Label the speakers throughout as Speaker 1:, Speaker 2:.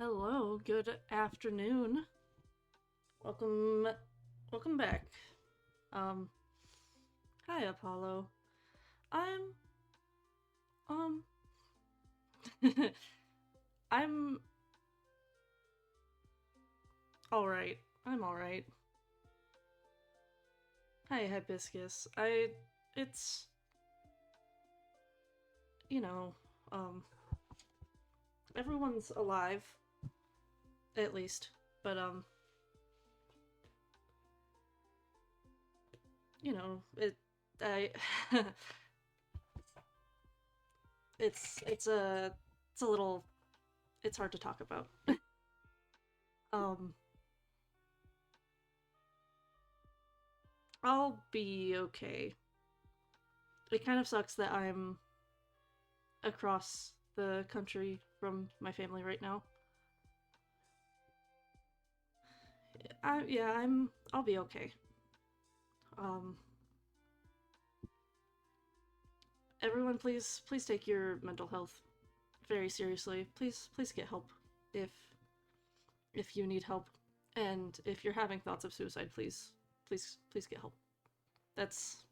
Speaker 1: Hello, good afternoon. Welcome welcome back. Um Hi Apollo. I'm um I'm all right. I'm all right. Hi Hibiscus. It's you know, um everyone's alive at least. But it I it's it's a little it's hard to talk about. um I'll be okay. It kind of sucks that I'm across the country from my family right now. I'll be okay. Um Everyone, please take your mental health very seriously. Please get help if you need help. And if you're having thoughts of suicide, please get help. That's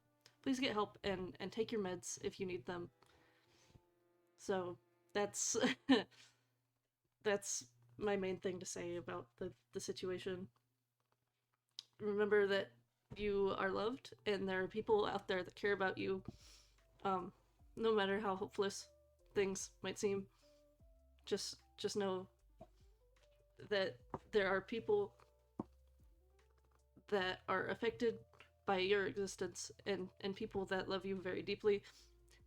Speaker 1: Please get help and take your meds if you need them. So that's that's my main thing to say about the situation. Remember that you are loved and there are people out there that care about you, um, no matter how hopeless things might seem. Just know that there are people that are affected by your existence, and people that love you very deeply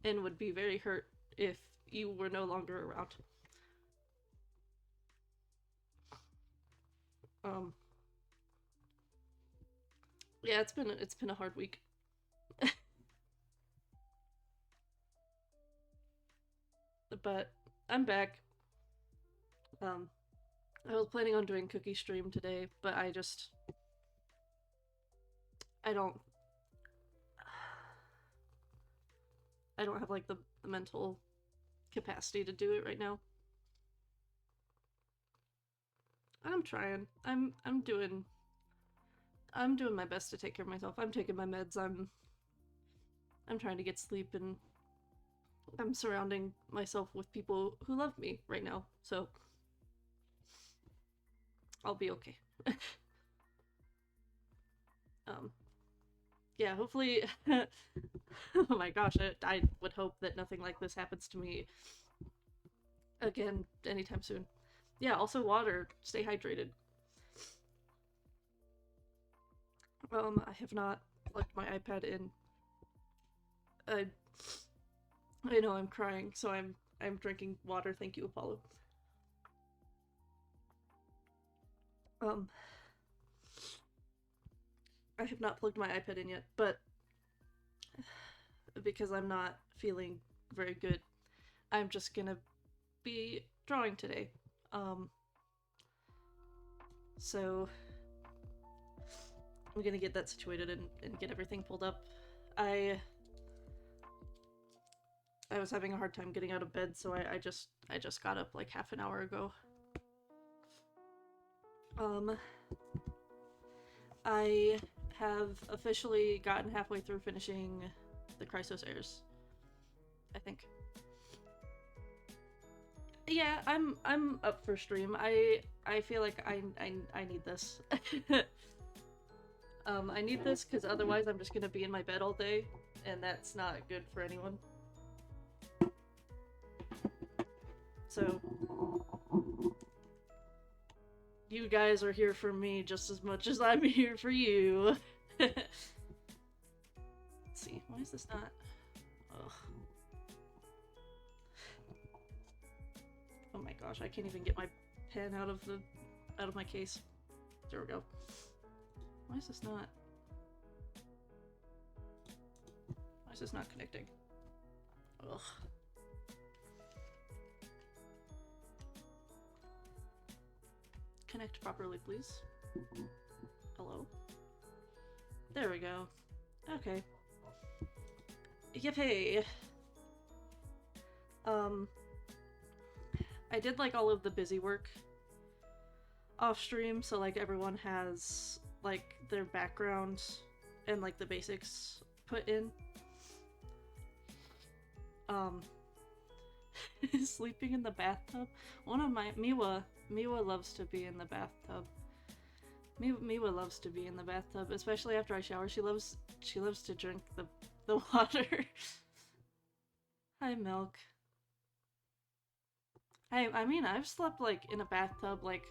Speaker 1: and would be very hurt if you were no longer around. um yeah, it's been a hard week. But I'm back. um I was planning on doing cookie stream today, but I don't I don't have like the mental capacity to do it right now. I'm trying. I'm doing my best to take care of myself. I'm taking my meds. I'm trying to get sleep, and I'm surrounding myself with people who love me right now. So I'll be okay. um yeah, hopefully oh my gosh, I would hope that nothing like this happens to me again anytime soon. Yeah, also water. Stay hydrated. I have not plugged my iPad in. I I know I'm crying, so I'm drinking water. Thank you, Apollo. Um, I have not plugged my iPad in yet, but because I'm not feeling very good, I'm just gonna be drawing today. Um, so I'm gonna get that situated and get everything pulled up. I I was having a hard time getting out of bed, so I just got up like half an hour ago. Um, I have officially gotten halfway through finishing the Chrysos Heirs, I think. Yeah, I'm up for stream. I feel like I need this. I need this because otherwise I'm just gonna be in my bed all day, and that's not good for anyone. So you guys are here for me just as much as I'm here for you. Let's see, why is this not? Ugh. Oh my gosh, I can't even get my pen out of my case. There we go. Why is this not? Why is this not connecting? Ugh. Connect properly, please. Hello? There we go. Okay. Yippee! Um, I did like all of the busy work off stream, so like everyone has like their background and like the basics put in. Sleeping in the bathtub. One of my Miwa loves to be in the bathtub. Miwa loves to be in the bathtub, especially after I shower. She loves to drink the water. Hi, Milk. I mean, I've slept like in a bathtub like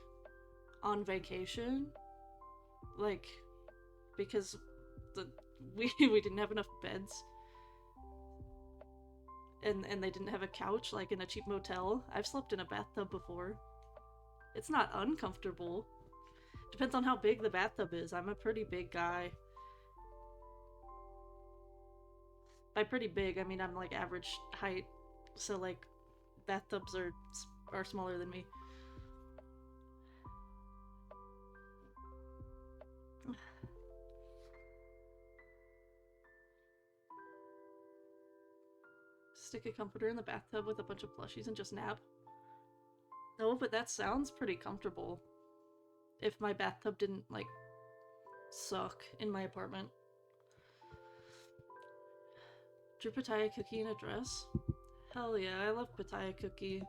Speaker 1: on vacation, like because we didn't have enough beds. And they didn't have a couch like in a cheap motel. I've slept in a bathtub before. It's not uncomfortable. Depends on how big the bathtub is. I'm a pretty big guy. By pretty big, I mean I'm like average height, so like bathtubs are smaller than me. Stick a comforter in the bathtub with a bunch of plushies and just nap. No, but that sounds pretty comfortable. If my bathtub didn't, like, suck in my apartment. Drew Pitaya cookie in a dress? Hell yeah, I love Pitaya cookie.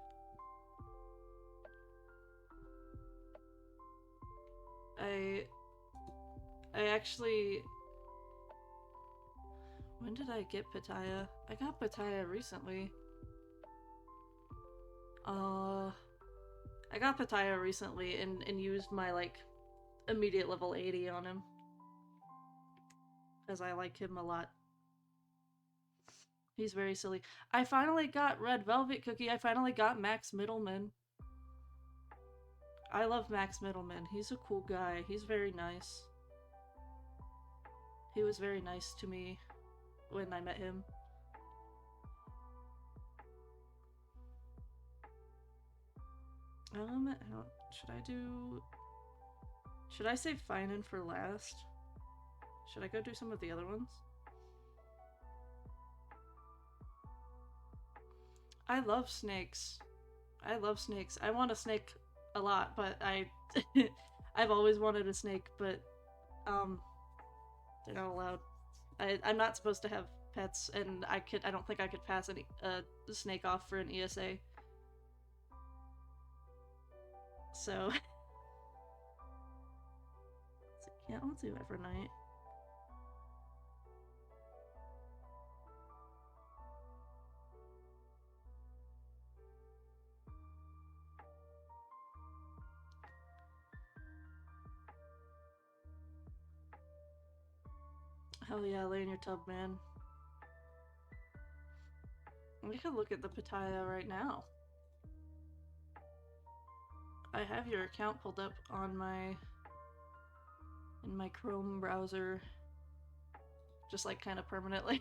Speaker 1: I actually... When did I get Pitaya? I got Pitaya recently. I got Pitaya recently and used my, like, immediate level 80 on him. Because I like him a lot. He's very silly. I finally got Red Velvet Cookie. I finally got Max Middleman. I love Max Middleman. He's a cool guy. He's very nice. He was very nice to me when I met him. Should I save Finan for last? Should I go do some of the other ones? I love snakes. I love snakes. I want a snake a lot, but I've always wanted a snake, but they're not allowed. I'm not supposed to have pets, and I don't think I could pass a snake off for an ESA. So yeah, I'll do Evernight. Hell yeah, lay in your tub, man. We could look at the Pitaya right now. I have your account pulled up on in my Chrome browser, just like kind of permanently.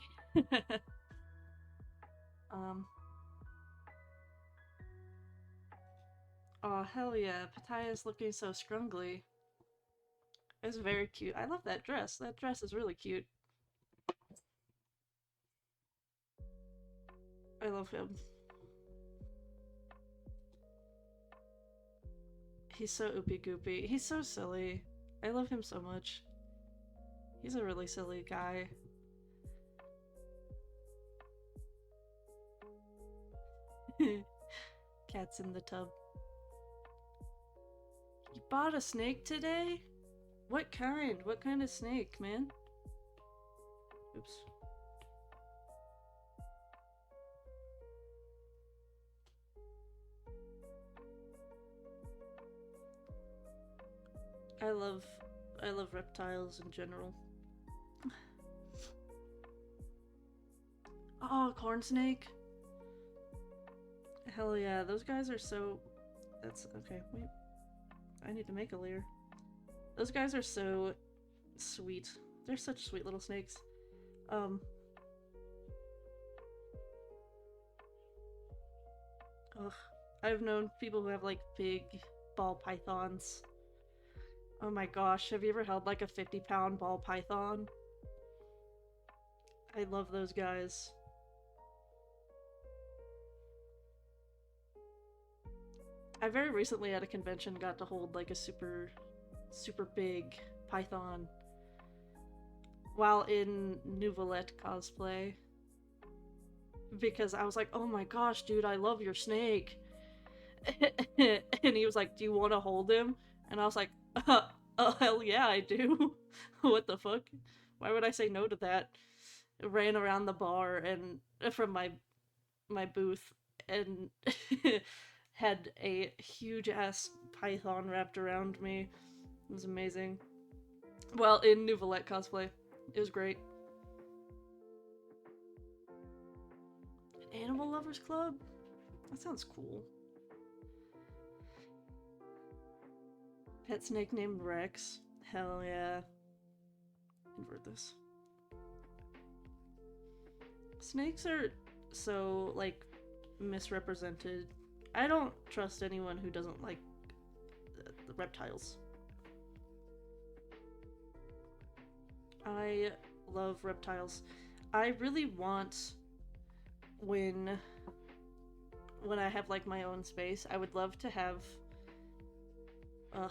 Speaker 1: Oh hell yeah, Pataya's looking so scrungly. It's very cute. I love that dress. That dress is really cute. I love him. He's so oopy goopy. He's so silly. I love him so much. He's a really silly guy. Cat's in the tub. You bought a snake today? What kind? What kind of snake, man? Oops. I love reptiles in general. Oh, corn snake. Hell yeah, those guys are so... That's... okay, wait. I need to make a layer. Those guys are so sweet. They're such sweet little snakes. Ugh. I've known people who have like big ball pythons. Oh my gosh, have you ever held like a 50-pound ball python? I love those guys. I very recently at a convention got to hold like a super big python while in Nouvelette cosplay. Because I was like, oh my gosh, dude, I love your snake. And he was like, do you want to hold him? And I was like, oh, hell yeah, I do. What the fuck? Why would I say no to that? I ran around the bar and from my booth and had a huge ass python wrapped around me. It was amazing. Well, in Nouvelette cosplay. It was great. An animal lovers club? That sounds cool. Pet snake named Rex. Hell yeah. Invert this. Snakes are so, like, misrepresented. I don't trust anyone who doesn't like the reptiles. I love reptiles. I really want when I have like my own space, I would love to have I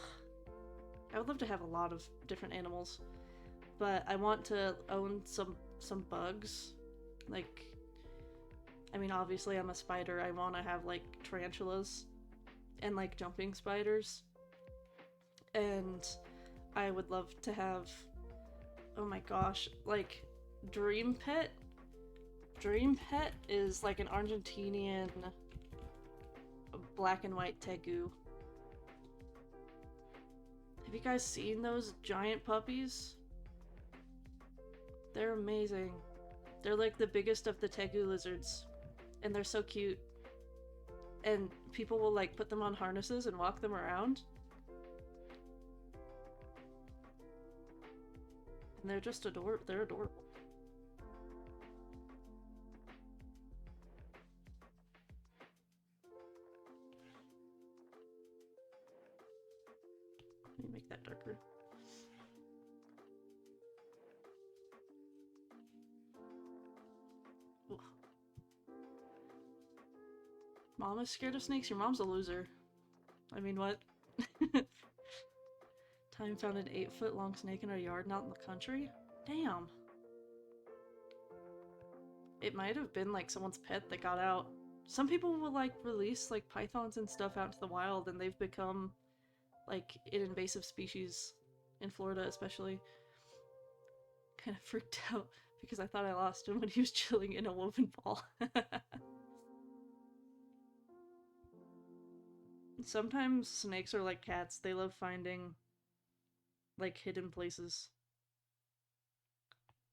Speaker 1: would love to have a lot of different animals. But I want to own some bugs. Like, I mean, obviously I'm a spider. I want to have like tarantulas and like jumping spiders. And I would love to have, oh my gosh, like Dream Pet. Dream Pet is like an Argentinian black and white tegu. Have you guys seen those giant puppies? They're amazing. They're like the biggest of the tegu lizards. And they're so cute. And people will like put them on harnesses and walk them around. And they're just adorable. They're adorable. Let me make that darker. Ugh. Mom is scared of snakes? Your mom's a loser. I mean, what? Time found an 8-foot long snake in our yard, not in the country? Damn. It might have been like someone's pet that got out. Some people will like release like pythons and stuff out to the wild and they've become like an invasive species in Florida especially. Kind of freaked out because I thought I lost him when he was chilling in a woven ball. Sometimes snakes are like cats. They love finding like hidden places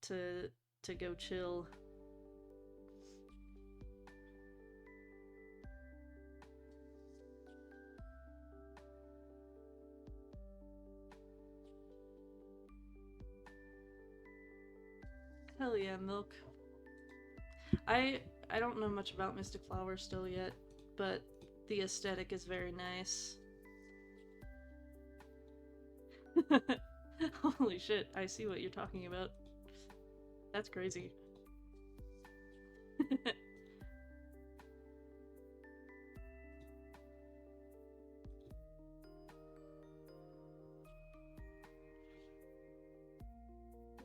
Speaker 1: to go chill. Hell yeah, milk. I don't know much about Mystic Flower still yet, but the aesthetic is very nice. Holy shit, I see what you're talking about. That's crazy.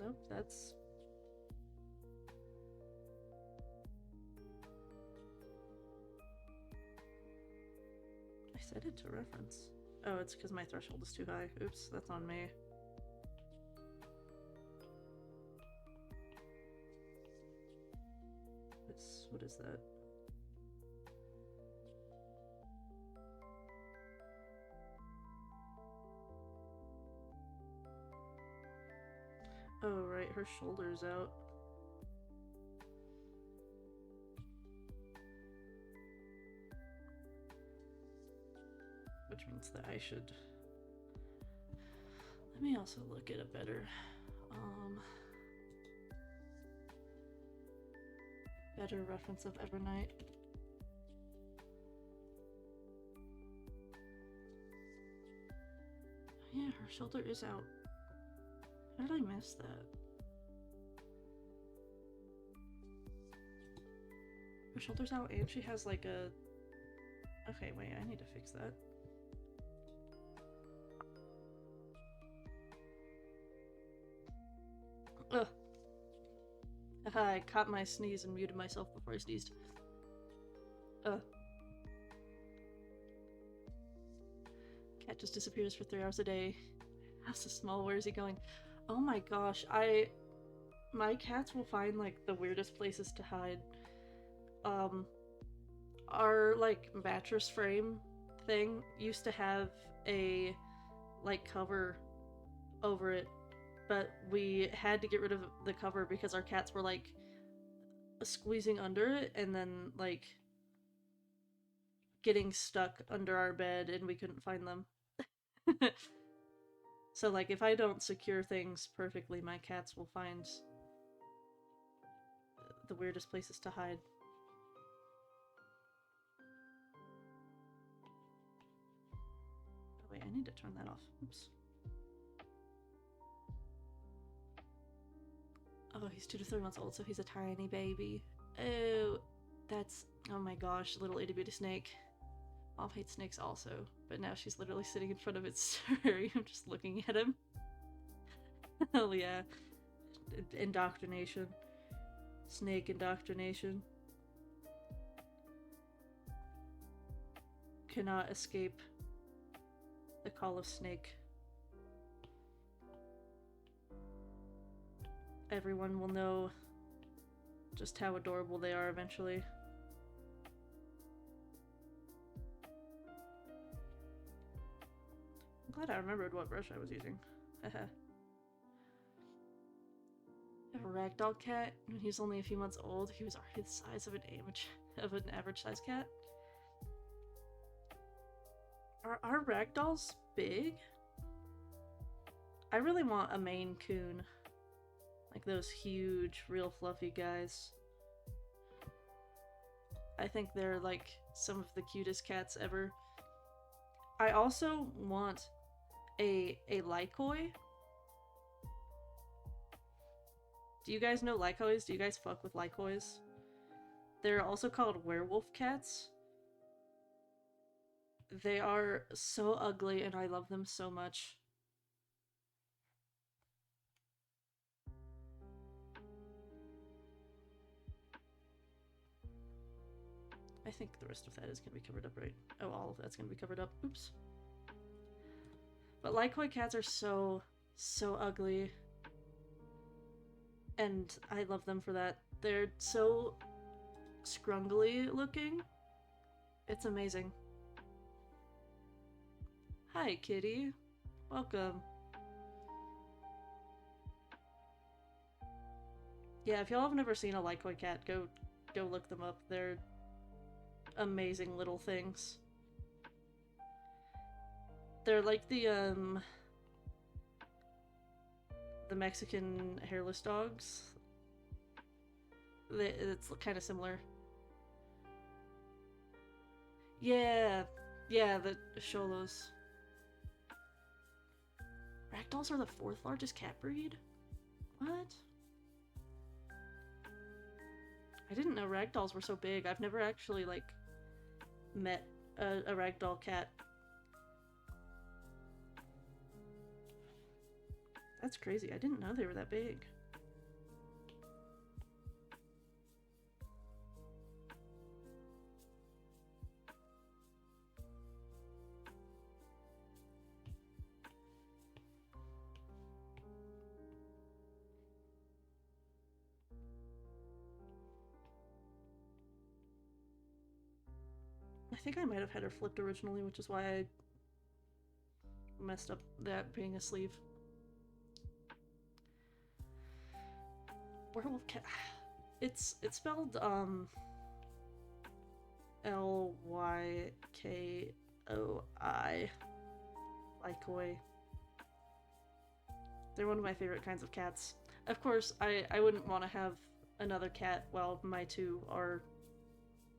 Speaker 1: Nope, that's... I set it to reference. Oh, it's because my threshold is too high. Oops, that's on me. What is that? Oh, right, her shoulder's out. Which means that I should... Let me also look at a better... better reference of Evernight. Yeah, her shoulder is out. How did I miss that? Her shoulder's out and she has like a Okay, wait, I need to fix that. Ugh. Haha, I caught my sneeze and muted myself before I sneezed. Ugh. Cat just disappears for 3 hours a day. House is small, where is he going? Oh my gosh, my cats will find, like, the weirdest places to hide. Our, like, mattress frame thing used to have a, like, cover over it, but we had to get rid of the cover because our cats were, like, squeezing under it and then, like, getting stuck under our bed and we couldn't find them. So, like, if I don't secure things perfectly, my cats will find the weirdest places to hide. Oh, wait, I need to turn that off. Oops. Oh, he's 2 to 3 months old, so he's a tiny baby. Oh, that's... Oh my gosh, little itty-bitty snake. Mom hates snakes also, but now she's literally sitting in front of its terrarium just looking at him. Hell yeah. Indoctrination. Snake indoctrination. Cannot escape the call of snake. Everyone will know just how adorable they are eventually. I'm glad I remembered what brush I was using. Haha. I have a ragdoll cat. When he was only a few months old, he was already the size of an average size cat. Are ragdolls big? I really want a Maine Coon. Like those huge, real fluffy guys. I think they're like some of the cutest cats ever. I also want a Lycoy. Do you guys know Lycoys? Do you guys fuck with Lycoys? They're also called werewolf cats. They are so ugly and I love them so much. I think the rest of that is going to be covered up, right? Oh, all of that's going to be covered up. Oops. But Lycoy cats are so ugly. And I love them for that. They're so scrungly looking. It's amazing. Hi, kitty. Welcome. Yeah, if y'all have never seen a Lycoy cat, go look them up. They're amazing little things. They're like the Mexican hairless dogs. It's kind of similar. Yeah, the Cholos. Ragdolls are the 4th largest cat breed? What? I didn't know ragdolls were so big. I've never actually, like, met a ragdoll cat. That's crazy. I didn't know they were that big. I think I might have had her flipped originally, which is why I messed up that being a sleeve. Werewolf cat. It's spelled Lykoi. Lykoi. They're one of my favorite kinds of cats. Of course, I wouldn't want to have another cat while my 2 are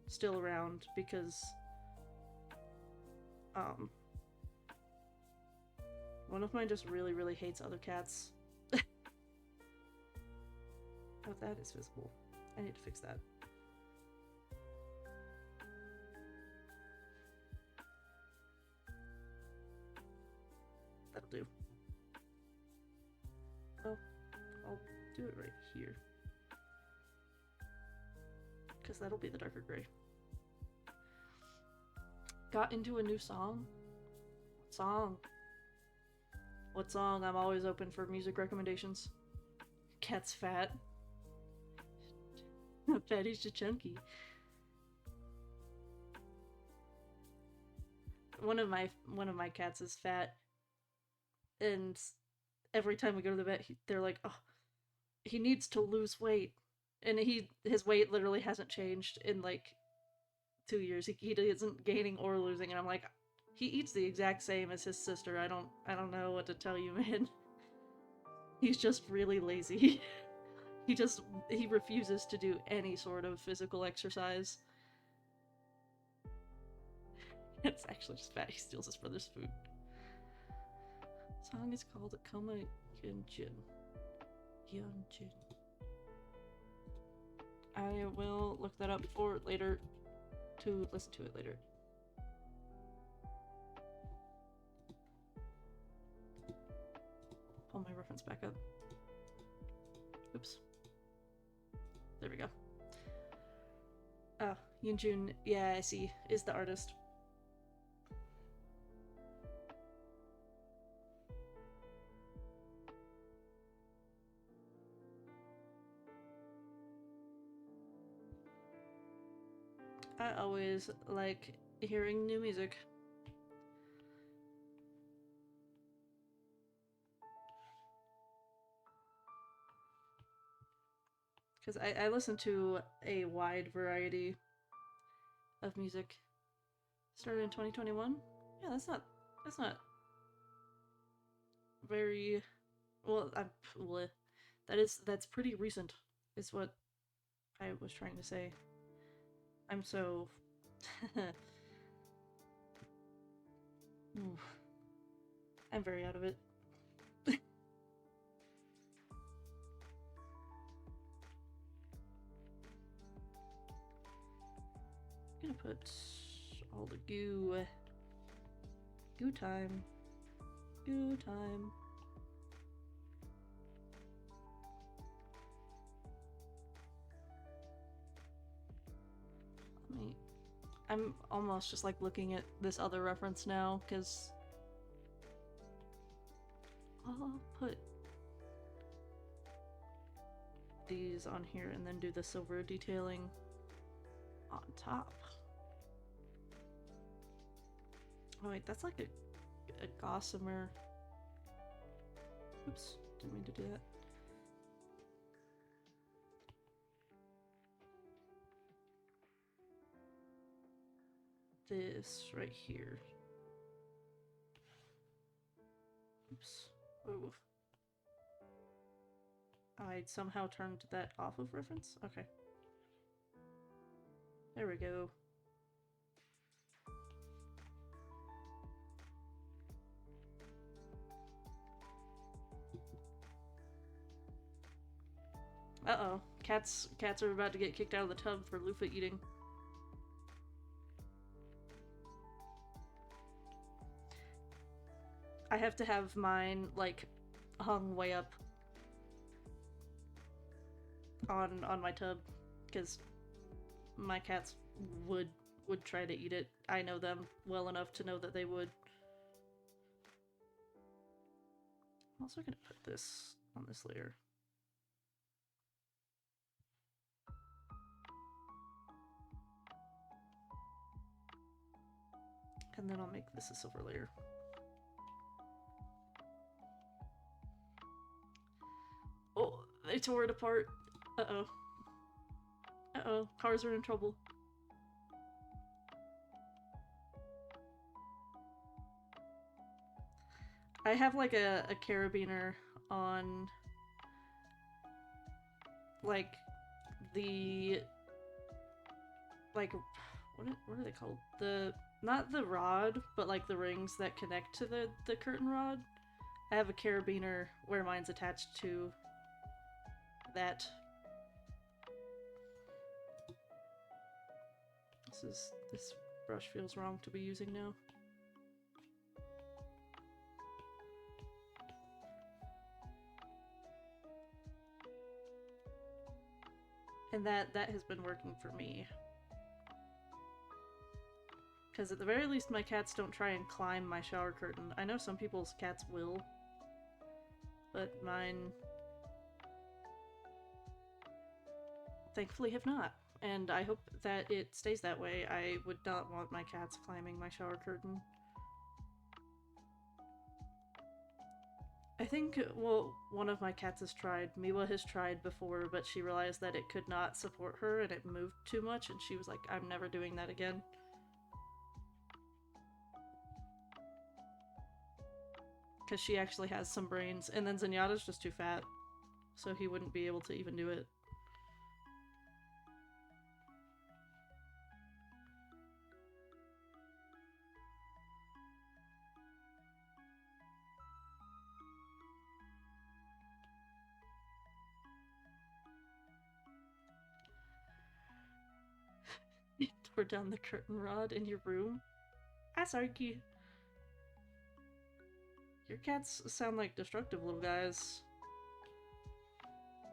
Speaker 1: still around because one of mine just really hates other cats. Oh, that is visible. I need to fix that. do. Oh, I'll do it right here. Because that'll be the darker gray. Got into a new song? What song? What song? I'm always open for music recommendations. Cat's fat. Fatty's just chunky. One of my cats is fat, and every time we go to the vet, they're like, "Oh, he needs to lose weight," and his weight literally hasn't changed in like 2 years. He isn't gaining or losing, and I'm like, he eats the exact same as his sister. I don't know what to tell you, man. He's just really lazy. He refuses to do any sort of physical exercise. It's actually just fat. He steals his brother's food. The song is called Koma Yunjin. Yunjin. I will look that up for later to listen to it later. Pull my reference back up. Oops. There we go. Oh, Yunjun, yeah, I see, is the artist. I always like hearing new music. Because I listen to a wide variety of music. Started in 2021? Yeah, that's not very well. That's pretty recent, is what I was trying to say. I'm so I'm very out of it. I'm gonna put all the goo time. Goo time. I'm almost just like looking at this other reference now, because I'll put these on here and then do the silver detailing on top. Oh wait, that's like a gossamer. Oops, didn't mean to do that. This right here. Oops. Oh. I somehow turned that off of reference? Okay. There we go. Uh-oh. Cats are about to get kicked out of the tub for loofah eating. I have to have mine, like, hung way up on my tub, because my cats would try to eat it. I know them well enough to know that they would. I'm also gonna put this on this layer. And then I'll make this a silver layer. Oh, they tore it apart. Uh-oh. Uh-oh, cars are in trouble. I have like a carabiner on like the like what are they called? Not the rod, but like the rings that connect to the curtain rod. I have a carabiner where mine's attached to that. This brush feels wrong to be using now. And that has been working for me. Because at the very least my cats don't try and climb my shower curtain. I know some people's cats will, but mine thankfully have not. And I hope that it stays that way. I would not want my cats climbing my shower curtain. I think, well, one of my cats has tried. Miwa has tried before, but she realized that it could not support her and it moved too much, and she was like, I'm never doing that again. Because she actually has some brains, and then Zenyatta's just too fat, so he wouldn't be able to even do it. You tore down the curtain rod in your room? Asarki. Your cats sound like destructive little guys.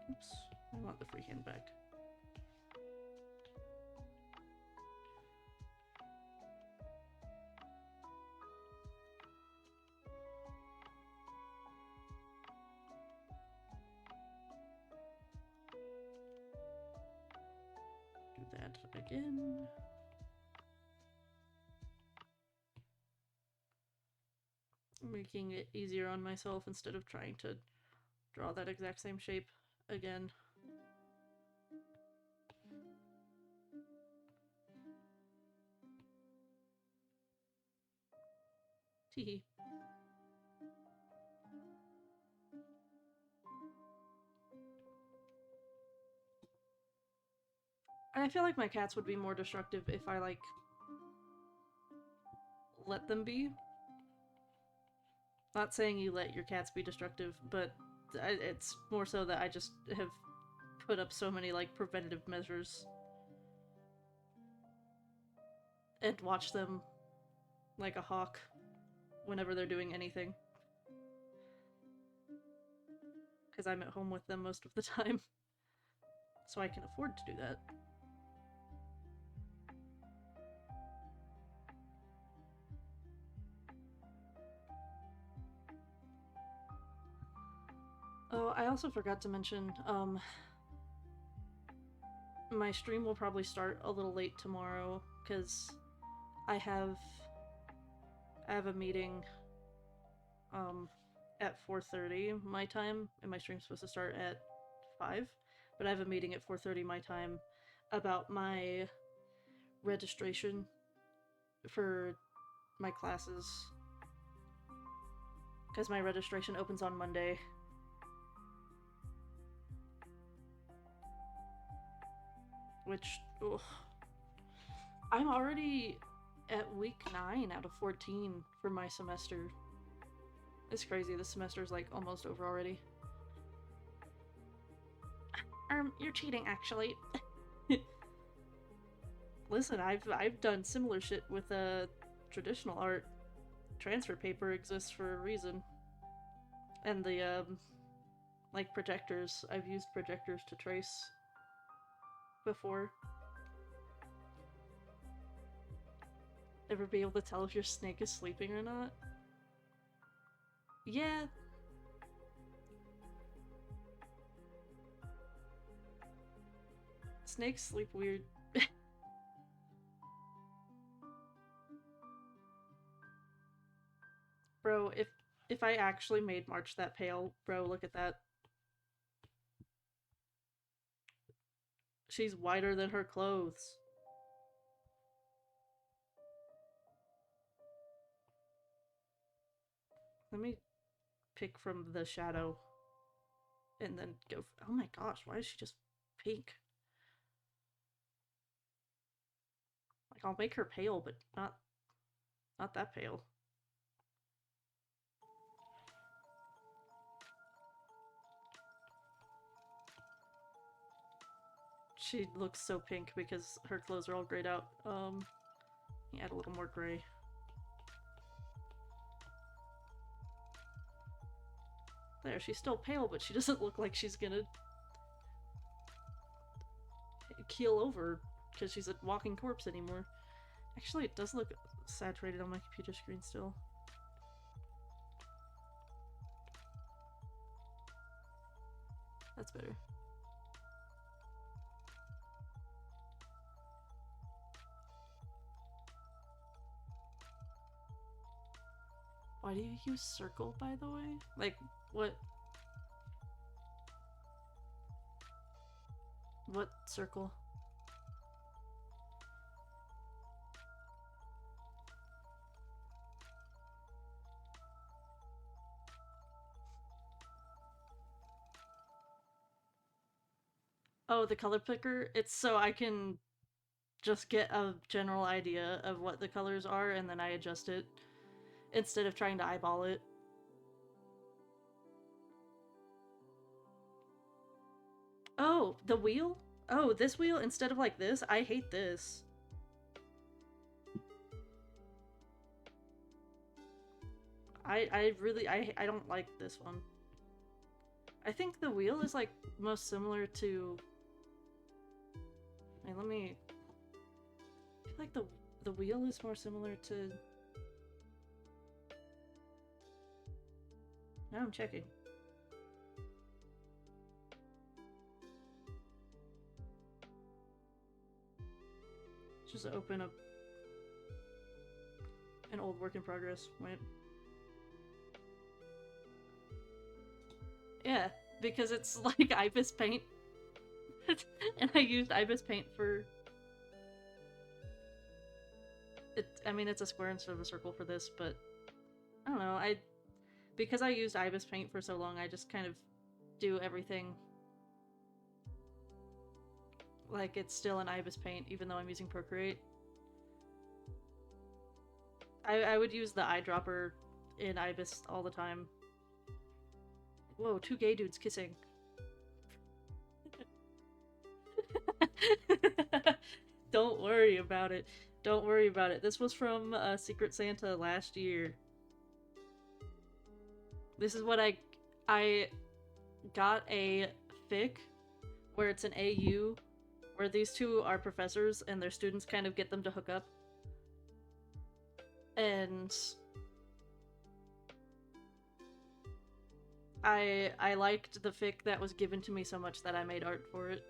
Speaker 1: Oops, I want the free hand back. Do that again. Making it easier on myself instead of trying to draw that exact same shape again. Teehee. And I feel like my cats would be more destructive if I, like, let them be. Not saying you let your cats be destructive, but it's more so that I just have put up so many, like, preventative measures. And watch them like a hawk whenever they're doing anything. Because I'm at home with them most of the time. So I can afford to do that. Oh, I also forgot to mention, my stream will probably start a little late tomorrow, because I have a meeting, at 4:30 my time, and my stream's supposed to start at 5, but I have a meeting at 4:30 my time about my registration for my classes, because my registration opens on Monday. Which, ugh. I'm already at week 9 out of 14 for my semester. It's crazy, the semester's like almost over already. You're cheating actually. Listen, I've done similar shit with traditional art. Transfer paper exists for a reason. And the like projectors. I've used projectors to trace before. Ever be able to tell if your snake is sleeping or not? Yeah. Snakes sleep weird. Bro, if I actually made March that pale, bro, look at that. She's whiter than her clothes. Let me pick from the shadow and then go. Oh my gosh, why is she just pink? Like, I'll make her pale, but not that pale. She looks so pink because her clothes are all grayed out. Add a little more gray. There, she's still pale, but she doesn't look like she's gonna... keel over because she's a walking corpse anymore. Actually, it does look saturated on my computer screen still. That's better. Why do you use circle, by the way? Like, what? What circle? Oh, the color picker? It's so I can just get a general idea of what the colors are and then I adjust it instead of trying to eyeball it. Oh, the wheel? Oh, this wheel instead of like this? I hate this. I don't like this one. I think the wheel is like most similar to... Wait, let me... I feel like the wheel is more similar to... Now I'm checking. Just open up an old work in progress. Wait. Yeah, because it's like Ibis paint. And I used Ibis paint for... I mean, it's a square instead of a circle for this, but... I don't know, because I used Ibis paint for so long, I just kind of do everything like it's still an Ibis paint, even though I'm using Procreate. I would use the eyedropper in Ibis all the time. Whoa, two gay dudes kissing. Don't worry about it. Don't worry about it. This was from Secret Santa last year. This is what I got a fic where it's an AU where these two are professors and their students kind of get them to hook up. And I liked the fic that was given to me so much that I made art for it.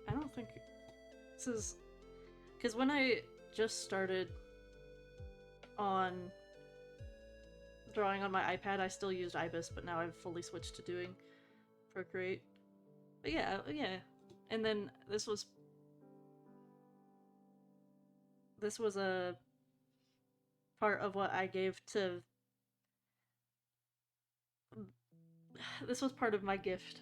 Speaker 1: I don't think this is... Because when I just started on drawing on my iPad, I still used Ibis, but now I've fully switched to doing Procreate. But yeah. And then this was a part of what I gave to... This was part of my gift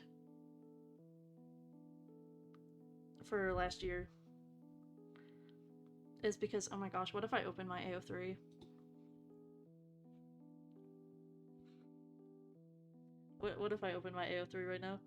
Speaker 1: for last year. Is because, oh my gosh, what if I open my AO3? What if I open my AO3 right now?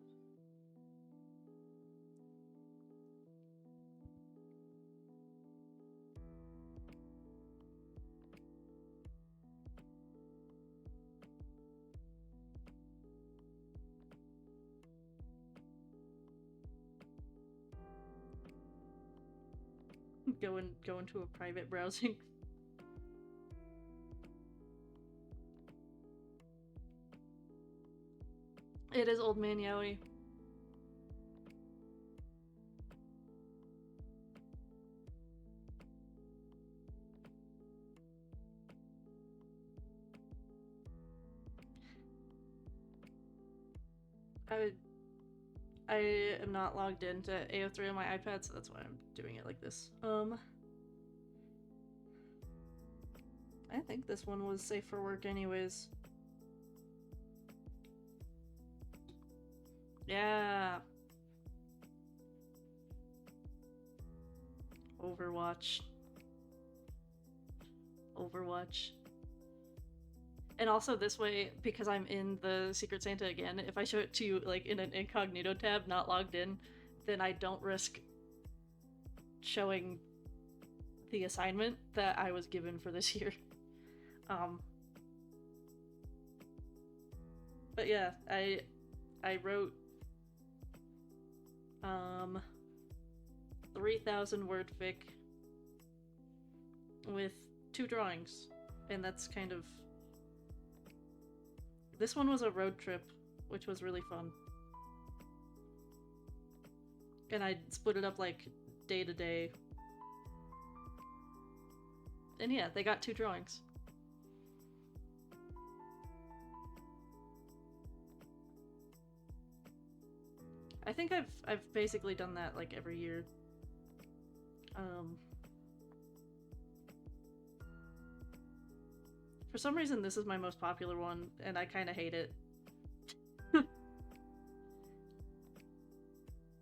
Speaker 1: Go into a private browsing. It is Old Man Yowie. I am not logged into AO3 on my iPad, so that's why I'm doing it like this. I think this one was safe for work anyways. Yeah. Overwatch. And also this way, because I'm in the Secret Santa again, if I show it to you like in an incognito tab, not logged in, then I don't risk showing the assignment that I was given for this year. But yeah, I wrote 3,000 word fic with 2 drawings, and that's kind of... This one was a road trip, which was really fun. And I split it up like day to day. And yeah, they got 2 drawings. I think I've basically done that like every year. For some reason this is my most popular one, and I kinda hate it.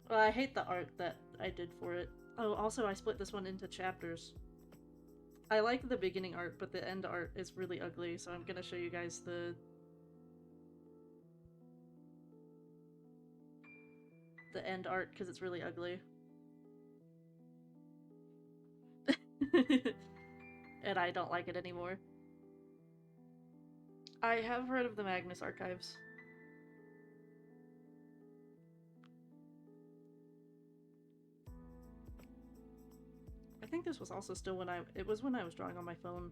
Speaker 1: Well, I hate the art that I did for it. Oh, also I split this one into chapters. I like the beginning art, but the end art is really ugly, so I'm gonna show you guys the end art because it's really ugly. And I don't like it anymore. I have heard of the Magnus Archives. I think this was also still when it was when I was drawing on my phone.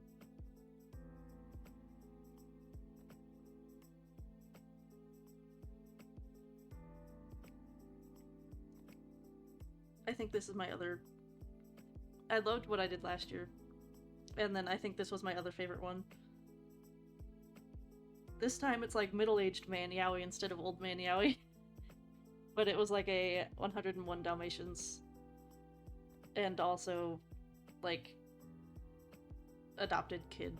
Speaker 1: I think this is my other... I loved what I did last year. And then I think this was my other favorite one. This time it's like middle-aged man Yowie instead of old man Yowie. But it was like a 101 Dalmatians. And also, like, adopted kid.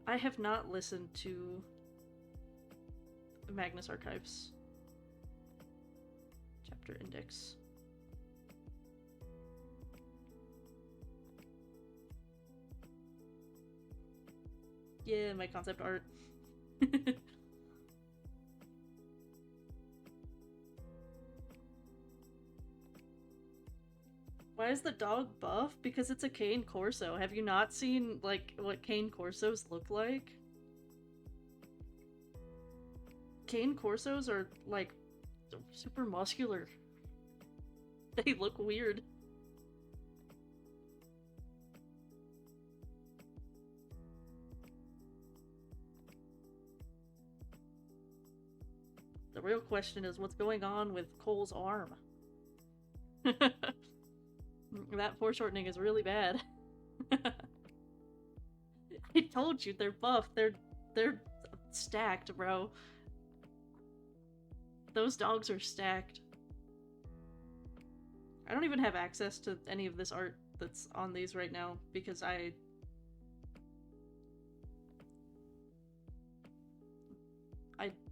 Speaker 1: I have not listened to Magnus Archives. Chapter index. Yeah, my concept art. Why is the dog buff? Because it's a cane corso. Have you not seen, like, what cane corsos look like? Cane corsos are, like, super muscular. They look weird. The real question is what's going on with Cole's arm? That foreshortening is really bad. I told you, they're buff. They're stacked, bro. Those dogs are stacked. I don't even have access to any of this art that's on these right now because I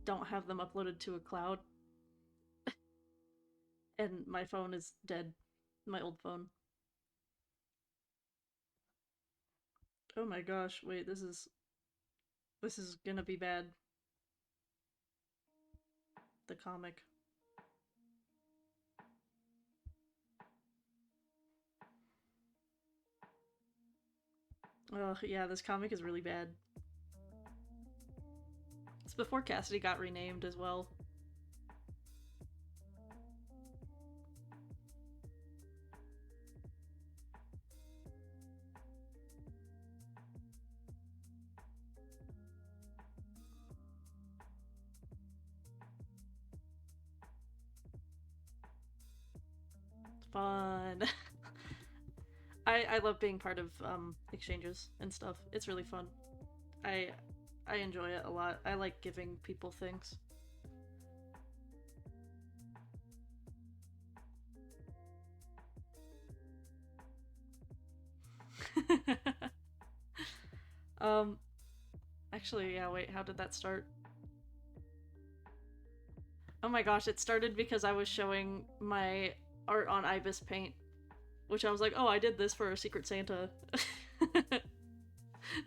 Speaker 1: don't have them uploaded to a cloud. And my phone is dead. My old phone. Oh my gosh, wait, this is gonna be bad. The comic. Oh, yeah, this comic is really bad. It's before Cassidy got renamed as well. Fun. I love being part of exchanges and stuff. It's really fun. I enjoy it a lot. I like giving people things. Actually, yeah, wait, how did that start? Oh my gosh, it started because I was showing my art on Ibis Paint, which I was like, oh, I did this for a Secret Santa.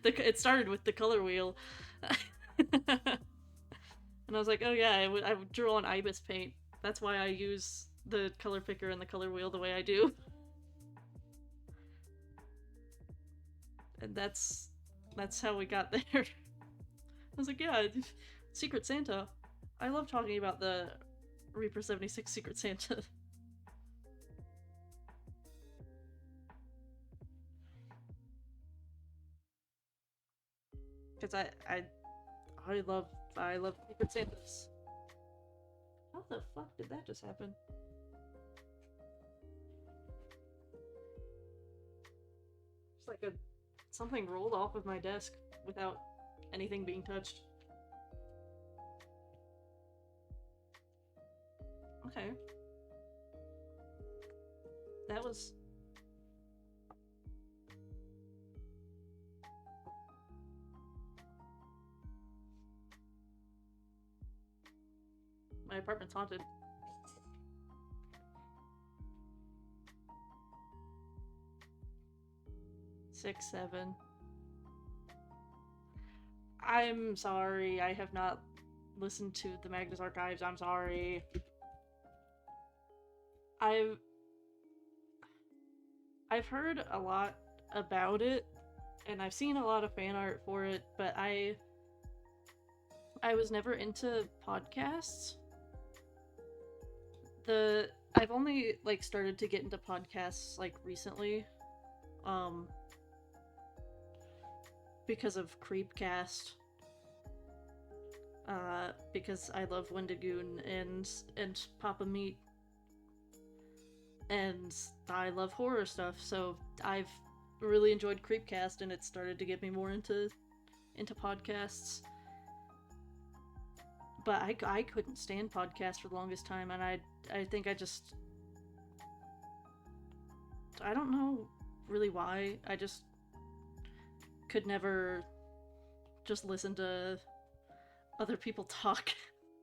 Speaker 1: It started with the color wheel. And I was like, oh yeah, I drew on Ibis Paint. That's why I use the color picker and the color wheel the way I do. And that's how we got there. I was like, yeah, Secret Santa. I love talking about the Reaper 76 Secret Santa. Because I love Secret Santas. How the fuck did that just happen? It's like something rolled off of my desk without anything being touched. Okay. That was... My apartment's haunted. Six, 7. I'm sorry, I have not listened to the Magnus Archives, I'm sorry. I've heard a lot about it, and I've seen a lot of fan art for it, but I was never into podcasts. I've only, like, started to get into podcasts, like, recently. Because of Creepcast. Because I love Wendigoon and Papa Meat. And I love horror stuff, so I've really enjoyed Creepcast, and it started to get me more into podcasts. But I couldn't stand podcasts for the longest time, and I think I don't know really why. I just could never just listen to other people talk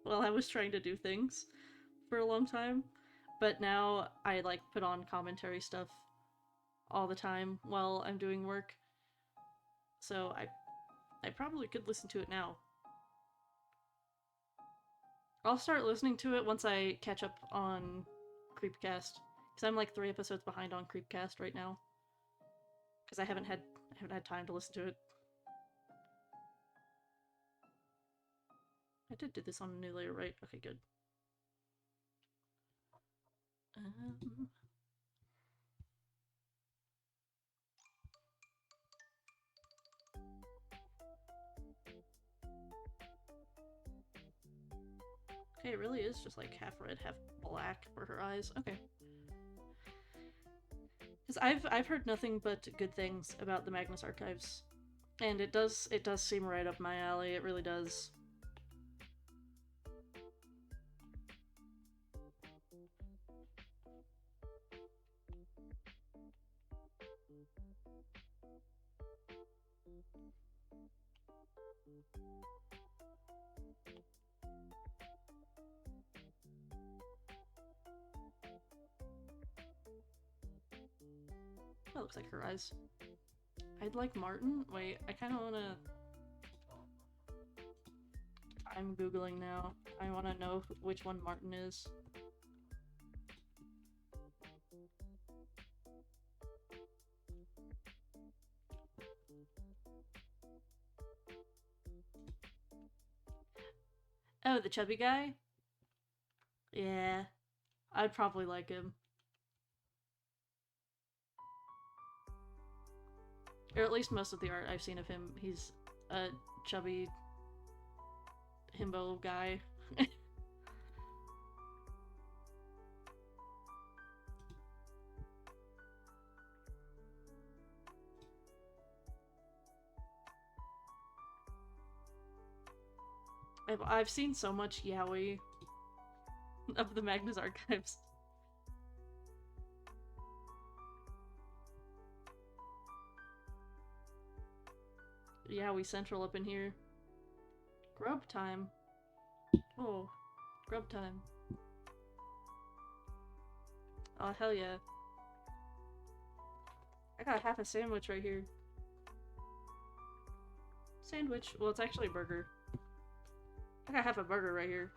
Speaker 1: while I was trying to do things for a long time. But now I, like, put on commentary stuff all the time while I'm doing work. So I probably could listen to it now. I'll start listening to it once I catch up on Creepcast, because I'm like 3 episodes behind on Creepcast right now. Because I haven't had time to listen to it. I did do this on a new layer, right? Okay, good. Okay, it really is just like half red, half black for her eyes. Okay. Because I've heard nothing but good things about the Magnus Archives, and it does seem right up my alley. It really does. That looks like her eyes. I'd like Martin. Wait, I kind of want to... I'm Googling now. I want to know which one Martin is. Oh, the chubby guy? Yeah, I'd probably like him. Or at least most of the art I've seen of him, he's a chubby himbo guy. I've seen so much yaoi of the Magnus Archives. Yaoi Central up in here. Grub time. Oh, grub time. Oh, hell yeah. I got half a sandwich right here. Sandwich? Well, it's actually a burger. I got half a burger right here.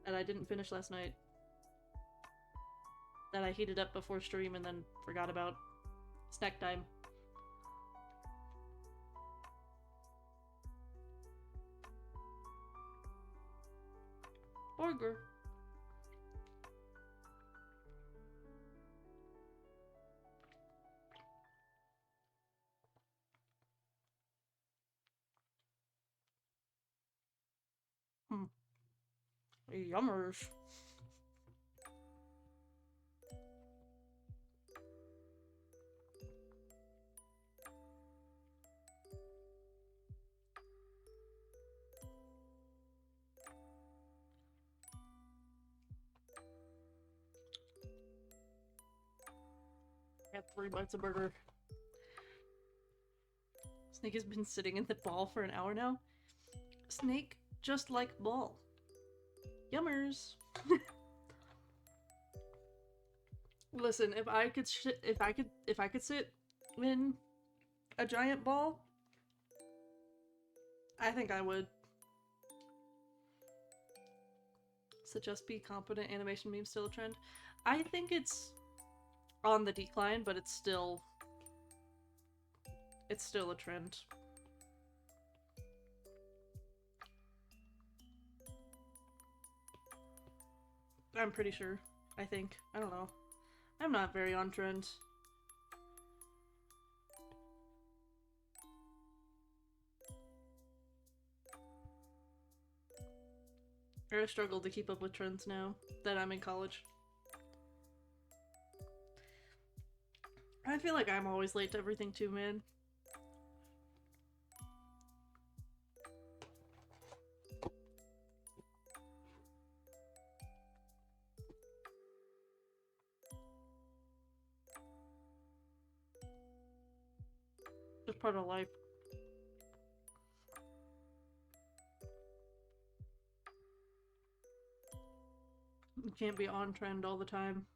Speaker 1: That I didn't finish last night. That I heated up before stream and then forgot about. Snack time. Burger. Yummers. I had 3 bites of burger. Snake has been sitting in the ball for an hour now. Snake, just like ball. Yummers. Listen, if I could sit in a giant ball, I think I would. Suggest be competent animation meme still a trend? I think it's on the decline, but it's still a trend. I'm pretty sure. I think. I don't know. I'm not very on trend. I struggle to keep up with trends now that I'm in college. I feel like I'm always late to everything too, man. It's part of life. You can't be on trend all the time.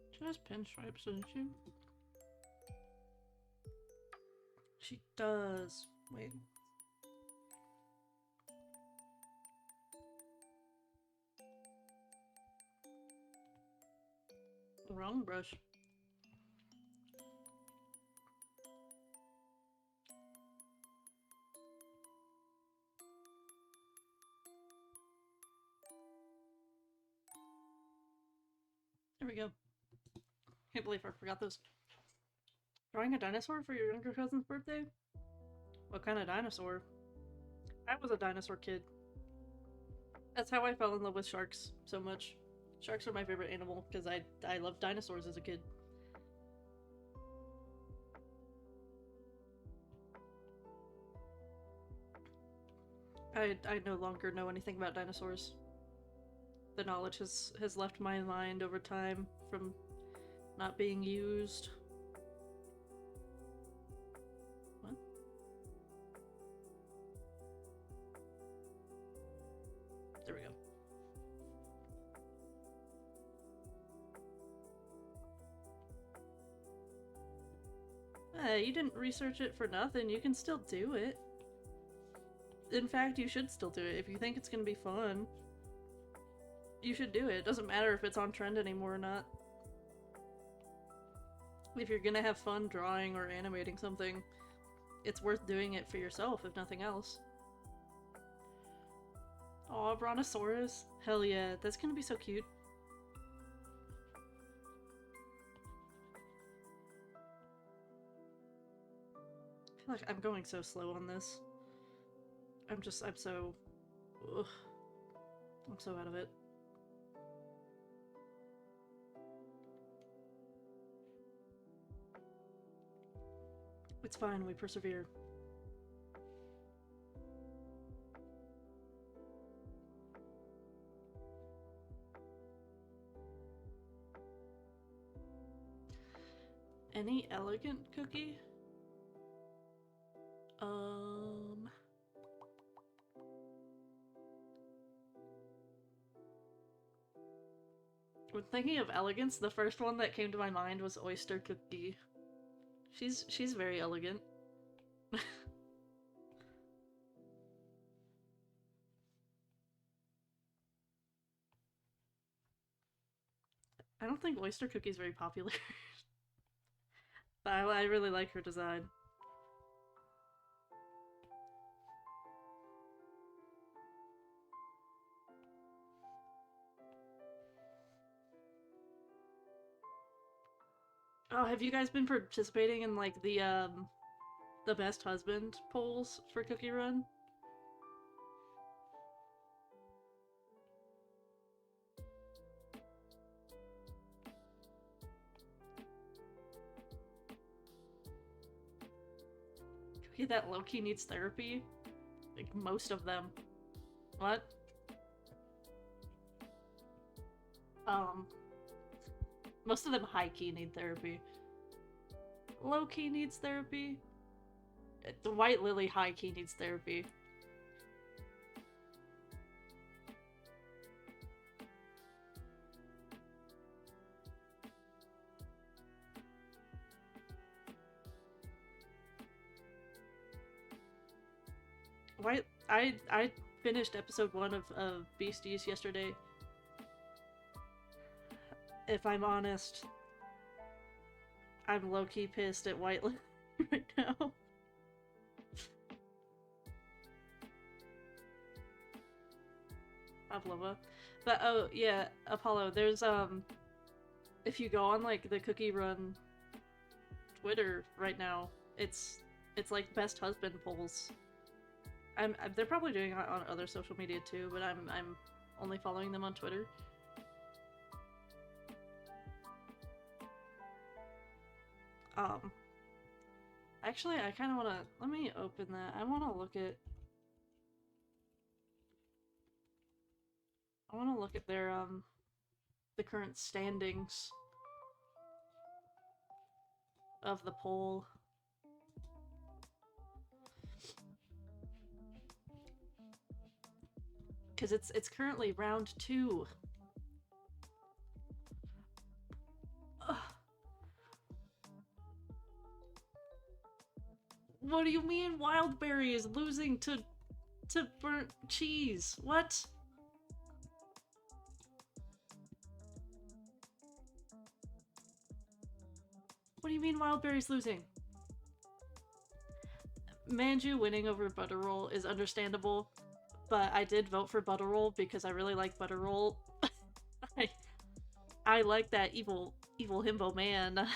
Speaker 1: She has pinstripes, doesn't she? She does. Wait. Wrong brush. There we go. Can't believe I forgot those. Drawing a dinosaur for your younger cousin's birthday? What kind of dinosaur? I was a dinosaur kid. That's how I fell in love with sharks so much. Sharks are my favorite animal because I loved dinosaurs as a kid. I no longer know anything about dinosaurs. The knowledge has left my mind over time from not being used. What? There we go. Hey, you didn't research it for nothing. You can still do it. In fact, you should still do it. If you think it's gonna be fun, you should do it. It doesn't matter if it's on trend anymore or not. If you're gonna have fun drawing or animating something, it's worth doing it for yourself, if nothing else. Aw, Brontosaurus. Hell yeah, that's gonna be so cute. I feel like I'm going so slow on this. I'm so... Ugh. I'm so out of it. It's fine, we persevere. Any elegant cookie? When thinking of elegance, the first one that came to my mind was oyster cookie. She's very elegant. I don't think oyster cookie is very popular. But I really like her design. Oh, have you guys been participating in like the best husband polls for Cookie Run? Cookie that low-key needs therapy? Like most of them. What? Um, most of them high-key need therapy. Low-key needs therapy. The White Lily high-key needs therapy. I finished episode 1 of Beasties yesterday. If I'm honest, I'm low-key pissed at White Lily right now. Pavlova. But oh yeah, Apollo, there's if you go on like the Cookie Run Twitter right now, it's like best husband polls. They're probably doing it on other social media too, but I'm only following them on Twitter. Actually, I kind of want to let me open that. I want to look at their the current standings of the poll. Because it's currently round 2. Ugh. What do you mean Wildberry is losing to burnt cheese? What? What do you mean Wildberry's losing? Manju winning over Butterroll is understandable, but I did vote for Butterroll because I really like Butterroll. I like that evil himbo man.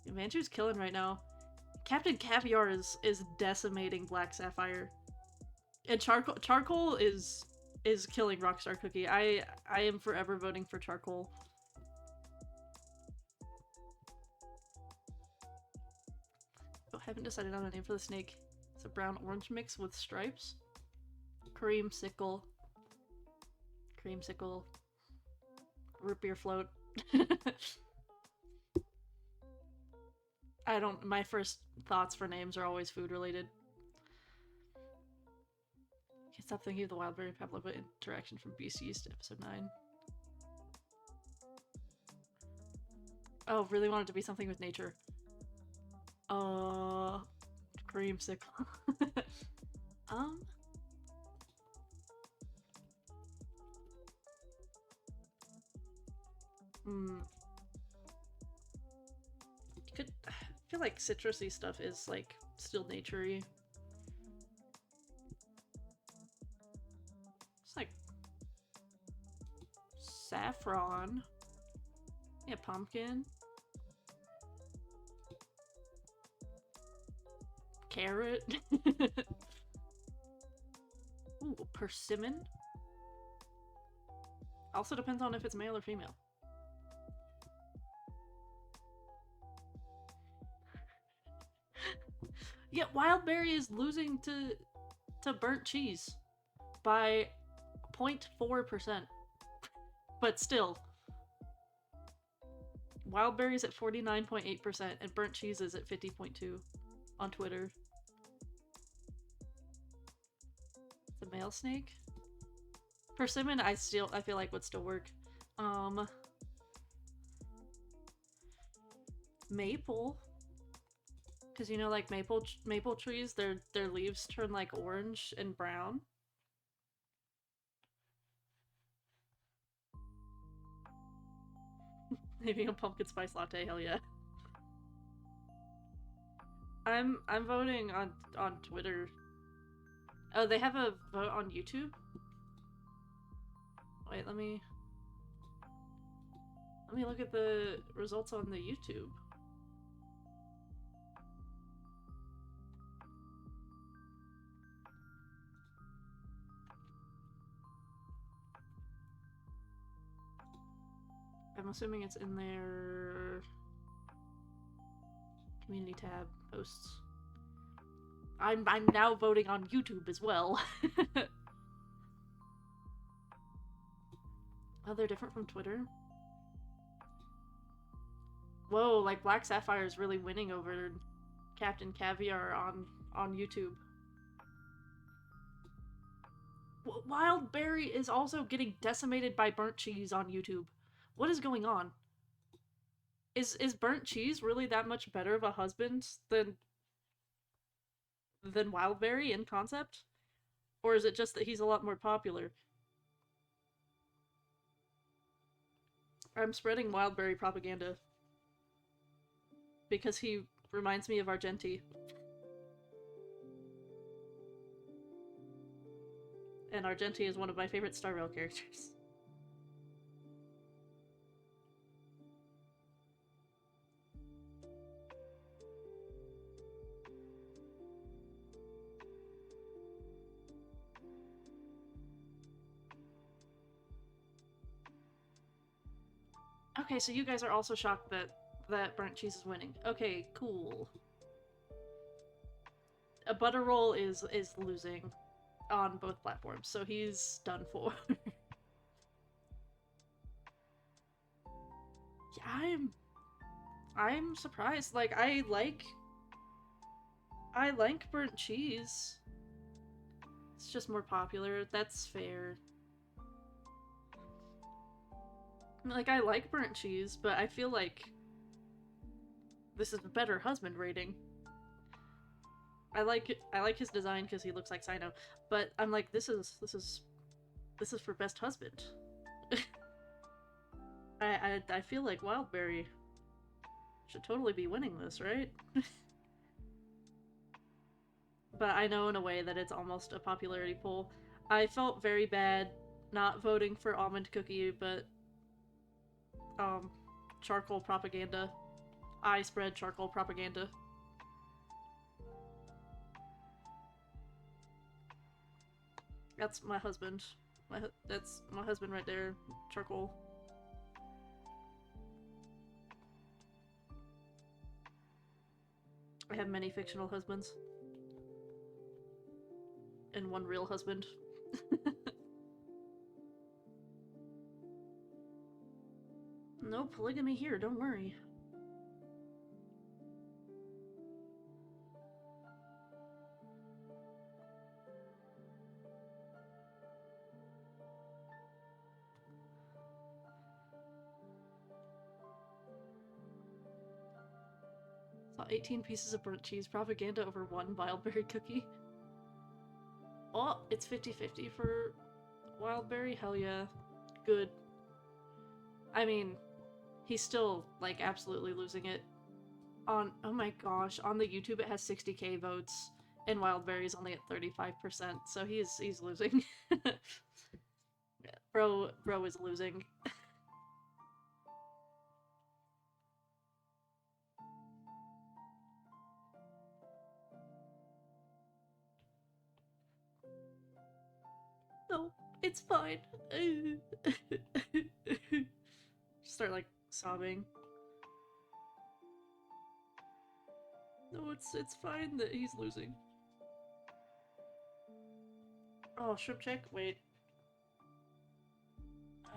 Speaker 1: Manju's killing right now. Captain Caviar is decimating Black Sapphire. And Charcoal is killing Rockstar Cookie. I am forever voting for Charcoal. Oh, haven't decided on a name for the snake. It's a brown-orange mix with stripes. Creamsicle. Creamsicle. Root beer float. My first thoughts for names are always food related. Can't stop thinking of the Wildberry Pavlova interaction from Beasties episode 9. Oh, really wanted to be something with nature. Creamsicle. I feel like citrusy stuff is like still naturey. It's like saffron. Yeah, pumpkin. Carrot. Ooh, persimmon. Also depends on if it's male or female. Yeah, Wildberry is losing to burnt cheese by 0.4%. But still. Wildberry's at 49.8% and burnt cheese is at 50.2% on Twitter. The male snake? Persimmon I feel like would still work. Maple. Because you know, like maple trees, their leaves turn like orange and brown. Maybe a pumpkin spice latte, hell yeah. I'm voting on Twitter. Oh, they have a vote on YouTube? Wait, let me Let me look at the results on the YouTube. I'm assuming it's in their community tab posts. I'm now voting on YouTube as well. Oh, they're different from Twitter? Whoa, like Black Sapphire is really winning over Captain Caviar on YouTube. Wild Berry is also getting decimated by Burnt Cheese on YouTube. What is going on? Is Burnt Cheese really that much better of a husband than Wildberry in concept? Or is it just that he's a lot more popular? I'm spreading Wildberry propaganda. Because he reminds me of Argenti. And Argenti is one of my favorite Star Rail characters. Okay, so you guys are also shocked that Burnt Cheese is winning. Okay, cool. A Butter Roll is losing on both platforms, so he's done for. Yeah, I'm surprised. Like, I like Burnt Cheese. It's just more popular. That's fair. Like, I like Burnt Cheese, but I feel like this is a better husband rating. I like his design because he looks like Sino, but I'm like, this is for best husband. I feel like Wildberry should totally be winning this, right? But I know in a way that it's almost a popularity poll. I felt very bad not voting for Almond Cookie, but charcoal propaganda. I spread charcoal propaganda. That's my husband. That's my husband right there. Charcoal. I have many fictional husbands. And one real husband. No polygamy here, don't worry. Saw 18 pieces of burnt cheese propaganda over one Wildberry cookie. Oh, it's 50-50 for Wildberry? Hell yeah. Good. I mean, he's still, like, absolutely losing it. On, oh my gosh, on the YouTube it has 60k votes, and Wildberry's only at 35%, so he's losing. Bro is losing. No, it's fine. Start, like, sobbing. No, it's fine that he's losing. Oh, shrimp check? Wait.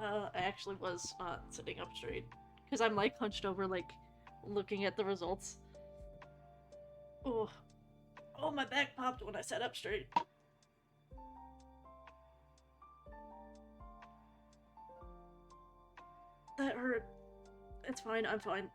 Speaker 1: I actually was not sitting up straight. Because I'm, like, hunched over, like, looking at the results. Oh. Oh, my back popped when I sat up straight. That hurt. It's fine, I'm fine.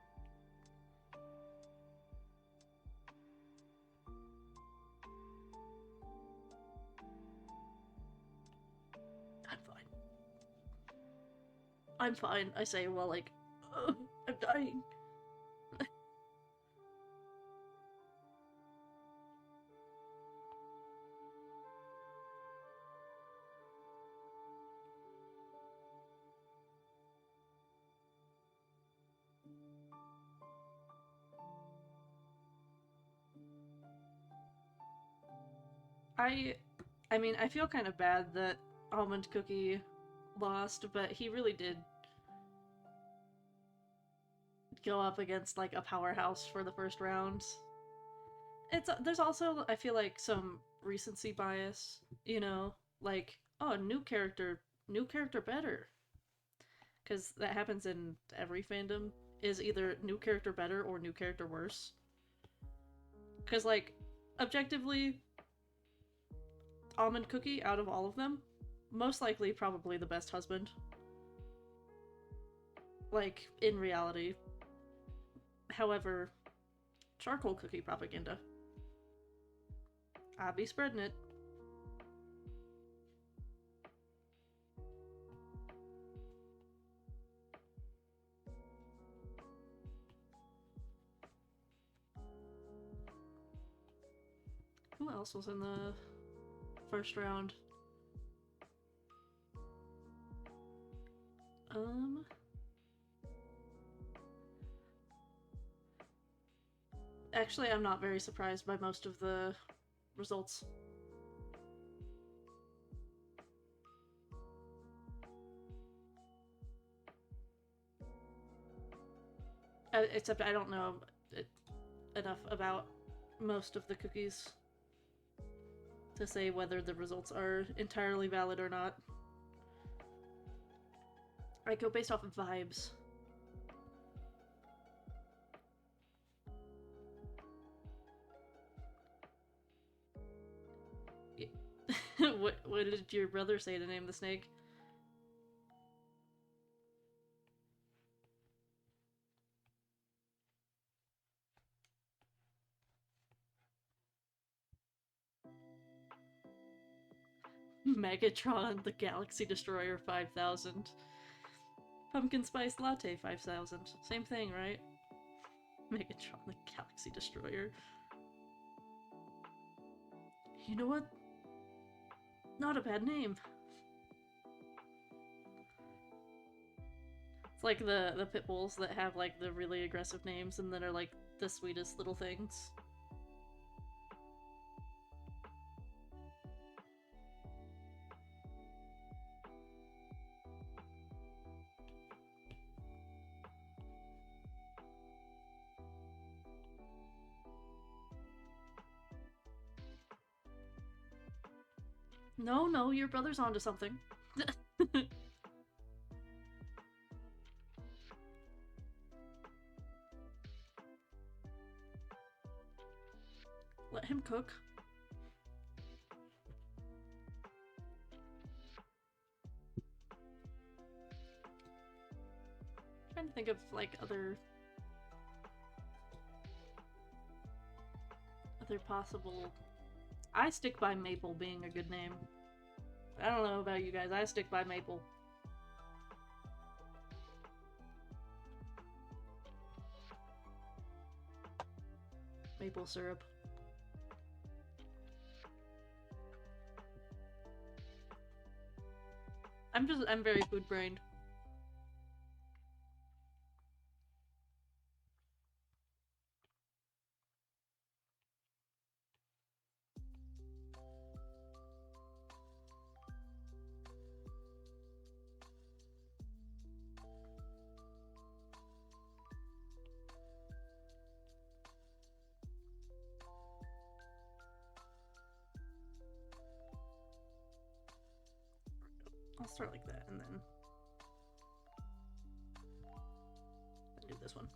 Speaker 1: I'm fine, I say while, like, I'm dying. I I mean, I feel kind of bad that Almond Cookie lost, but he really did go up against like a powerhouse for the first round. There's also, I feel like, some recency bias, you know, like, oh, new character better, because that happens in every fandom, is either new character better or new character worse. Because, like, objectively, Almond Cookie, out of all of them, most likely probably the best husband. Like, in reality. However, Charcoal Cookie propaganda. I'll be spreading it. Who else was in the first round? Actually, I'm not very surprised by most of the results. Except I don't know enough about most of the cookies to say whether the results are entirely valid or not. I go based off of vibes. What did your brother say to name the snake? Megatron the Galaxy Destroyer 5000. Pumpkin Spice Latte 5000. Same thing, right? Megatron the Galaxy Destroyer. You know what? Not a bad name. It's like the pit bulls that have like the really aggressive names and then are like the sweetest little things. No, your brother's onto something. Let him cook. I'm trying to think of like other possible. I stick by Maple being a good name. I don't know about you guys, I stick by Maple. Maple syrup. I'm very food brained. I'll start like that and then do this one.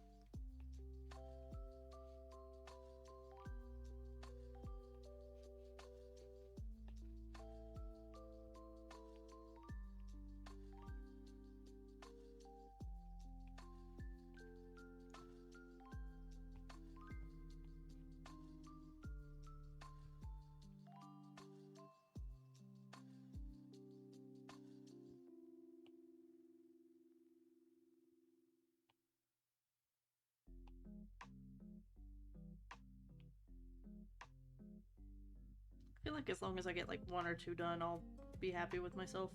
Speaker 1: I feel like as long as I get like 1 or 2 done, I'll be happy with myself.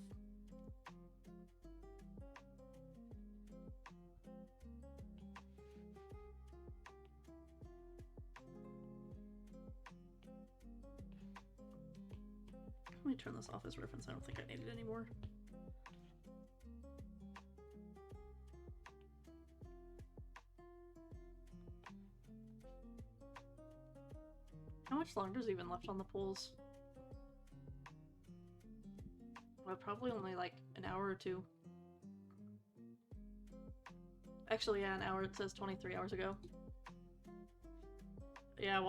Speaker 1: me turn this off as reference. I don't think I need it anymore. How much longer is even left on the polls? Well, probably only like an hour or two. Actually, yeah, an hour. It says 23 hours ago. Yeah,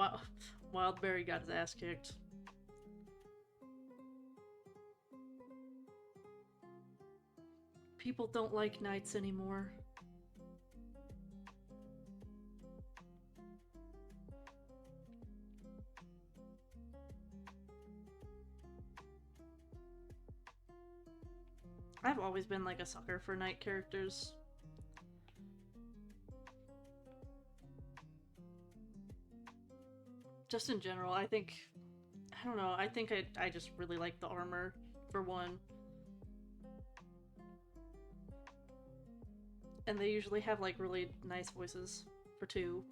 Speaker 1: Wildberry got his ass kicked. People don't like knights anymore. I've always been like a sucker for knight characters. Just in general, I think... I don't know, I think I just really like the armor, for one. And they usually have like really nice voices, for two.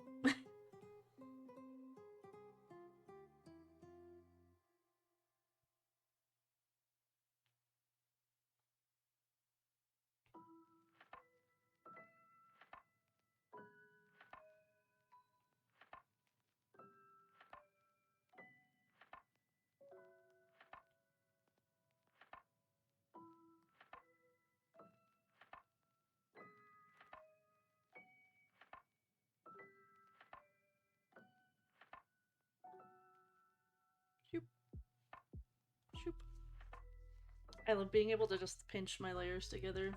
Speaker 1: Shoop. Shoop. I love being able to just pinch my layers together.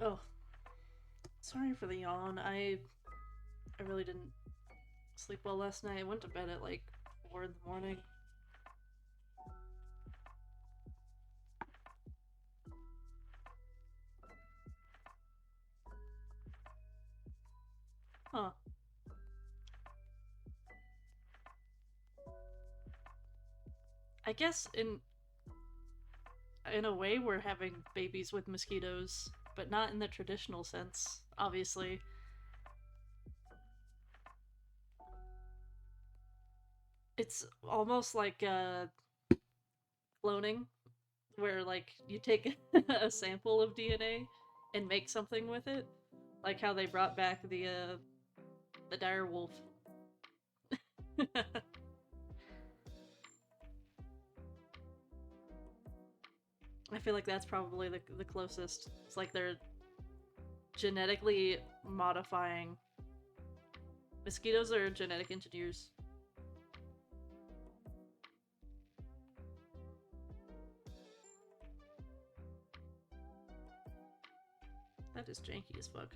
Speaker 1: Oh. Sorry for the yawn. I really didn't sleep well last night. I went to bed at like 4 in the morning. Huh. I guess in a way we're having babies with mosquitoes, but not in the traditional sense, obviously. It's almost like cloning, where like you take a sample of DNA and make something with it, like how they brought back the dire wolf. I feel like that's probably the closest. It's like they're genetically modifying. Mosquitoes are genetic engineers. That is janky as fuck.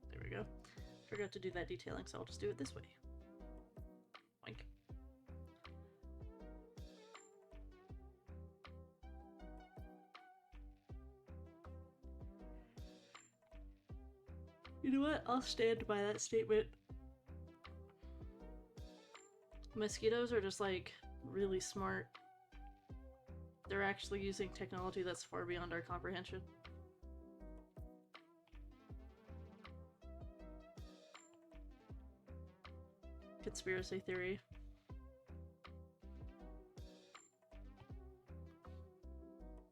Speaker 1: There we go. Forgot to do that detailing, so I'll just do it this way. Oink. You know what? I'll stand by that statement. Mosquitoes are just like really smart. They're actually using technology that's far beyond our comprehension. Conspiracy theory.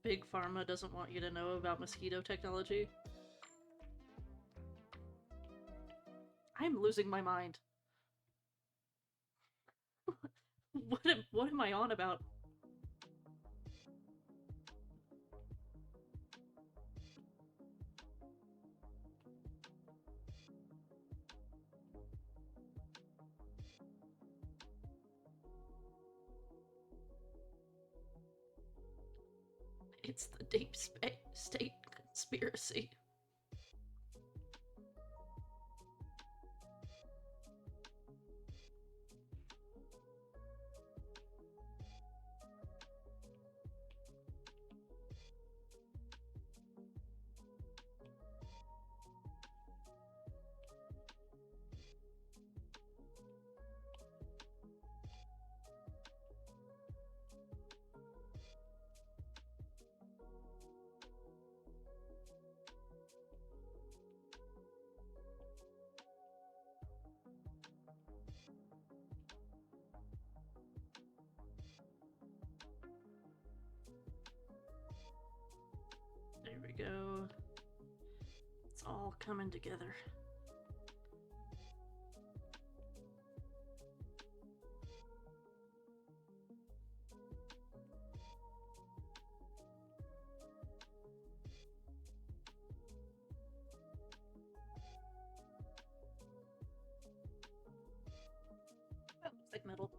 Speaker 1: Big Pharma doesn't want you to know about mosquito technology. I'm losing my mind. What am I on about? It's the deep state conspiracy. There we go. It's all coming together. That looks like metal.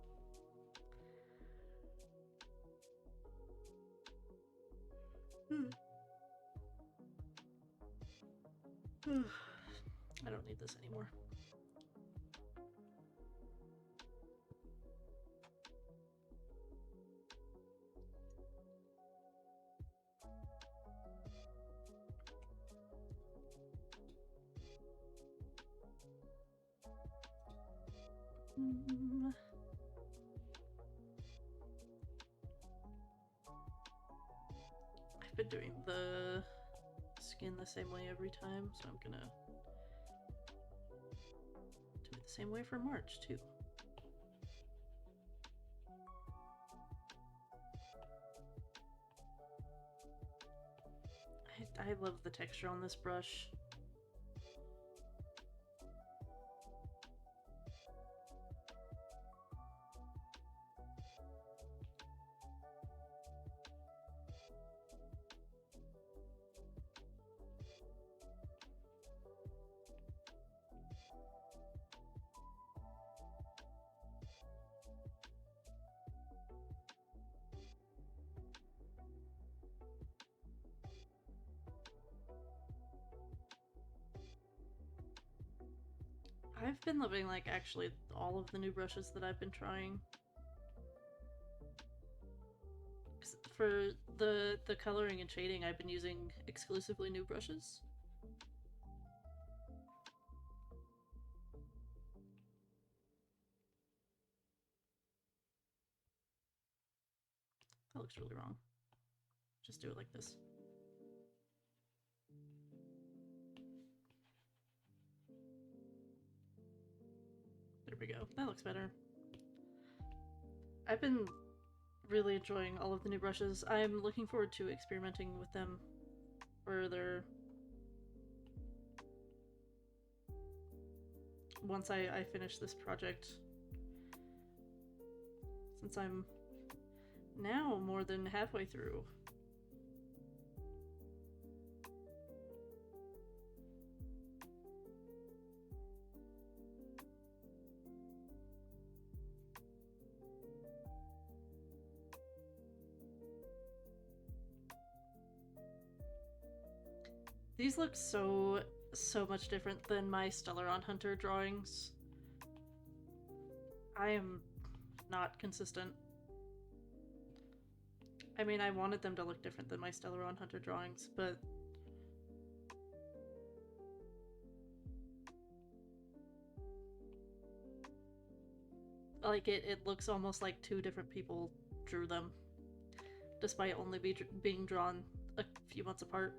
Speaker 1: I don't need this anymore. I've been doing the skin the same way every time, so I'm gonna do it the same way for March too. I love the texture on this brush. I've been loving, like, actually all of the new brushes that I've been trying. For the coloring and shading, I've been using exclusively new brushes. That looks really wrong. Just do it like this. There we go. That looks better. I've been really enjoying all of the new brushes. I'm looking forward to experimenting with them further once I finish this project. Since I'm now more than halfway through. These look so much different than my Stellaron Hunter drawings. I am not consistent. I mean, I wanted them to look different than my Stellaron Hunter drawings, but like it looks almost like two different people drew them, despite only being drawn a few months apart.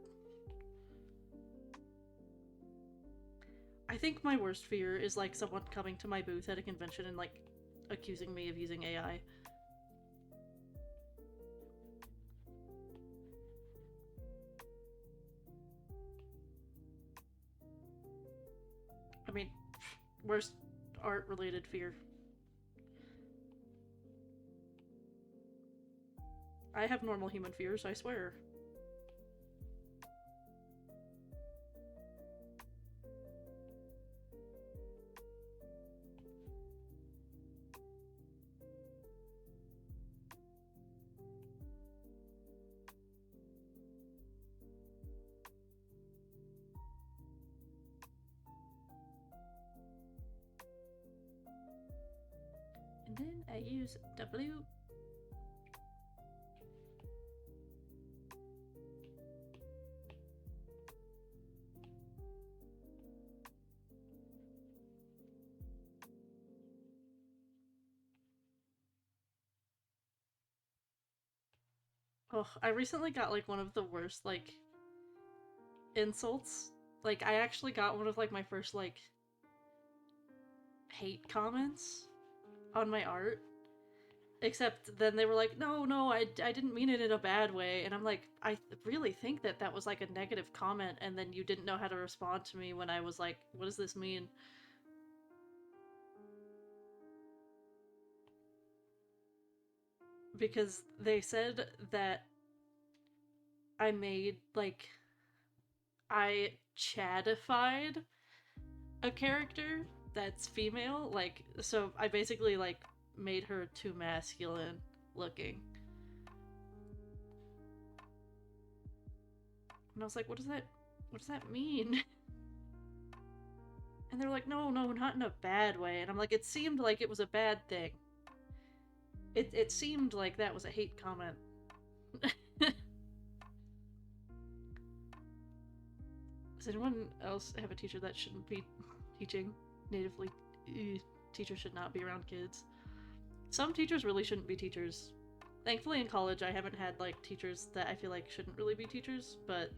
Speaker 1: I think my worst fear is like someone coming to my booth at a convention and like accusing me of using AI. I mean, worst art-related fear. I have normal human fears, I swear. And then I use W. Oh, I recently got like one of the worst like insults. Like I actually got one of like my first like hate comments on my art. Except then they were like, no, no, I didn't mean it in a bad way. And I'm like, I really think that that was like a negative comment, and then you didn't know how to respond to me when I was like, what does this mean? Because they said that I made, like, I chadified a character that's female. Like, so I basically, like, made her too masculine looking. And I was like, what does that mean? And they're like, no, no, not in a bad way. And I'm like, it seemed like it was a bad thing. It seemed like that was a hate comment. Does anyone else have a teacher that shouldn't be teaching natively? Teachers should not be around kids. Some teachers really shouldn't be teachers. Thankfully in college I haven't had like teachers that I feel like shouldn't really be teachers, but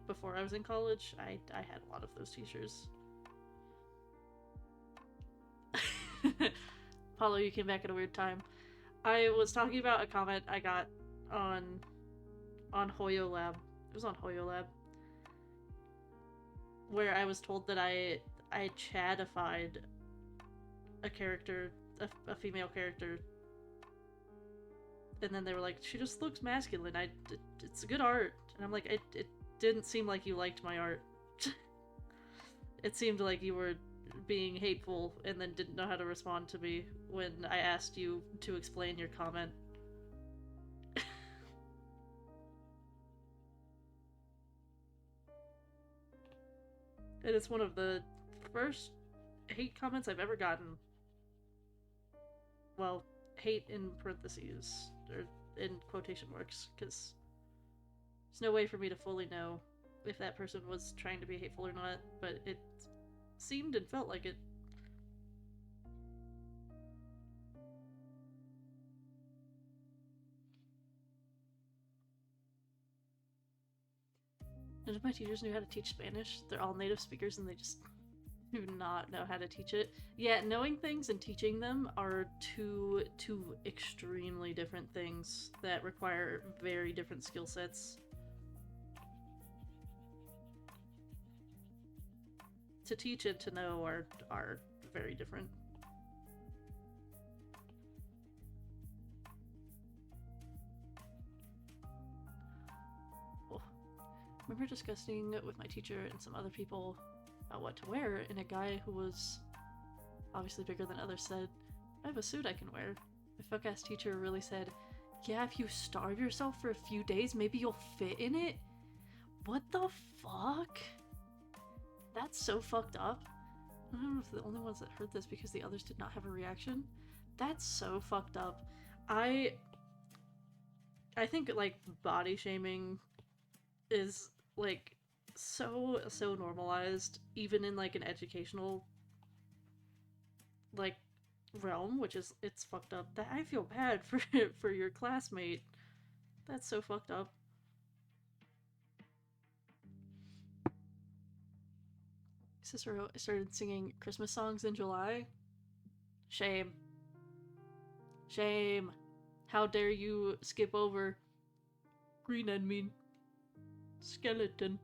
Speaker 1: before I was in college, I had a lot of those teachers. Paulo, you came back at a weird time. I was talking about a comment I got on Hoyo Lab. It was on Hoyo Lab, where I was told that I chadified a character, a female character, and then they were like, she just looks masculine. It's good art, and I'm like, it didn't seem like you liked my art. It seemed like you were being hateful and then didn't know how to respond to me when I asked you to explain your comment. And it's one of the first hate comments I've ever gotten. Well, hate in parentheses, or in quotation marks, because there's no way for me to fully know if that person was trying to be hateful or not, but it seemed and felt like it. None of my teachers knew how to teach Spanish. They're all native speakers and they just do not know how to teach it. Yeah, knowing things and teaching them are two extremely different things that require very different skill sets. To teach and to know are very different. Oh. I remember discussing with my teacher and some other people about what to wear, and a guy who was obviously bigger than others said, I have a suit I can wear. My fuck-ass teacher really said, yeah, if you starve yourself for a few days, maybe you'll fit in it? What the fuck? That's so fucked up. I don't know if the only ones that heard this because the others did not have a reaction. That's so fucked up. I think, like, body shaming is, like, so normalized, even in, like, an educational, like, realm, which is, it's fucked up. That I feel bad for your classmate. That's so fucked up. Cicero started singing Christmas songs in July. Shame. Shame. How dare you skip over green and mean, skeleton,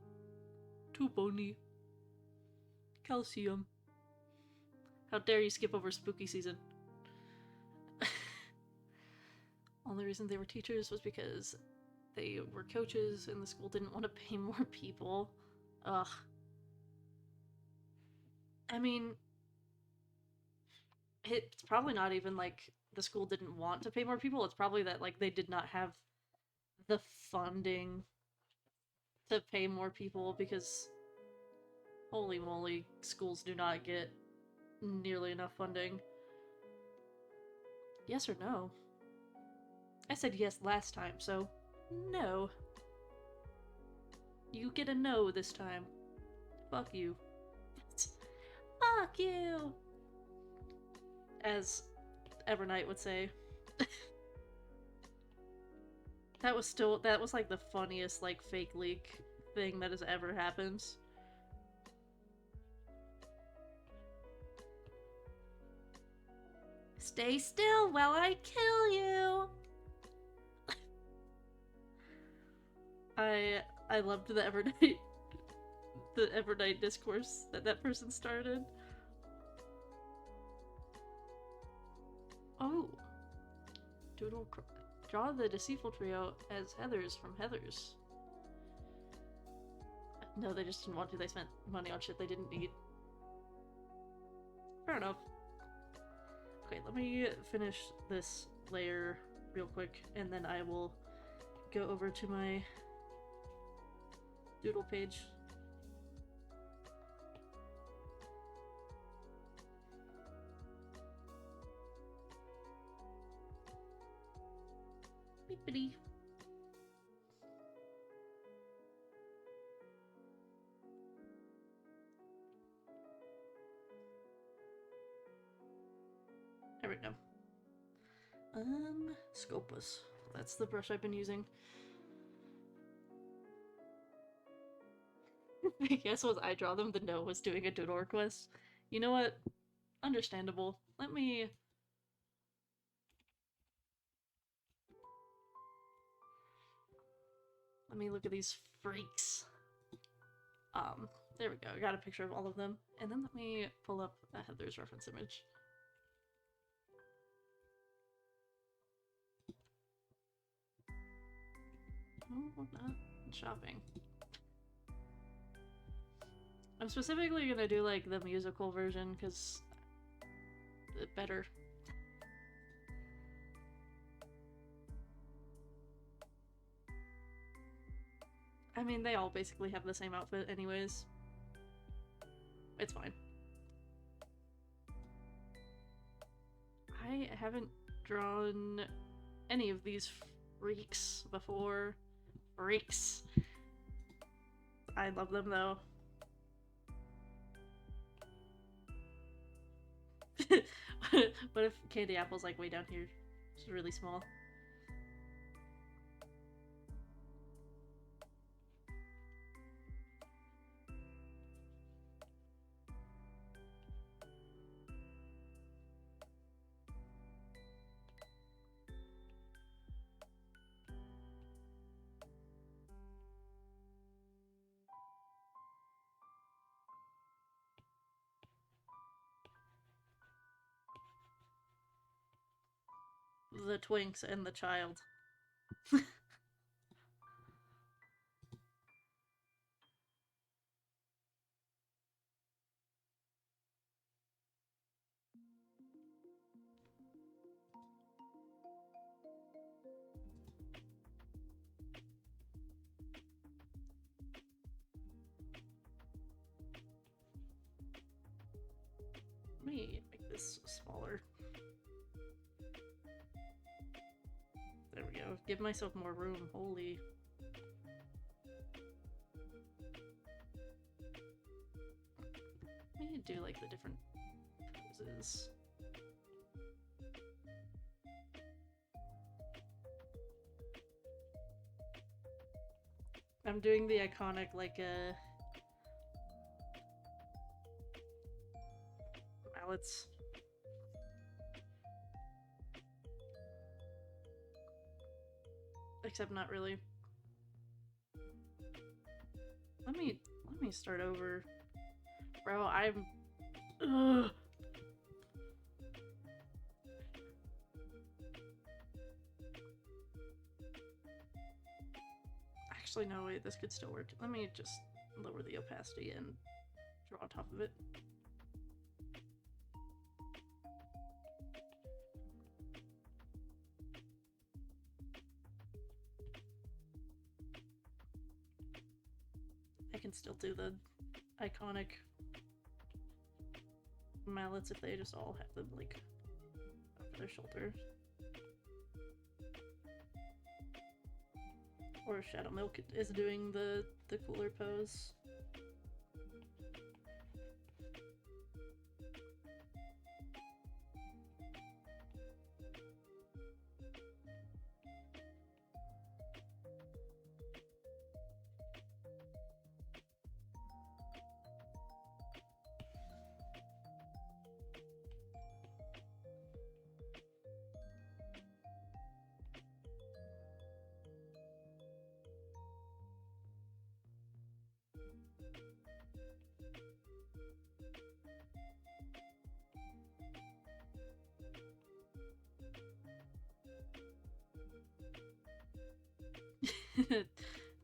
Speaker 1: too bony, calcium. How dare you skip over spooky season. Only reason they were teachers was because they were coaches and the school didn't want to pay more people. Ugh. I mean, it's probably not even like the school didn't want to pay more people. It's probably that, like, they did not have the funding to pay more people because, holy moly, schools do not get nearly enough funding. Yes or no? I said yes last time, so no. You get a no this time. Fuck you. Fuck you! As Evernight would say. That was like the funniest, like, fake leak thing that has ever happened. Stay still while I kill you! I loved the Evernight discourse that person started. Oh. Draw the deceitful trio as Heathers from Heathers. No, they just didn't want to. They spent money on shit they didn't need. Fair enough. Okay, let me finish this layer real quick, and then I will go over to my doodle page. Beepity. There we go. Scopus. That's the brush I've been using. I guess was I draw them, the no was doing a doodle request. You know what? Understandable. Let me look at these freaks. There we go. I got a picture of all of them. And then let me pull up a Heather's reference image. Oh, not shopping. I'm specifically gonna do like the musical version because it's better. I mean, they all basically have the same outfit anyways. It's fine. I haven't drawn any of these freaks before. Freaks. I love them though. What if Candy Apple's like way down here? It's really small. The Twinks and the child. Let me make this smaller. There we go. Give myself more room. Holy. Let me do like the different poses. I'm doing the iconic like mallets. Except not really. Let me start over. Bro, I'm ugh. Actually, no, wait, this could still work. Let me just lower the opacity and draw on top of it. I can still do the iconic mallets if they just all have them like over their shoulders. Or Shadow Milk is doing the cooler pose.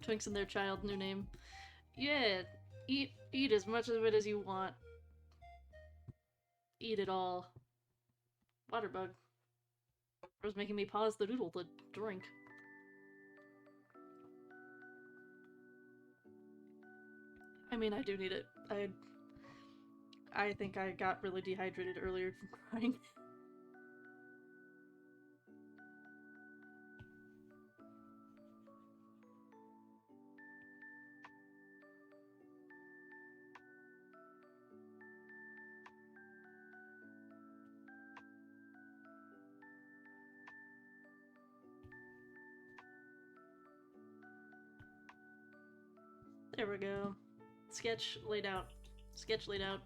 Speaker 1: Twinks and their child, new name. Yeah, eat as much of it as you want. Eat it all. Waterbug. It was making me pause the doodle to drink. I mean, I do need it. I think I got really dehydrated earlier from crying. There we go. Sketch laid out. Sketch laid out.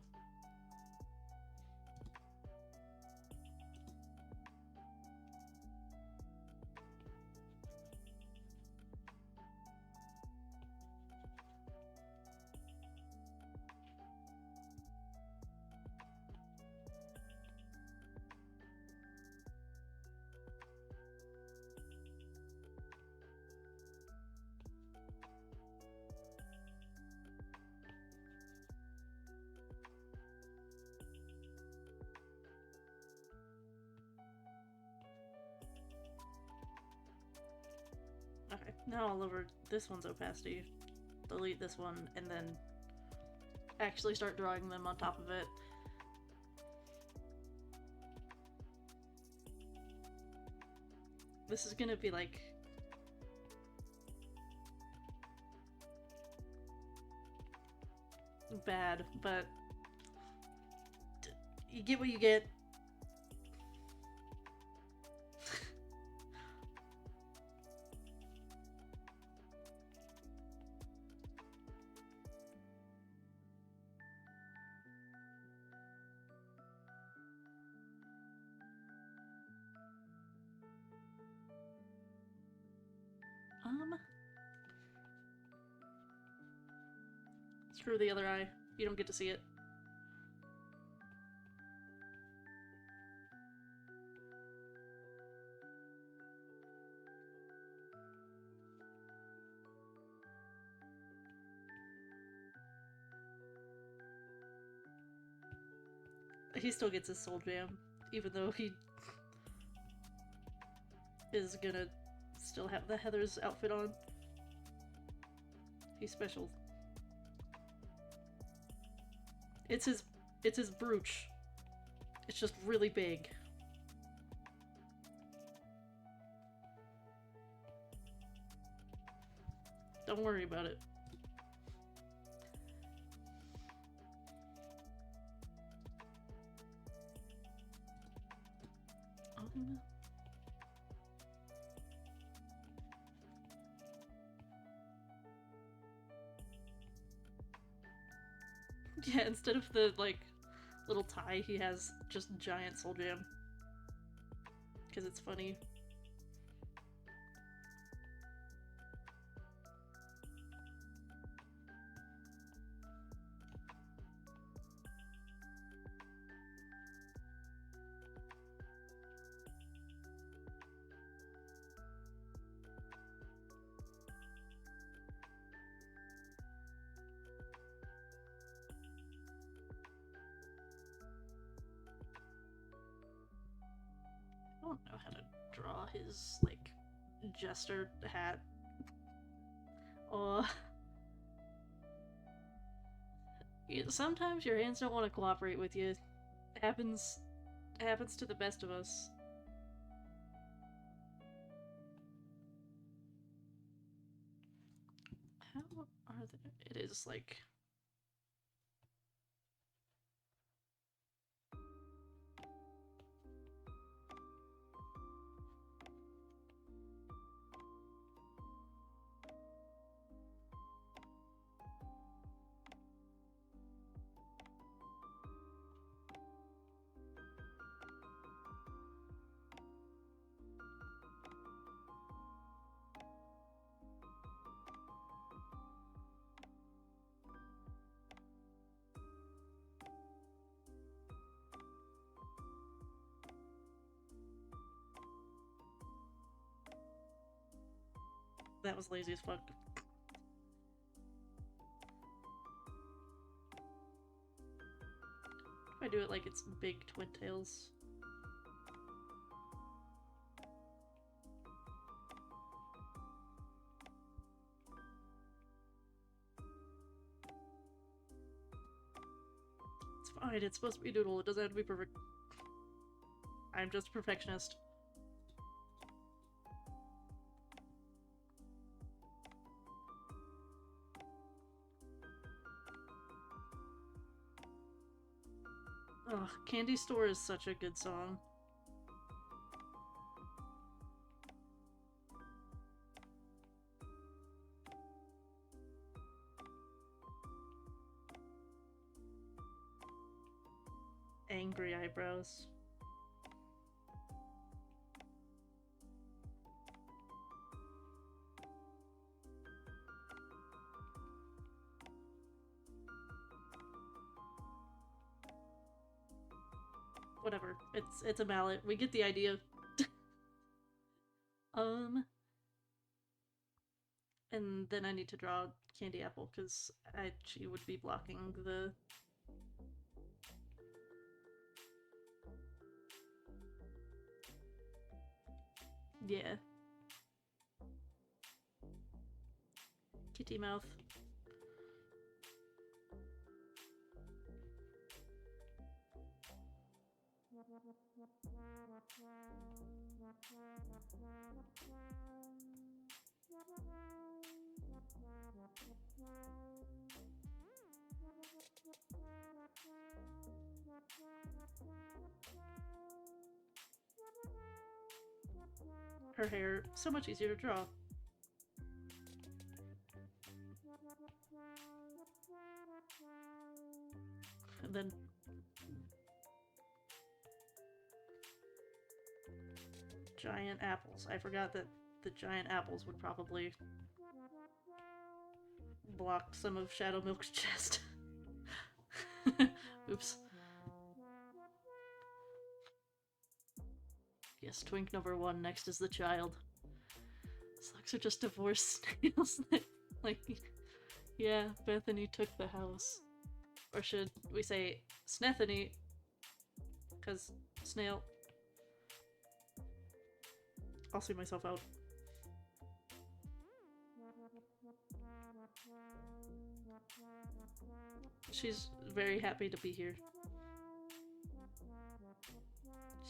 Speaker 1: Okay, now I'll lower this one's opacity, delete this one, and then actually start drawing them on top of it. This is gonna be like... bad, but you get what you get. Screw the other eye. You don't get to see it. He still gets his soul jam, even though he is gonna still have the Heather's outfit on. He's special. It's his brooch. It's just really big. Don't worry about it. Yeah, instead of the, like, little tie, he has just giant soul jam. Because it's funny. I don't know how to draw his, like, jester hat. Sometimes your hands don't want to cooperate with you. It happens to the best of us. How are they? It is, like... That was lazy as fuck. I do it like it's big twin tails. It's fine, it's supposed to be doodle, it doesn't have to be perfect. I'm just a perfectionist. Ugh, Candy Store is such a good song. Angry eyebrows. Whatever. It's a mallet. We get the idea. And then I need to draw Candy Apple because she would be blocking the. Yeah. Kitty mouth. Her hair, so much easier to draw. And then giant apples. I forgot that the giant apples would probably block some of Shadow Milk's chest. Oops. Yes, twink number 1, next is the child. Slugs are just divorced snails. Like, yeah, Bethany took the house. Or should we say Snethany? Because snail. I'll see myself out. She's very happy to be here.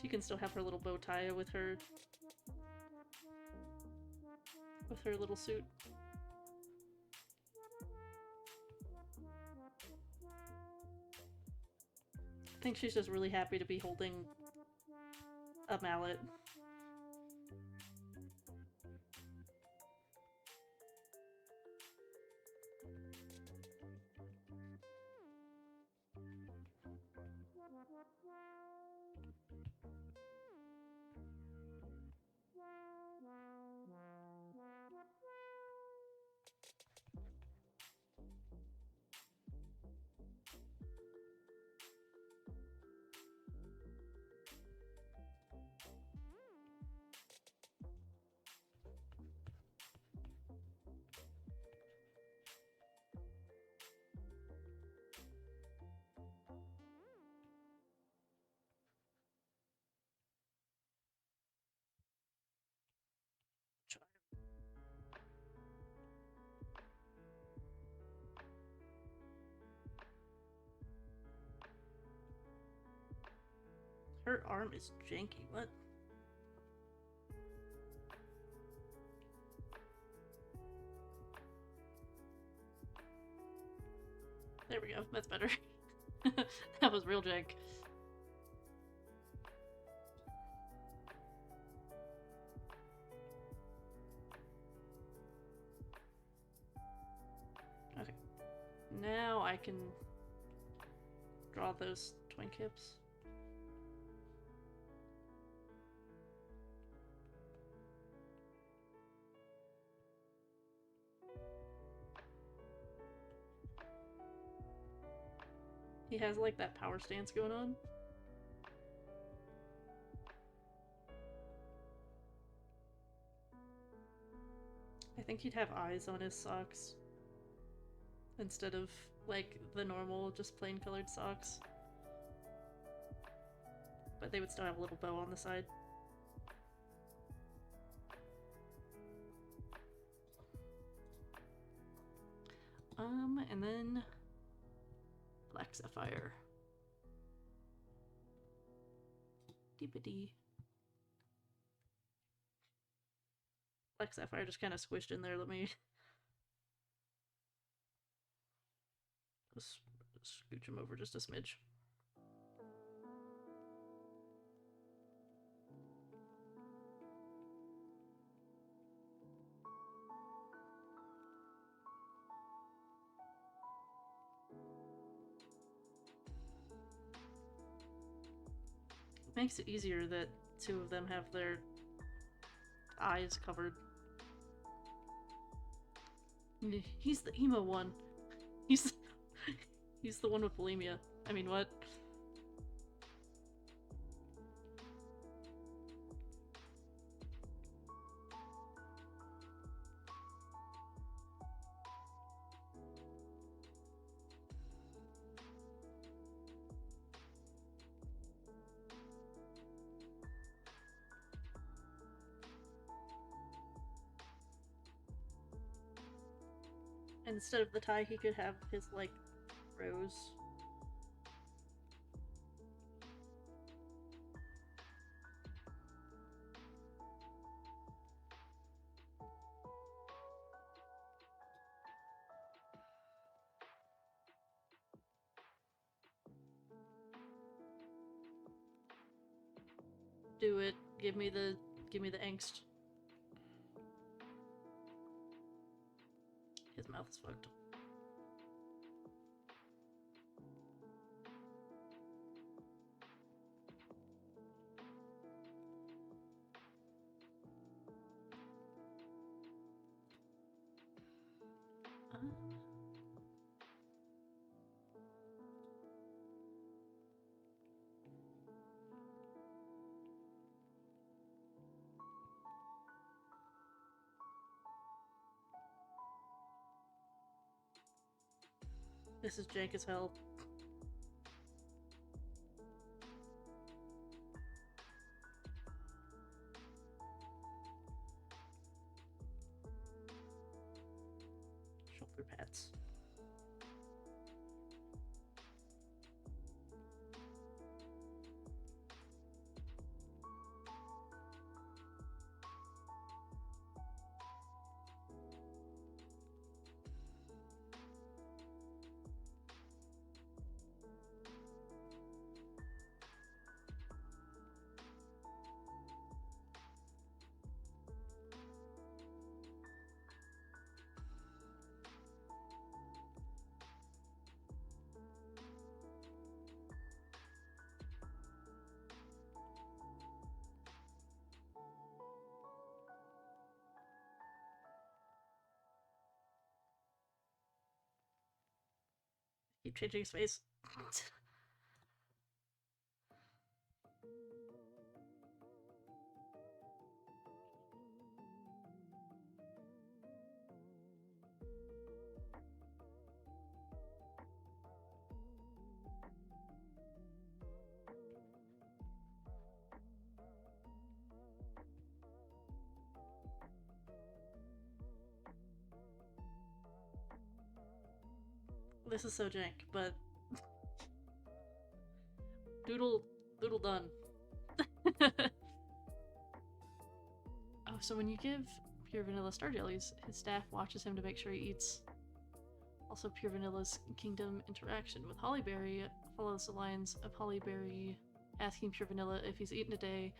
Speaker 1: She can still have her little bow tie with her little suit. I think she's just really happy to be holding a mallet. Her arm is janky. What? There we go. That's better. That was real jank. Okay. Now I can draw those twink hips. He has like that power stance going on. I think he'd have eyes on his socks instead of, like, the normal, just plain colored socks. But they would still have a little bow on the side. And then Black Sapphire. Deepity. Black Sapphire just kind of squished in there. Let me just scooch him over just a smidge. It makes it easier that two of them have their eyes covered. He's the emo one. He's the one with bulimia. I mean, what? And instead of the tie, he could have his, like, rose. Do it. Give me the angst. His mouth is fucked. This is jank as hell. Shoulder pads. Keep changing his face. This is so jank, but doodle done. Oh, so when you give Pure Vanilla Star Jellies, his staff watches him to make sure he eats. Also, Pure Vanilla's kingdom interaction with Hollyberry follows the lines of Hollyberry asking Pure Vanilla if he's eaten a day,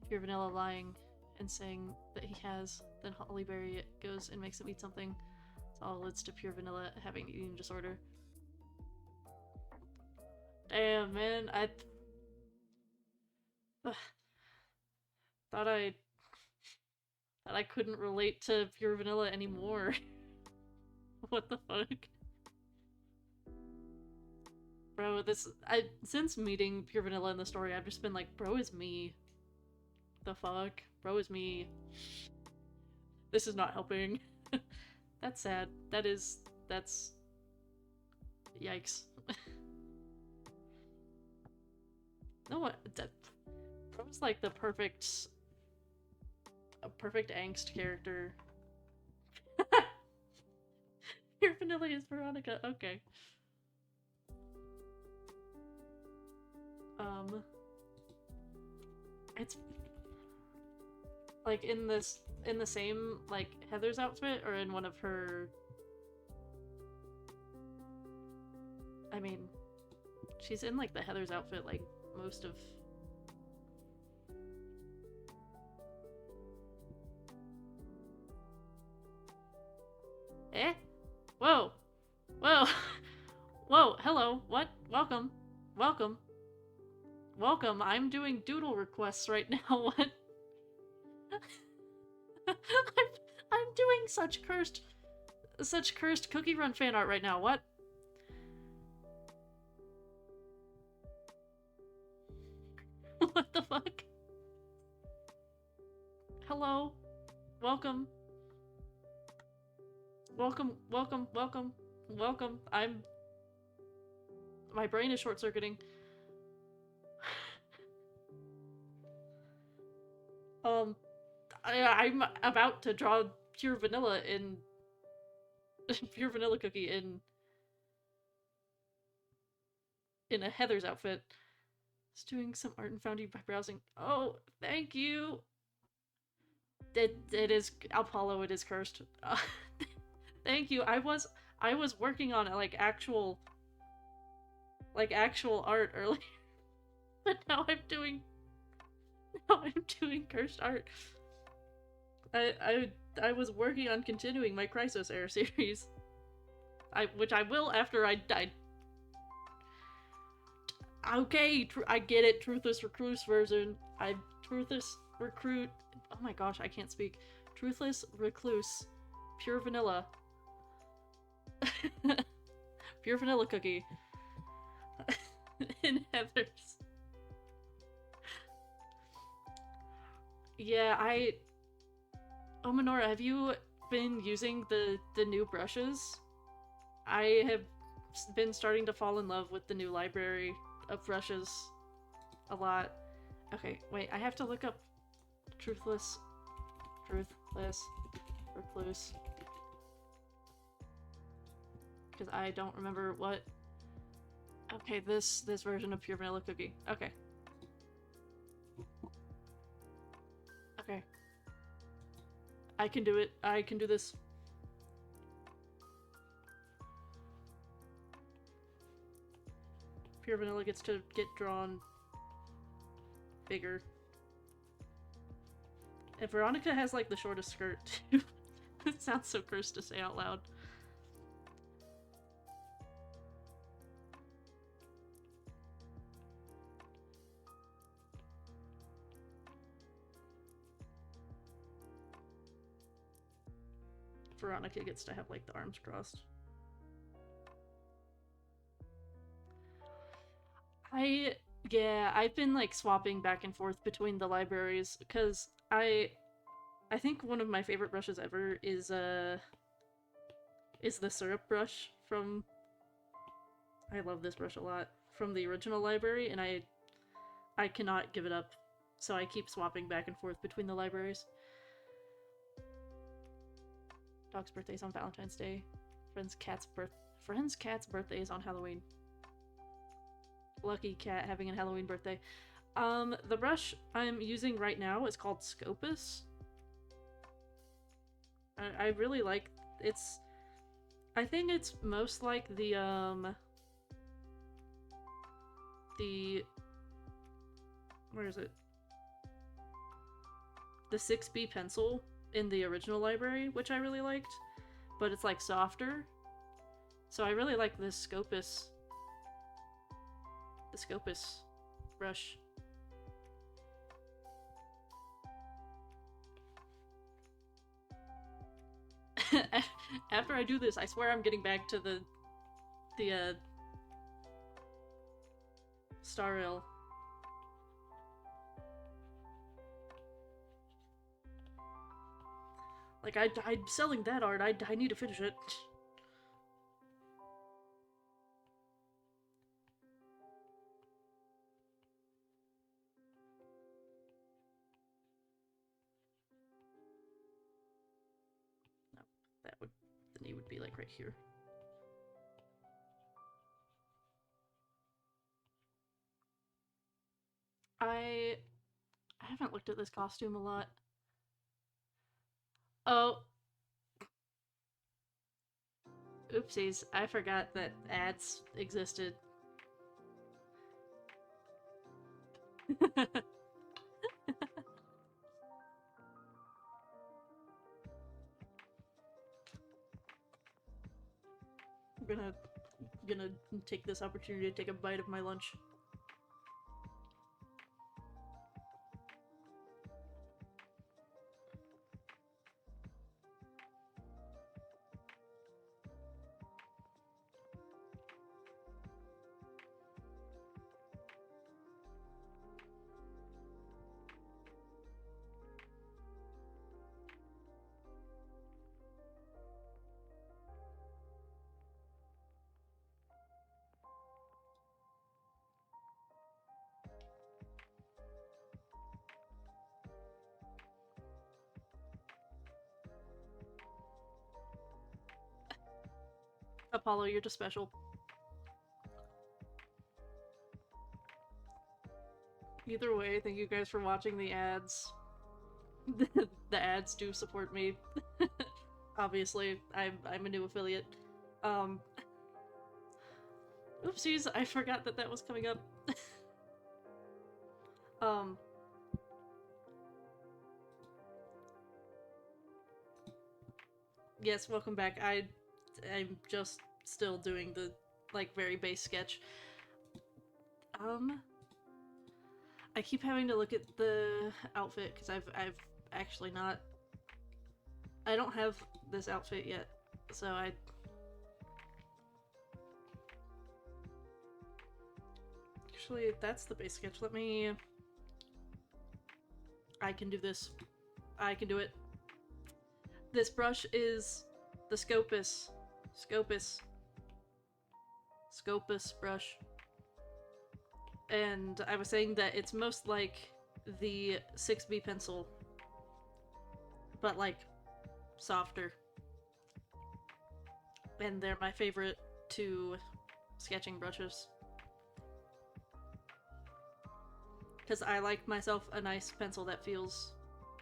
Speaker 1: Pure Vanilla lying and saying that he has, then Hollyberry goes and makes him eat something. It all leads to Pure Vanilla having an eating disorder. Damn, man, I thought I couldn't relate to Pure Vanilla anymore. What the fuck? Bro, since meeting Pure Vanilla in the story, I've just been like, bro is me. The fuck? Bro is me. This is not helping. That's sad. That's... Yikes. No, what? That was like the perfect... A perfect angst character. Your vanilla is Veronica. Okay. It's like in the same like Heather's outfit or in one of her. I mean, she's in like the Heather's outfit like most of. Eh? Whoa! Whoa! Whoa! Hello! What? Welcome! Welcome! Welcome! I'm doing doodle requests right now. What? I'm doing such cursed Cookie Run fan art right now. What? What the fuck? Hello? Welcome. Welcome, welcome, welcome, welcome. My brain is short-circuiting. I'm about to draw pure vanilla in... pure vanilla cookie in a Heather's outfit. Just doing some art and found you by browsing. Oh, thank you! It is... Apollo, it is cursed. Thank you. I was working on like actual art earlier, but now I'm doing cursed art. I was working on continuing my Chrysos Heirs series. Which I will after I die. Okay, I get it. Truthless Recluse version. Truthless Recruit. Oh my gosh, I can't speak. Truthless Recluse. Pure vanilla. Pure vanilla cookie. In Heather's. Yeah, Oh, Minora, have you been using the new brushes? I have been starting to fall in love with the new library of brushes a lot. Okay, wait, I have to look up Truthless Recluse. Because I don't remember what... Okay, this version of Pure Vanilla Cookie. Okay. Okay. I can do it. I can do this. Pure Vanilla gets to get drawn bigger. And Veronica has like the shortest skirt too. It sounds so cursed to say out loud. Veronica gets to have like the arms crossed. Yeah, I've been like swapping back and forth between the libraries because I think one of my favorite brushes ever is the syrup brush from... I love this brush a lot. From the original library, and I cannot give it up. So I keep swapping back and forth between the libraries. Dog's birthday is on Valentine's Day. Friend's cat's birthday is on Halloween. Lucky cat having a Halloween birthday. The brush I'm using right now is called Scopus. I really like... It's... I think it's most like the where is it? The 6B pencil in the original library, which I really liked, but it's like softer. So I really like this Scopus. The Scopus brush. After I do this, I swear I'm getting back to the Star Rail. Like, I'm selling that art, I need to finish it. No, that would, the knee would be like right here. I haven't looked at this costume a lot. Oh, oopsies, I forgot that ads existed. I'm gonna take this opportunity to take a bite of my lunch. Apollo, you're just special. Either way, thank you guys for watching the ads. The ads do support me. Obviously, I'm a new affiliate. Oopsies, I forgot that was coming up. um, yes, welcome back. I'm just still doing the, like, very base sketch. I keep having to look at the outfit, because I've actually not... I don't have this outfit yet, so Actually, that's the base sketch. Let me... I can do this. I can do it. This brush is the Scopus brush. And I was saying that it's most like the 6B pencil, but like softer. And they're my favorite two sketching brushes. Because I like myself a nice pencil that feels,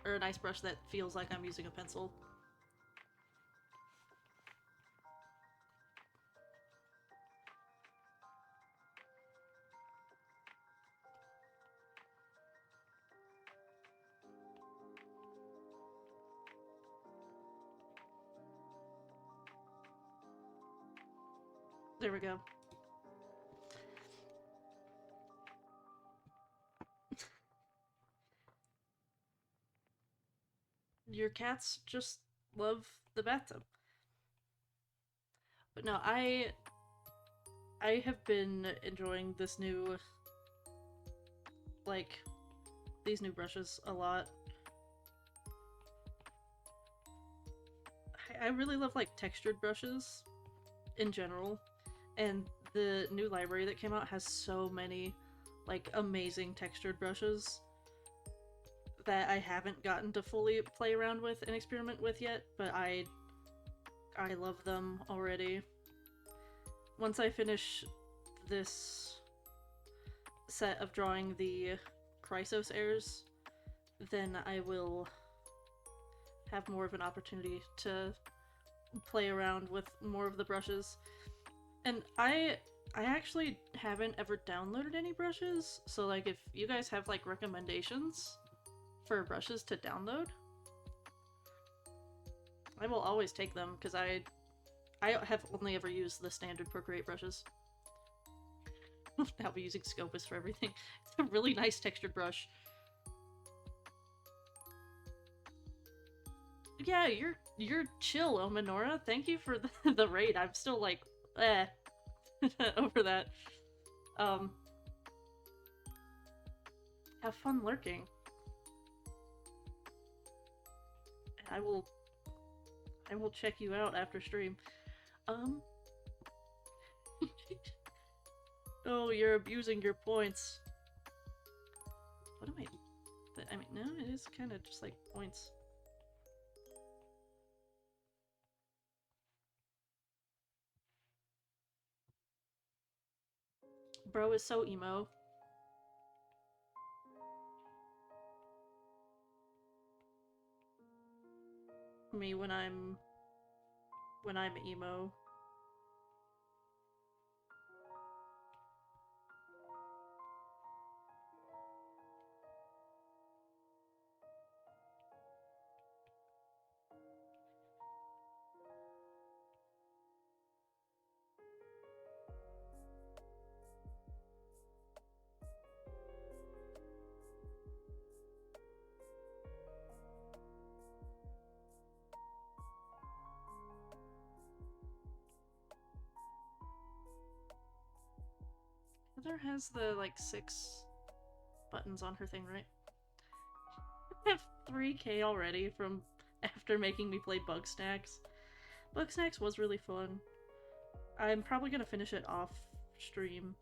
Speaker 1: or a nice brush that feels like I'm using a pencil. There we go. Your cats just love the bathtub. But no, I have been enjoying this new, like, these new brushes a lot. I really love, like, textured brushes in general, and the new library that came out has so many, like, amazing textured brushes that I haven't gotten to fully play around with and experiment with yet, but I love them already. Once I finish this set of drawing the Chrysos Heirs, then I will have more of an opportunity to play around with more of the brushes. And I actually haven't ever downloaded any brushes, so like if you guys have like recommendations for brushes to download, I will always take them, because I have only ever used the standard Procreate brushes. I'll be using Scopus for everything. It's a really nice textured brush. Yeah, you're chill, Ominora. Thank you for the raid. I'm still like, over that. Have fun lurking. I will I will check you out after stream. Oh, you're abusing your points. What am I mean, no, it is kind of just like points. Bro is so emo. Me when I'm emo. Heather has the, like, 6 buttons on her thing, right? I have 3K already from after making me play Bugsnax. Bugsnax was really fun. I'm probably gonna finish it off stream.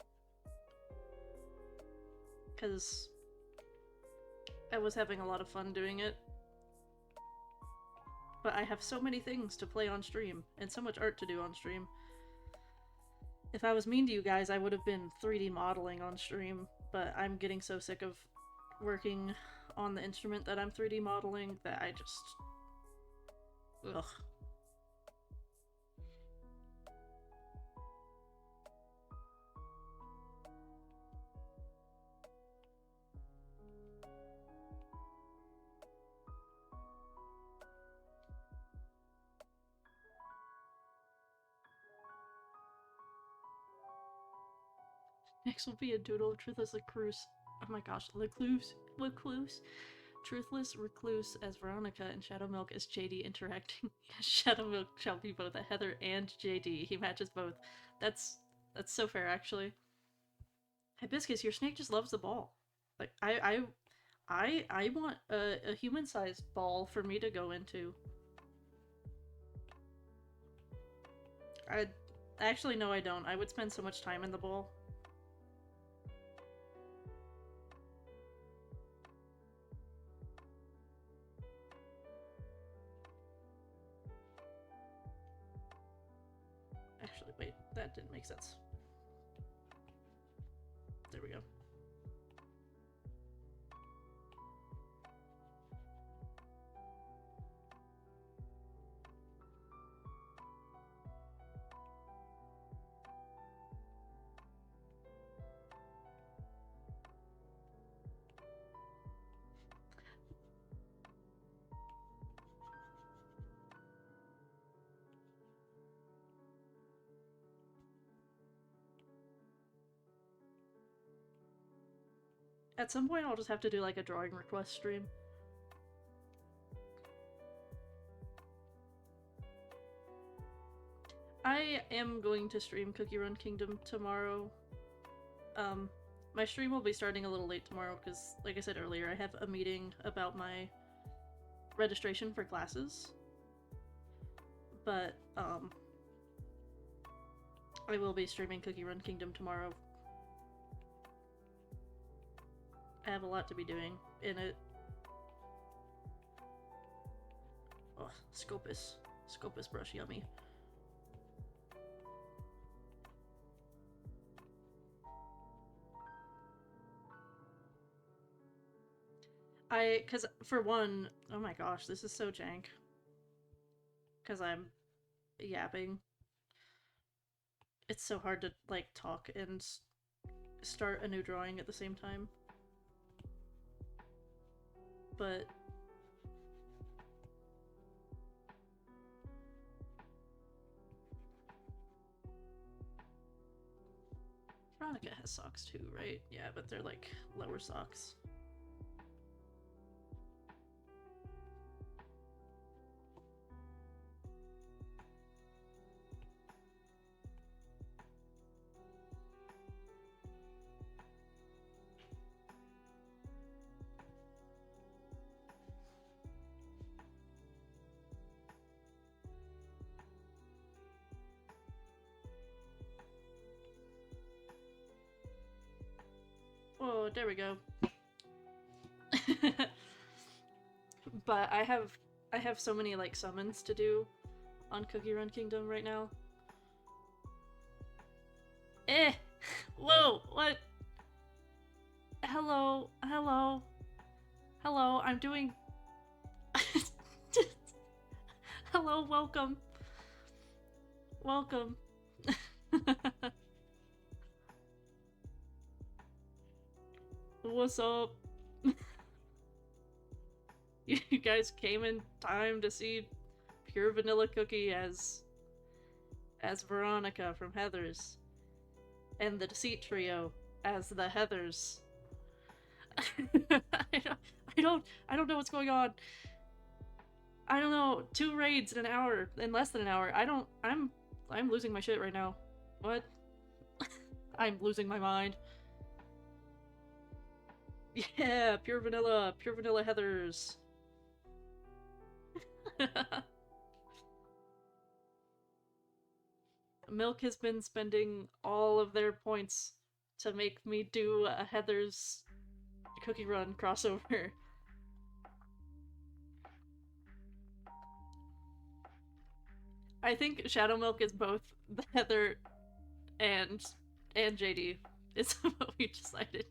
Speaker 1: Because I was having a lot of fun doing it. But I have so many things to play on stream, and so much art to do on stream. If I was mean to you guys, I would have been 3D modeling on stream, but I'm getting so sick of working on the instrument that I'm 3D modeling that I just... Ugh. Next will be a doodle of Truthless Recluse. Oh my gosh, Recluse. Truthless Recluse as Veronica and Shadowmilk as JD interacting. Shadowmilk shall be both a Heather and JD. He matches both. That's so fair, actually. Hibiscus, your snake just loves the ball. Like, I want a human-sized ball for me to go into. Actually, no, I don't. I would spend so much time in the ball. Actually, wait, that didn't make sense. There we go. At some point, I'll just have to do like a drawing request stream. I am going to stream Cookie Run Kingdom tomorrow. My stream will be starting a little late tomorrow because, like I said earlier, I have a meeting about my registration for classes. But, I will be streaming Cookie Run Kingdom tomorrow. I have a lot to be doing in it. Oh, Scopus. Scopus brush, yummy. Cause for one, oh my gosh, this is so jank. Cause I'm yapping. It's so hard to, like, talk and start a new drawing at the same time. But... Veronica has socks too, right? Yeah, but they're, like, lower socks. There we go. But I have so many like summons to do on Cookie Run Kingdom right now. Eh! Whoa! What? Hello? Hello? Hello, I'm doing... Hello, welcome. Welcome. What's up? You guys came in time to see Pure Vanilla Cookie as Veronica from Heathers, and the Deceit Trio as the Heathers. I don't know what's going on. I don't know. 2 raids in an hour, in less than an hour. I'm losing my shit right now. What? I'm losing my mind. Yeah, pure vanilla Heathers. Milk has been spending all of their points to make me do a Heathers Cookie Run crossover. I think Shadow Milk is both the Heather and JD. Is what we decided.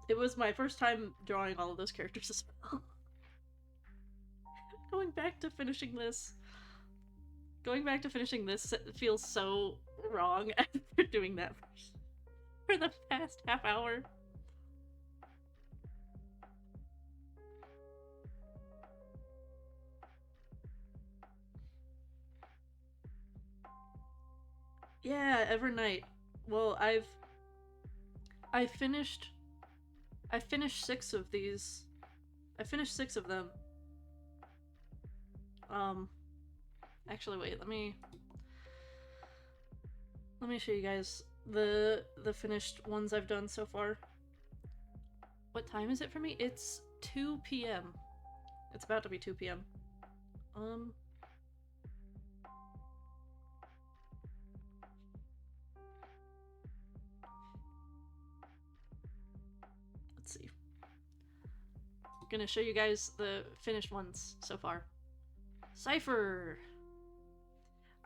Speaker 1: It was my first time drawing all of those characters as well. Going back to finishing this feels so wrong after doing that for the past half hour. Yeah, every night. Well, I finished 6 of these. I finished 6 of them. Actually, wait, let me show you guys the finished ones I've done so far. What time is it for me? It's 2 p.m. It's about to be 2 p.m. Let's see. I'm gonna show you guys the finished ones so far. Cypher!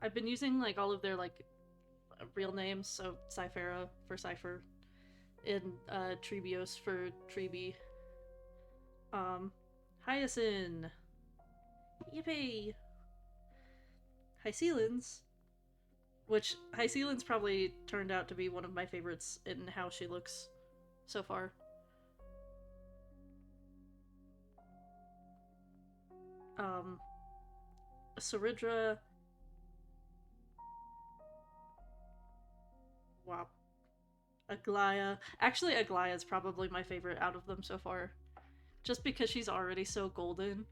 Speaker 1: I've been using like all of their like real names, so Cyphera for Cypher, and Trebios for Trebi. Hyacinth! Yippee! Hycelins, which Hycelins probably turned out to be one of my favorites in how she looks so far. Saridra. Wow. Aglaya. Actually, Aglaya is probably my favorite out of them so far. Just because she's already so golden.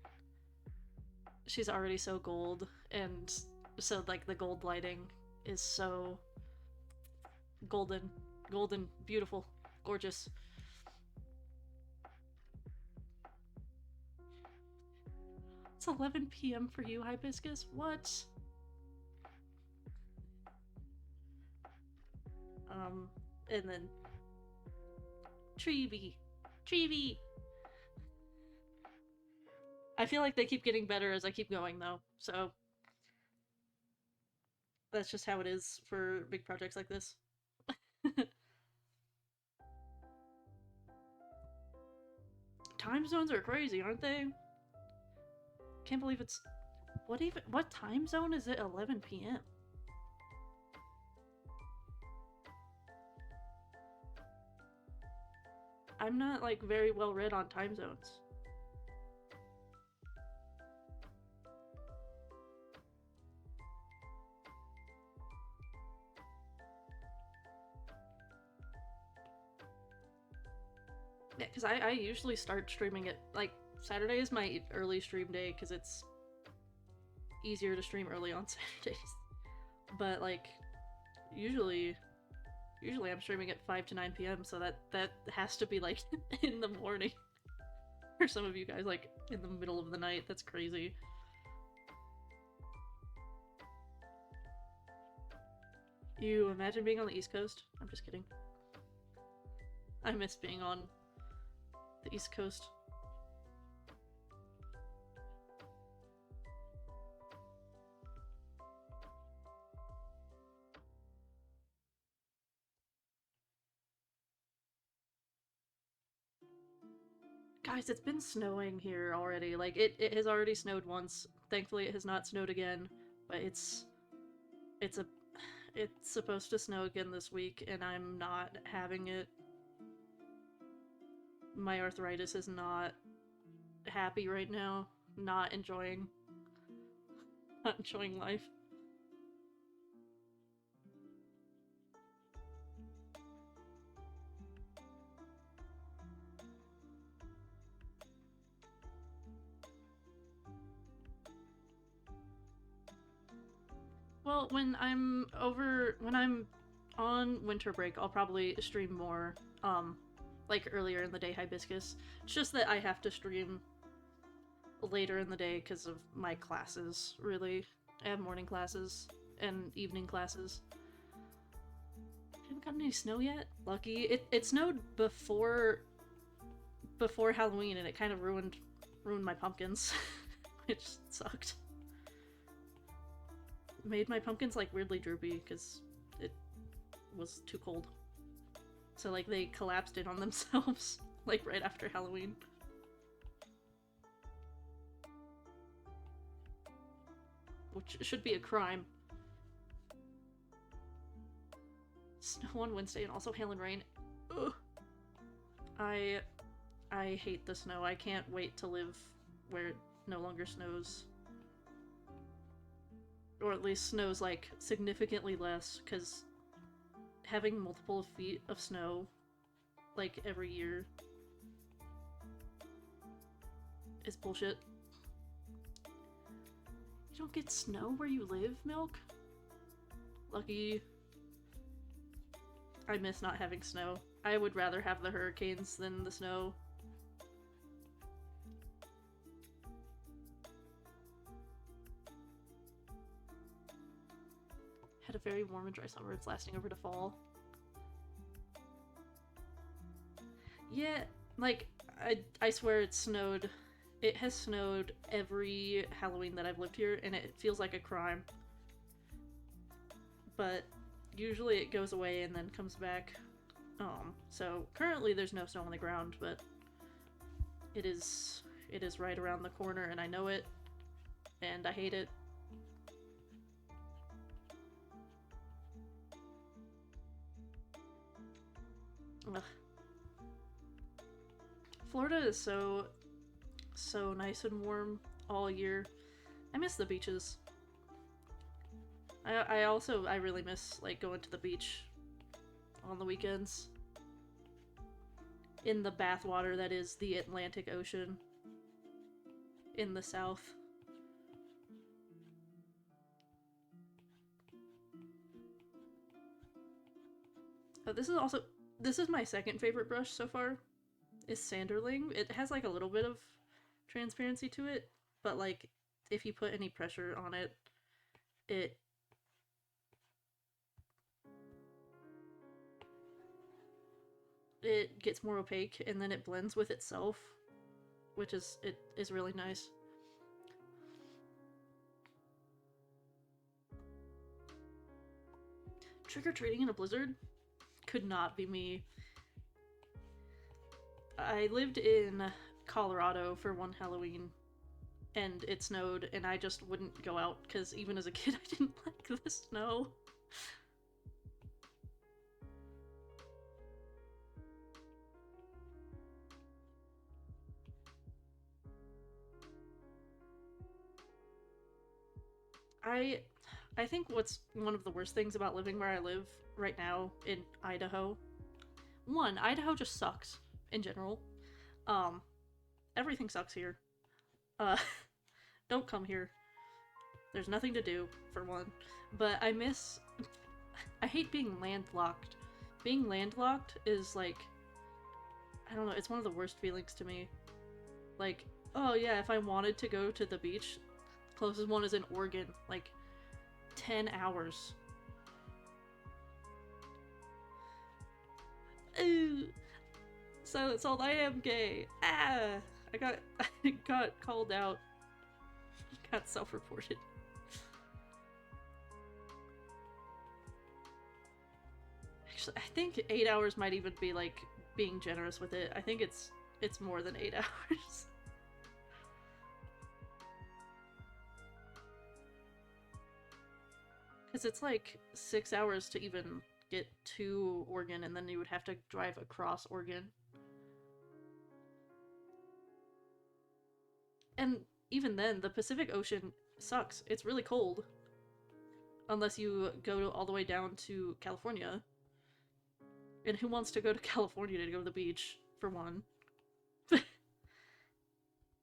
Speaker 1: She's already so gold, and so, like, the gold lighting is so golden. Golden. Beautiful. Gorgeous. It's 11 p.m. for you, Hibiscus? What? And then... Trebi! Trebi! I feel like they keep getting better as I keep going, though, so... That's just how it is for big projects like this. Time zones are crazy, aren't they? Can't believe it's... What time zone is it 11 p.m.? I'm not, like, very well read on time zones. Yeah, because I usually start streaming at, like, Saturday is my early stream day, because it's easier to stream early on Saturdays. But, like, usually I'm streaming at 5 to 9 p.m., so that has to be, like, in the morning. For some of you guys, like, in the middle of the night. That's crazy. You imagine being on the East Coast? I'm just kidding. I miss being on the East Coast. Guys, it's been snowing here already. Like, it has already snowed once. Thankfully, it has not snowed again. But it's supposed to snow again this week, and I'm not having it. My arthritis is not happy right now. Not enjoying life. Well, when I'm on winter break, I'll probably stream more, like earlier in the day Hibiscus. It's just that I have to stream later in the day because of my classes, really. I have morning classes and evening classes. Haven't gotten any snow yet? Lucky. It snowed before Halloween, and it kind of ruined my pumpkins, which sucked. Made my pumpkins like weirdly droopy because it was too cold. So like they collapsed in on themselves like right after Halloween. Which should be a crime. Snow on Wednesday and also hail and rain. Ugh. I hate the snow. I can't wait to live where it no longer snows. Or at least snows, like, significantly less, because having multiple feet of snow, like, every year is bullshit. You don't get snow where you live, Milk? Lucky. I miss not having snow. I would rather have the hurricanes than the snow. Had a very warm and dry summer. It's lasting over to fall. Yeah, like, I swear it snowed. It has snowed every Halloween that I've lived here, and it feels like a crime. But usually it goes away and then comes back. So currently there's no snow on the ground, but it is right around the corner, and I know it, and I hate it. Ugh. Florida is so nice and warm all year. I miss the beaches. I really miss like going to the beach on the weekends. In the bathwater that is the Atlantic Ocean in the south. This is my second favorite brush so far, is Sanderling. It has like a little bit of transparency to it, but like if you put any pressure on it, it gets more opaque and then it blends with itself, which is really nice. Trick-or-treating in a blizzard? Could not be me. I lived in Colorado for one Halloween, and it snowed, and I just wouldn't go out, because even as a kid I didn't like the snow. I think what's one of the worst things about living where I live right now in Idaho. One, Idaho just sucks in general. Everything sucks here. Don't come here. There's nothing to do, for one. But I hate being landlocked. Being landlocked is like, I don't know, it's one of the worst feelings to me. Like, oh yeah, if I wanted to go to the beach, closest one is in Oregon, like 10 hours. Ooh. Silent Salt, I am gay. Ah! I got called out. Got self-reported. Actually, I think 8 hours might even be like being generous with it. I think it's more than 8 hours. Because it's like 6 hours to even get to Oregon, and then you would have to drive across Oregon. And even then, the Pacific Ocean sucks. It's really cold. Unless you go all the way down to California. And who wants to go to California to go to the beach, for one?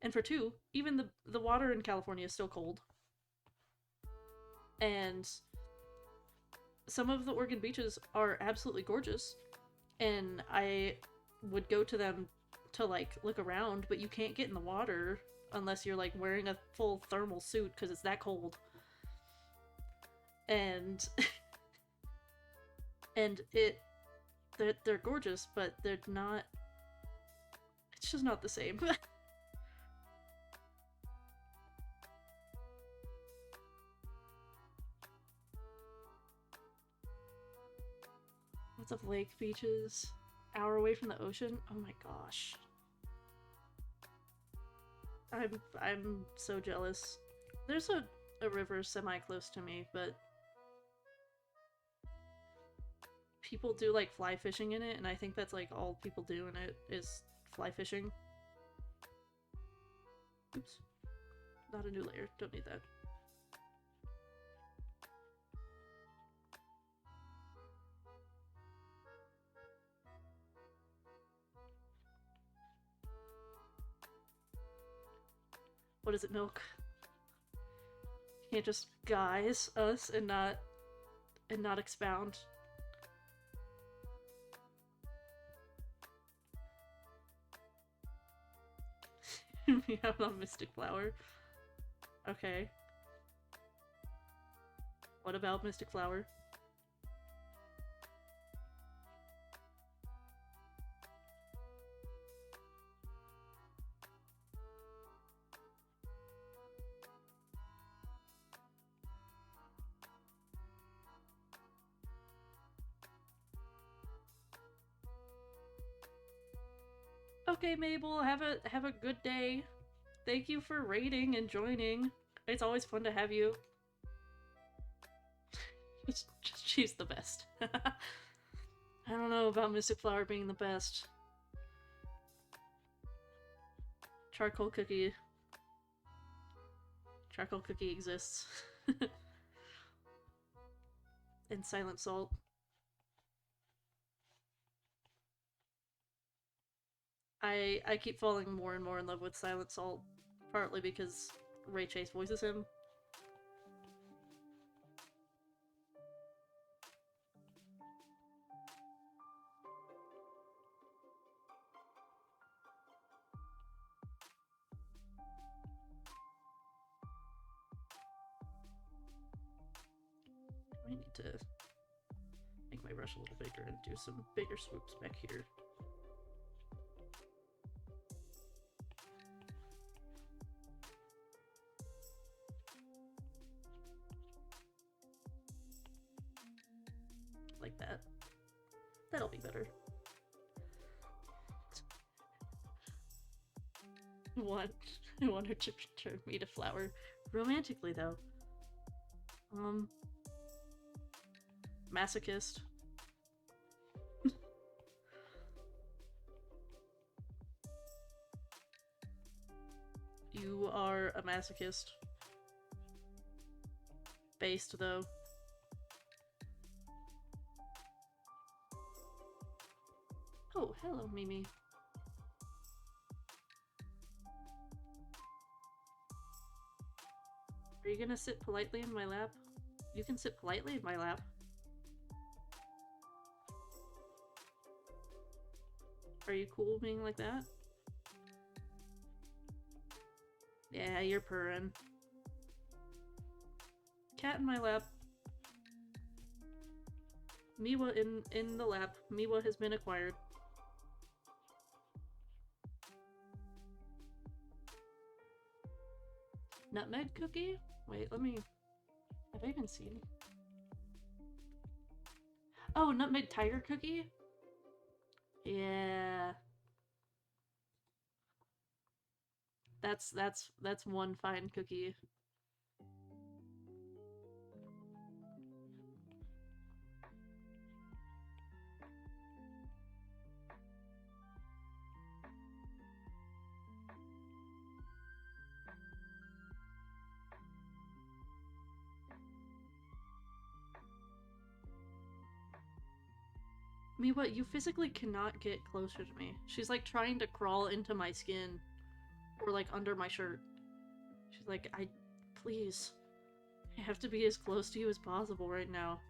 Speaker 1: And for two, even the water in California is still cold. And some of the Oregon beaches are absolutely gorgeous. And I would go to them to, like, look around, but you can't get in the water unless you're, like, wearing a full thermal suit because it's that cold. And and they're gorgeous, but they're not, it's just not the same. Lots of lake beaches, hour away from the ocean. Oh my gosh. I'm so jealous. There's a river semi-close to me, but people do like fly fishing in it, and I think that's like all people do in it is fly fishing. Oops. Not a new layer. Don't need that. What is it, milk? You can't just guise us and not expound. We have a Mystic Flower. Okay. What about Mystic Flower? Okay, Mabel, have a good day. Thank you for raiding and joining. It's always fun to have you. She's the best. I don't know about Mystic Flower being the best. Charcoal cookie. Charcoal cookie exists. And Silent Salt. I keep falling more and more in love with Silent Salt, partly because Ray Chase voices him. I need to make my brush a little bigger and do some bigger swoops back here. Like that. That'll be better. I want her to turn me to flower. Romantically, though. Masochist. You are a masochist. Based, though. Oh, hello, Mimi. Are you gonna sit politely in my lap? You can sit politely in my lap. Are you cool being like that? Yeah, you're purring. Cat in my lap. Miwa in the lab. Miwa has been acquired. Nutmeg cookie? Wait, let me... Have I even seen... Oh, nutmeg tiger cookie? Yeah. That's one fine cookie. Miwa, you physically cannot get closer to me. She's like trying to crawl into my skin. Or like under my shirt. She's like, please. I have to be as close to you as possible right now.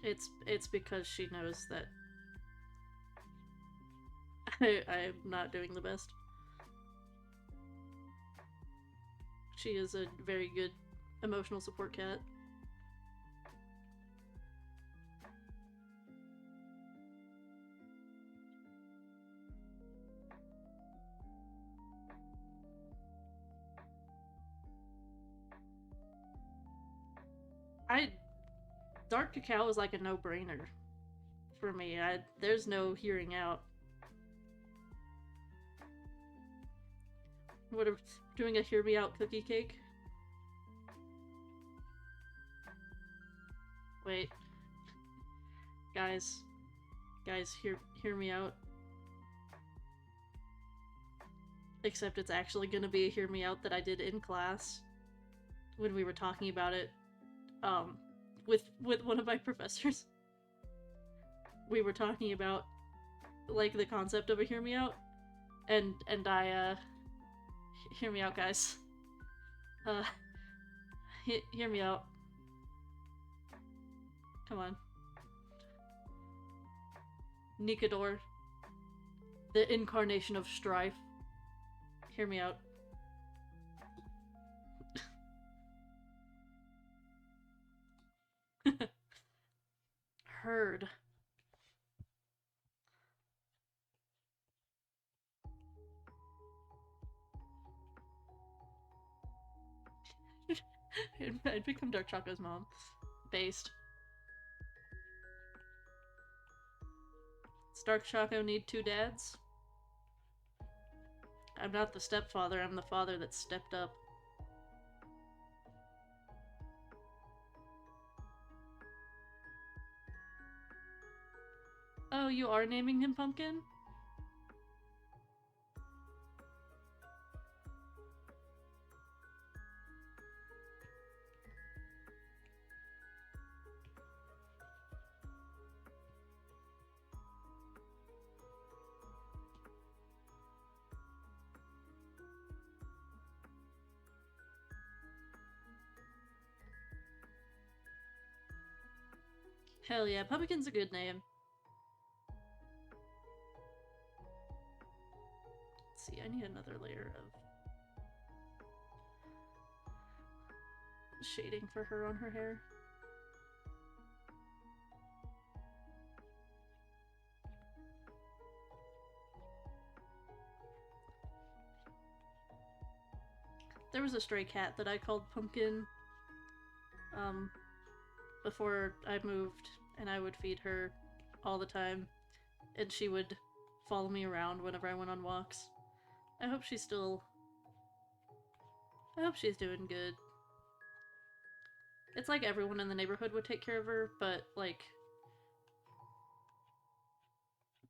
Speaker 1: It's because she knows that I'm not doing the best. She is a very good emotional support cat. Dark cacao is like a no-brainer for me. There's no hearing out. What, doing a hear me out cookie cake? Wait. Guys, hear me out. Except it's actually gonna be a hear me out that I did in class when we were talking about it, with one of my professors. We were talking about, like, the concept of a hear me out, and I, hear me out, guys. Hear me out. Come on. Nikador. The incarnation of strife. Hear me out. Heard. I'd become Dark Choco's mom. Based. Does Dark Choco need two dads? I'm not the stepfather, I'm the father that stepped up. Oh, you are naming him Pumpkin? Hell yeah, Pumpkin's a good name. Let's see, I need another layer of shading for her on her hair. There was a stray cat that I called Pumpkin, before I moved, and I would feed her all the time, and she would follow me around whenever I went on walks. I hope she's doing good. It's like everyone in the neighborhood would take care of her, but, like,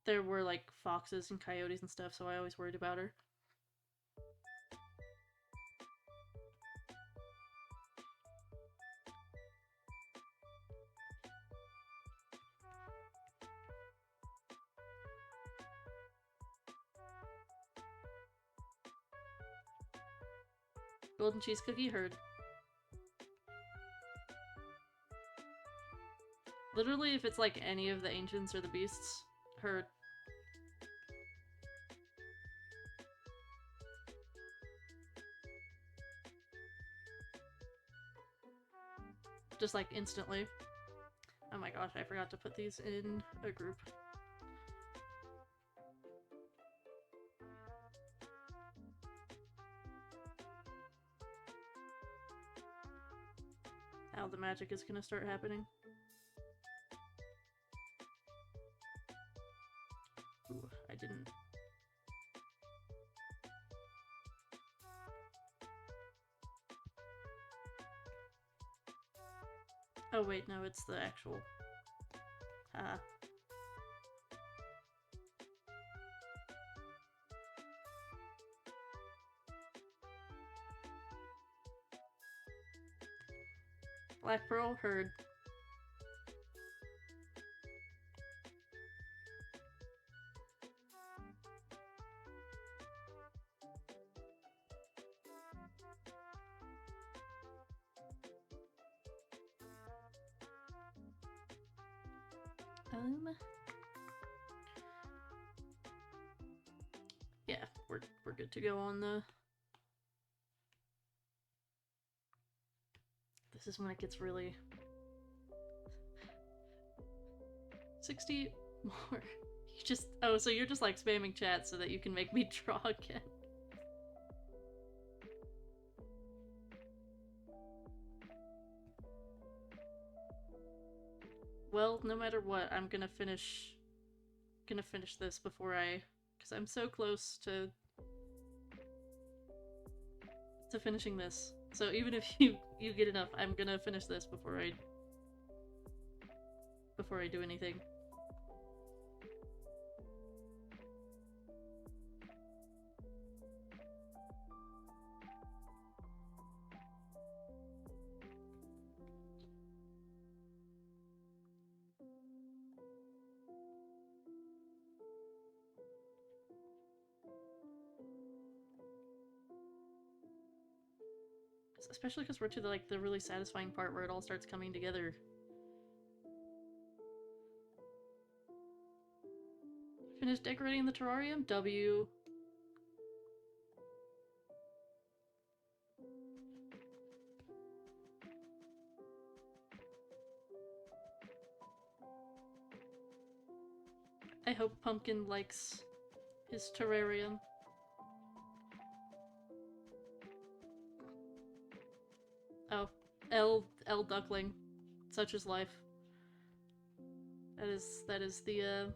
Speaker 1: there were, like, foxes and coyotes and stuff, so I always worried about her. Golden cheese cookie, heard. Literally, if it's like any of the ancients or the beasts, heard. Just like instantly. Oh my gosh, I forgot to put these in a group. Now the magic is gonna start happening. Ooh, I didn't. Oh wait, no, it's the actual... Black Pearl, heard. Yeah, we're good to go on the... This is when it gets really... 60 more. You just... Oh, so you're just like spamming chat so that you can make me draw again. Well, no matter what, I'm gonna finish this before I... Because I'm so close to finishing this. So even if you get enough, I'm gonna finish this before I do anything. Especially because we're to the really satisfying part where it all starts coming together. Finished decorating the terrarium? W. I hope Pumpkin likes his terrarium. Oh, L Duckling. Such is life. That is the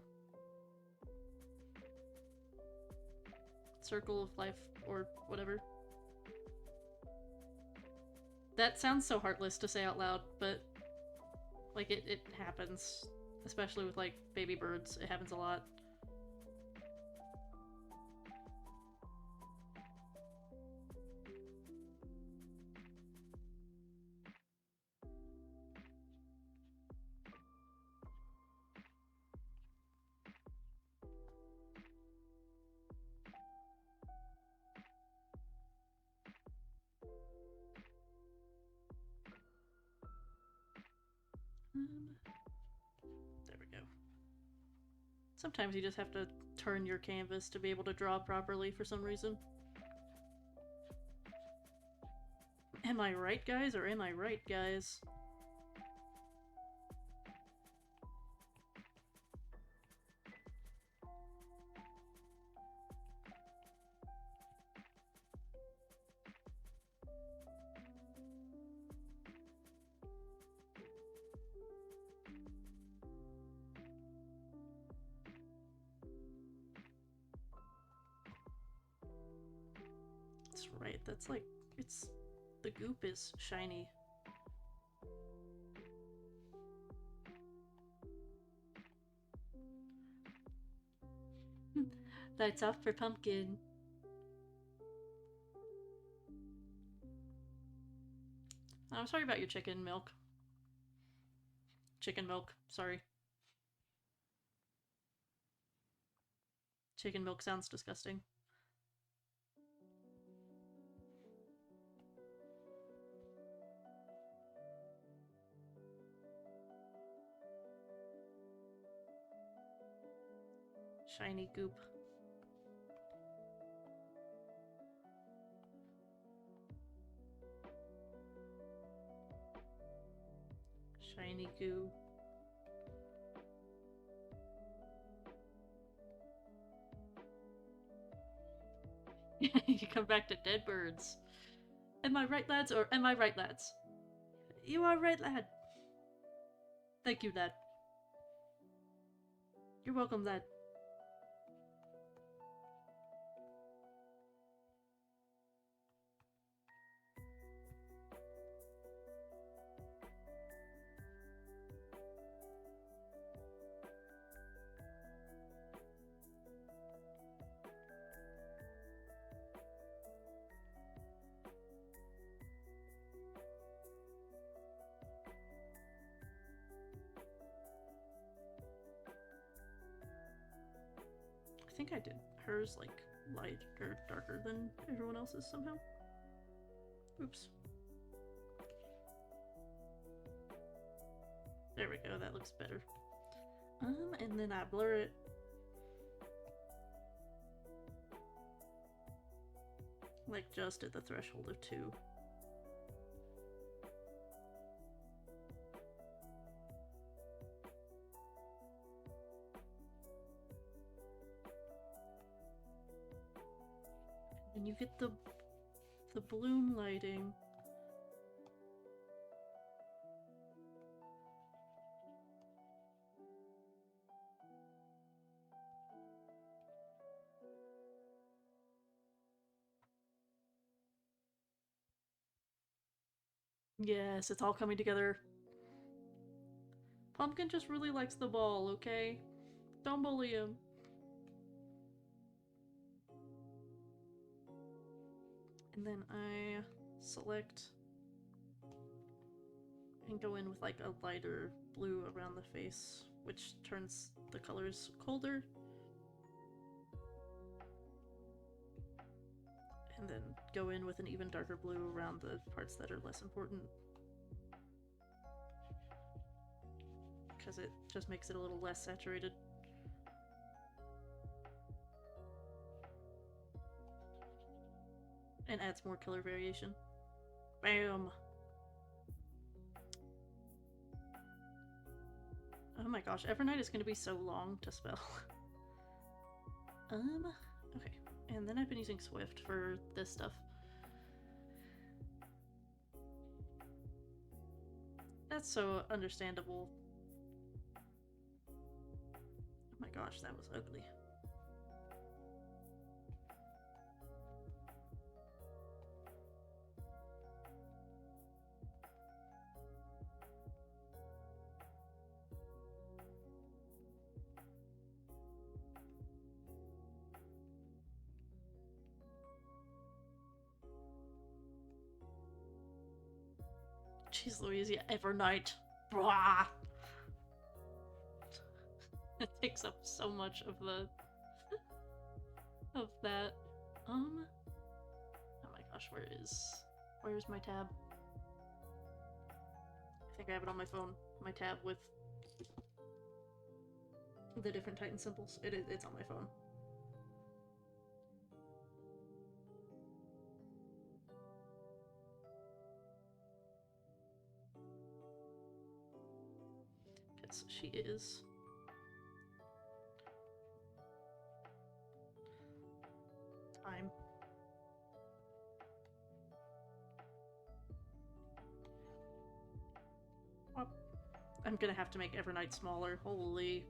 Speaker 1: circle of life, or whatever. That sounds so heartless to say out loud, but like it happens. Especially with like baby birds, it happens a lot. There we go. Sometimes you just have to turn your canvas to be able to draw properly for some reason. Am I right, guys, or am I right, guys? That's right, that's like, it's... the goop is shiny. Lights off for Pumpkin. I'm sorry about your chicken milk. Chicken milk, sorry. Chicken milk sounds disgusting. Shiny goop. Shiny goo. You come back to dead birds. Am I right, lads? Or am I right, lads? You are right, lad. Thank you, lad. You're welcome, lad. I think I did hers like light or darker than everyone else's somehow. Oops. There we go, that looks better. And then I blur it. Like just at the threshold of 2. And you get the bloom lighting. Yes, it's all coming together. Pumpkin just really likes the ball, okay? Don't bully him. And then I select and go in with like a lighter blue around the face, which turns the colors colder. And then go in with an even darker blue around the parts that are less important. Because it just makes it a little less saturated. And adds more color variation. Bam! Oh my gosh, Evernight is gonna be so long to spell. Okay. And then I've been using Swift for this stuff. That's so understandable. Oh my gosh, that was ugly. Jeez Louise, yeah, Evernight. Blah! It takes up so much of the... of that. Oh my gosh, where's my tab? I think I have it on my phone. My tab with the different Titan symbols. It's on my phone. Because she is. Time. Oh, I'm gonna have to make Evernight smaller. Holy.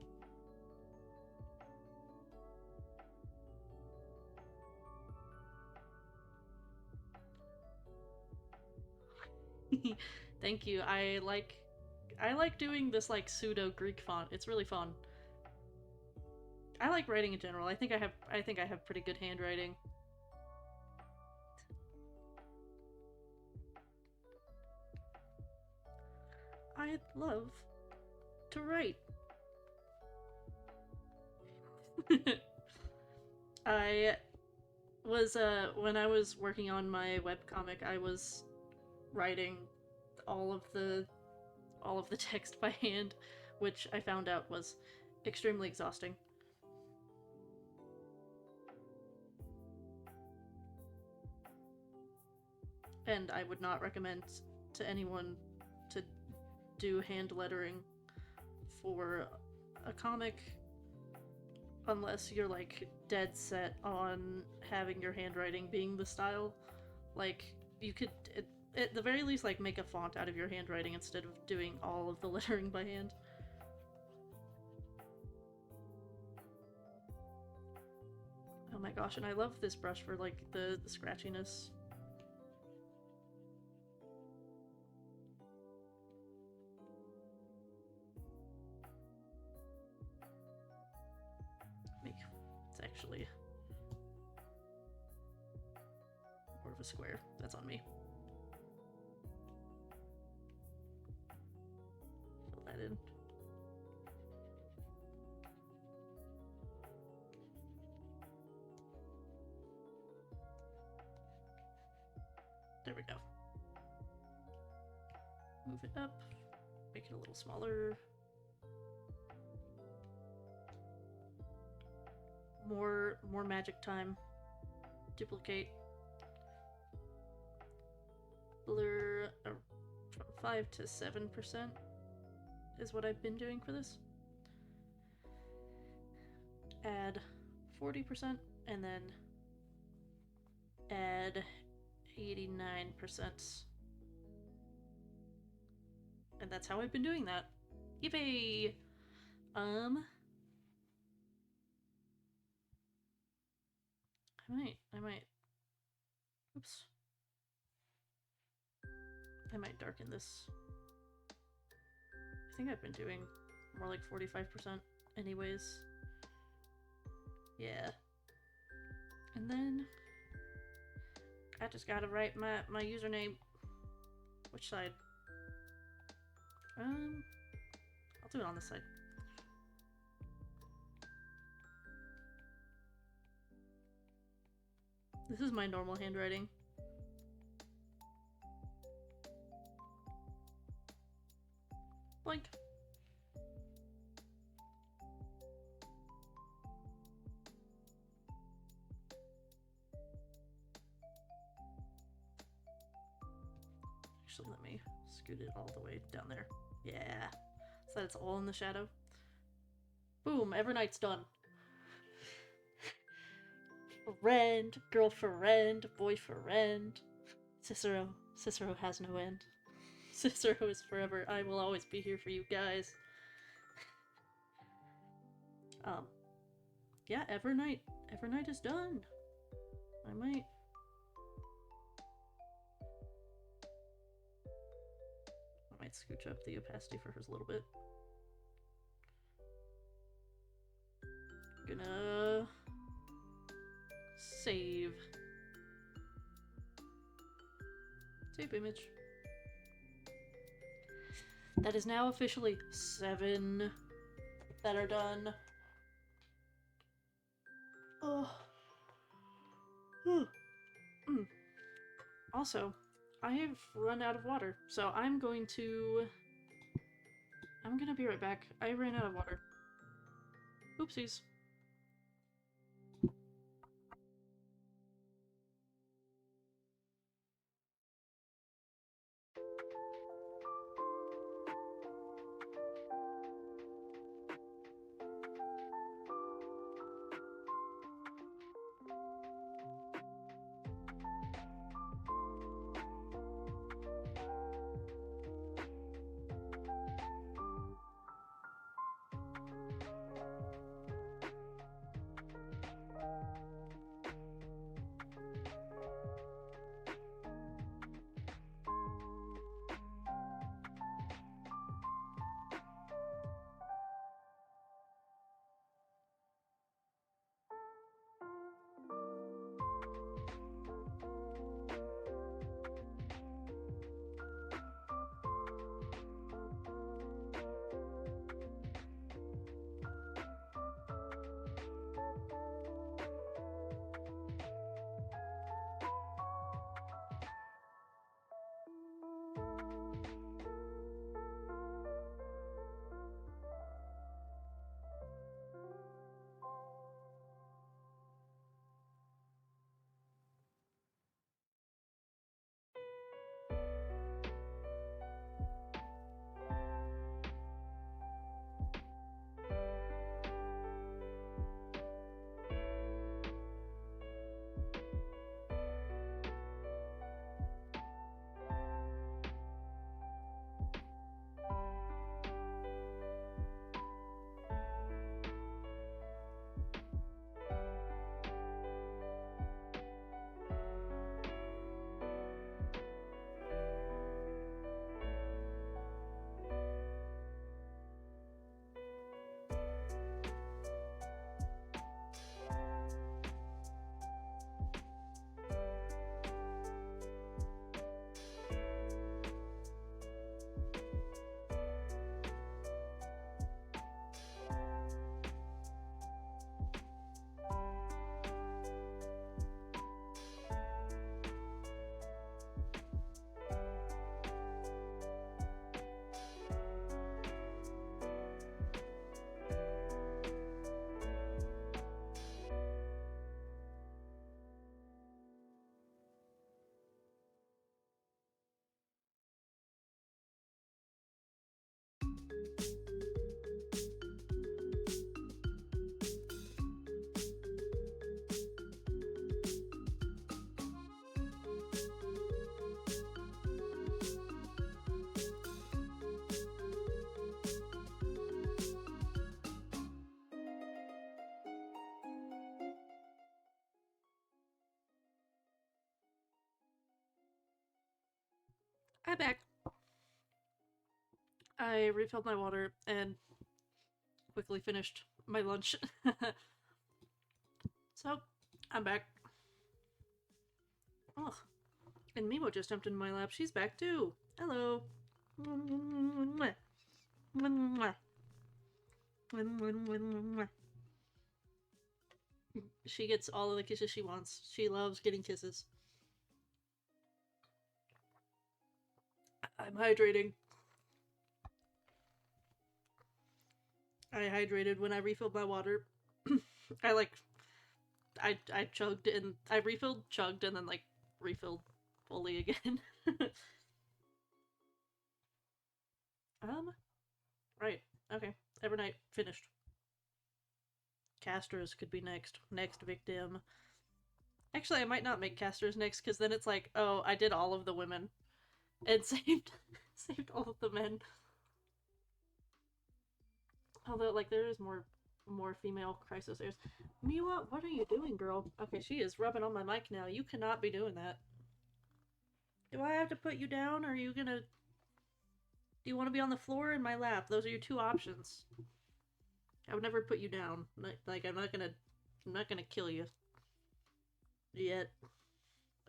Speaker 1: Thank you. I like doing this like pseudo Greek font. It's really fun. I like writing in general. I think I have pretty good handwriting. I love to write. I was when I was working on my webcomic, I was writing all of the text by hand, which I found out was extremely exhausting. And I would not recommend to anyone to do hand lettering for a comic unless you're like dead set on having your handwriting being the style. Like, you could at the very least like make a font out of your handwriting instead of doing all of the lettering by hand. Oh my gosh, and I love this brush for like the scratchiness. It's actually more of a square. That's on me. Fill that in. There we go. Move it up. Make it a little smaller. More magic time. Duplicate. Blur from 5 to 7% is what I've been doing for this. Add 40% and then add 89%. And that's how I've been doing that. Yippee! I might, oops. I might darken this. I think I've been doing more like 45% anyways. Yeah. And then I just gotta write my username. Which side? I'll do it on this side. This is my normal handwriting. Blank. Actually, let me scoot it all the way down there. Yeah. So that it's all in the shadow. Boom, Evernight's done. Friend, girlfriend, boyfriend. Cicero. Cicero has no end. Cicero is forever. I will always be here for you guys. Yeah, Evernight is done. I might scooch up the opacity for hers a little bit. Gonna save. Save image. That is now officially 7 that are done. Oh. Also, I have run out of water, so I'm gonna be right back. I ran out of water. Oopsies. I'm back. I refilled my water and quickly finished my lunch. So, I'm back. Oh, and Mimo just jumped in my lap. She's back too. Hello. She gets all of the kisses she wants. She loves getting kisses. I'm hydrating. I hydrated when I refilled my water. I chugged and I refilled, chugged, and then like refilled fully again. Right. Okay. Every night finished. Casters could be next. Next victim. Actually, I might not make casters next because then it's like, oh, I did all of the women and saved all of the men. Although, like, there is more female Chrysos Heirs. Miwa, what are you doing, girl? Okay, she is rubbing on my mic now. You cannot be doing that. Do I have to put you down, or are you gonna... Do you want to be on the floor or in my lap? Those are your two options. I would never put you down. Like, I'm not gonna kill you. Yet.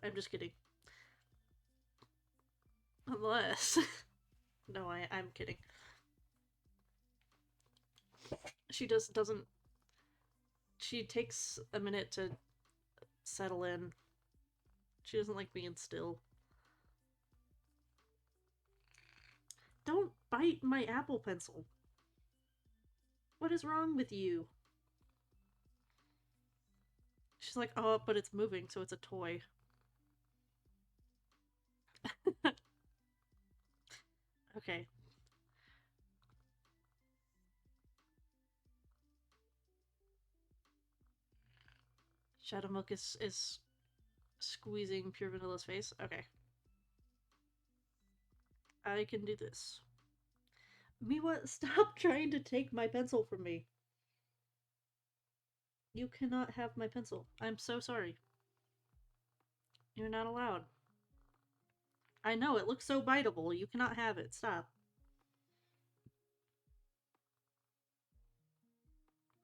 Speaker 1: I'm just kidding. Unless... No, I'm kidding. She just doesn't... She takes a minute to settle in. She doesn't like being still. Don't bite my Apple Pencil. What is wrong with you? She's like, oh, but it's moving, so it's a toy. Okay. Shadow Milk is squeezing Pure Vanilla's face. Okay. I can do this. Miwa, stop trying to take my pencil from me. You cannot have my pencil. I'm so sorry. You're not allowed. I know, it looks so biteable. You cannot have it. Stop.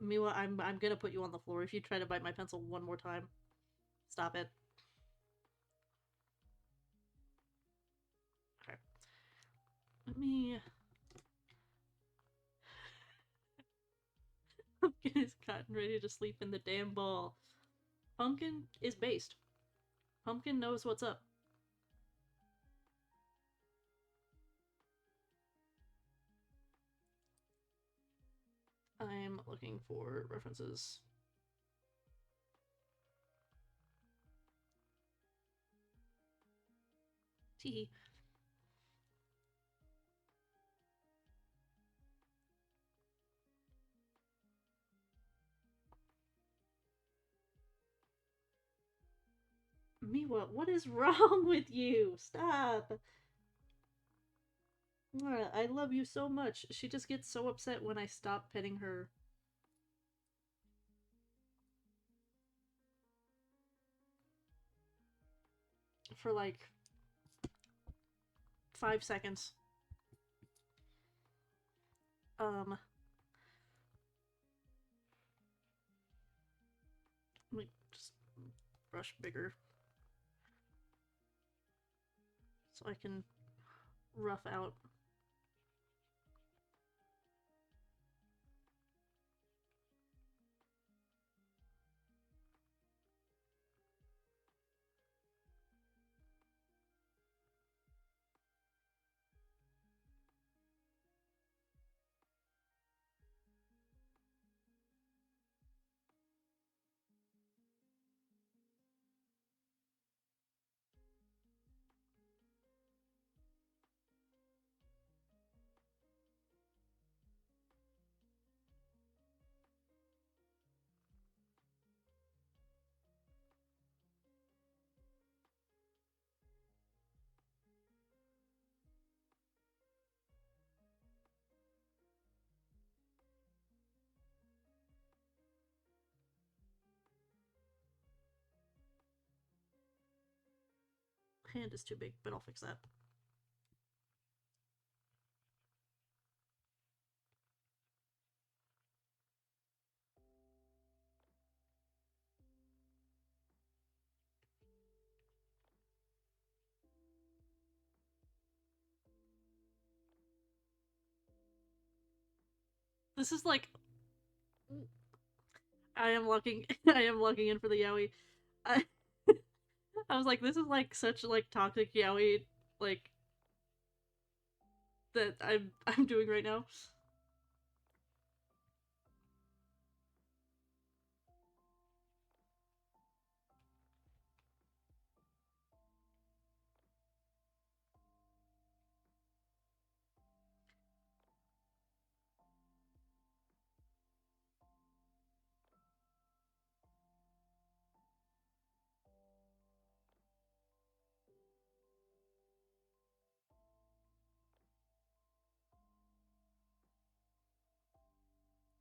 Speaker 1: Miwa, I'm gonna put you on the floor if you try to bite my pencil one more time. Stop it. Okay. Let me... Pumpkin is gotten ready to sleep in the damn ball. Pumpkin is based. Pumpkin knows what's up. I'm looking for references. Teehee. Miwa, what is wrong with you? Stop! I love you so much. She just gets so upset when I stop petting her. For like 5 seconds. Let me just brush bigger. So I can rough out. Hand is too big, but I'll fix that. This is like I am looking I am looking in for the yaoi. I I was like, this is like such like toxic yaoi like that I'm doing right now.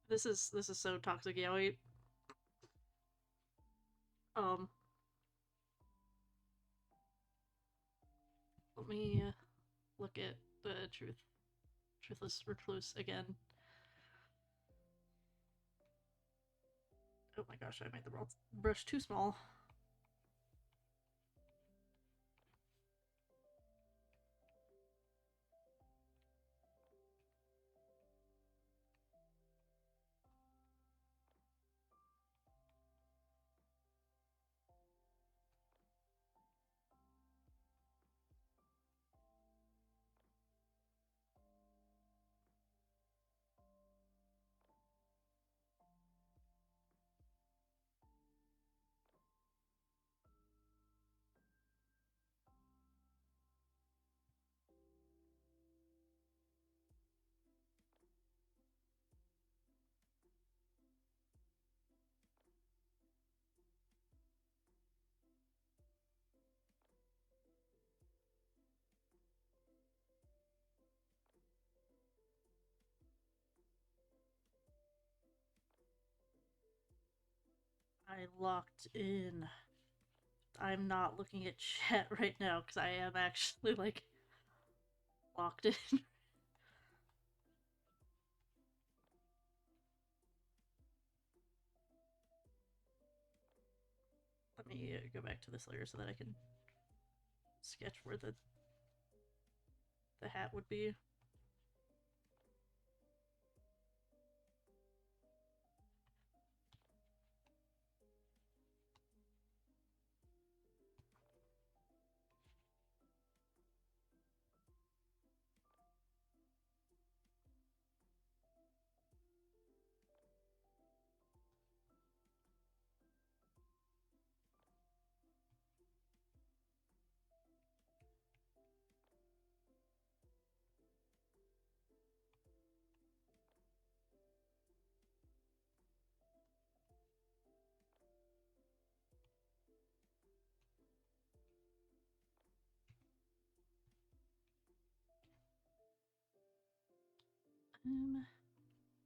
Speaker 1: This is so toxic yaoi. Um, let me look at the truthless recluse again. Oh my gosh, I made the brush too small. I locked in. I'm not looking at chat right now because I am actually like locked in. Let me go back to this layer so that I can sketch where the hat would be.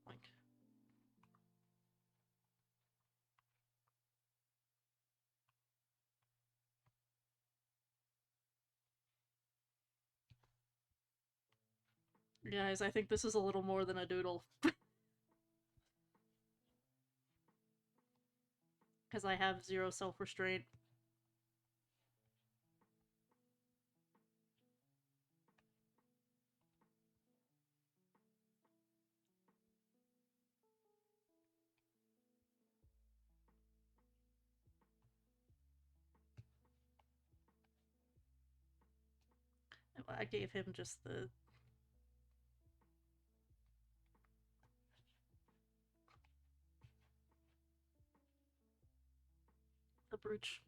Speaker 1: Like guys, I think this is a little more than a doodle. Because I have zero self-restraint. I gave him just the brooch.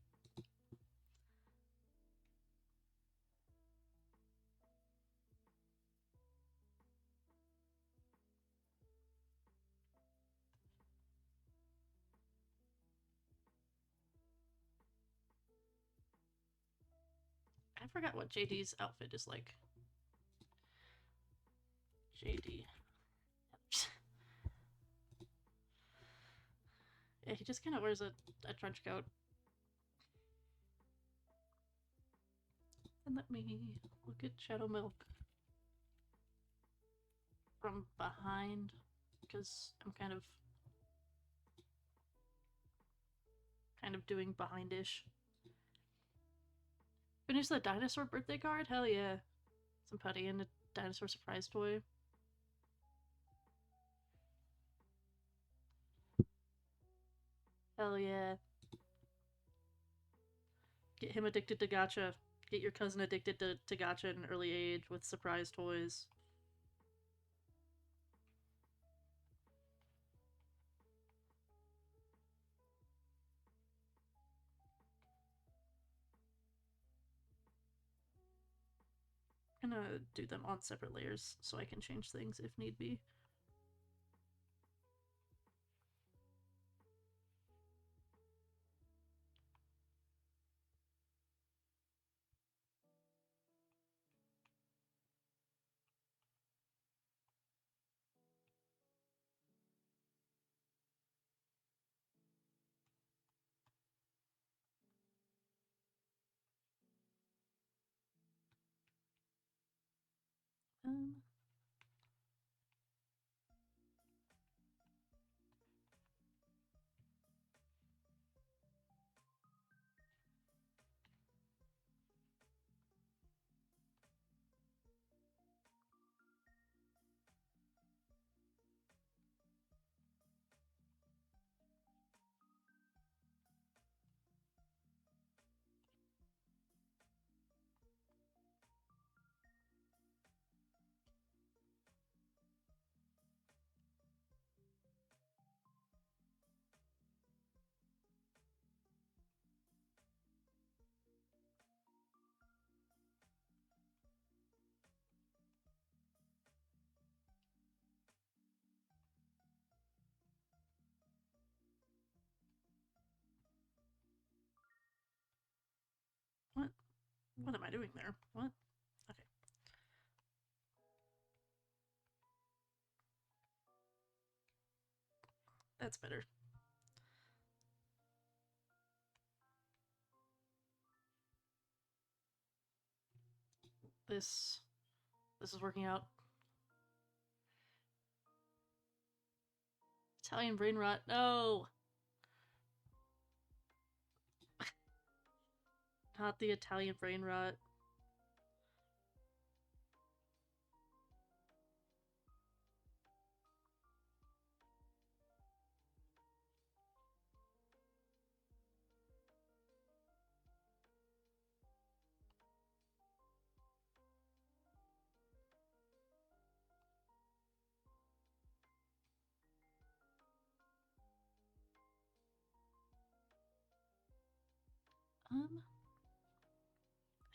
Speaker 1: I forgot what JD's outfit is like. JD. Yeah, he just kind of wears a trench coat. And let me look at Shadow Milk from behind, because I'm kind of doing behind-ish. Finish the dinosaur birthday card? Hell yeah. Some putty and a dinosaur surprise toy. Hell yeah. Get him addicted to gacha. Get your cousin addicted to gacha at an early age with surprise toys. I'm gonna do them on separate layers so I can change things if need be. Um, what? What am I doing there? What? Okay. That's better. This is working out. Italian brain rot. No! Not the Italian brain rot.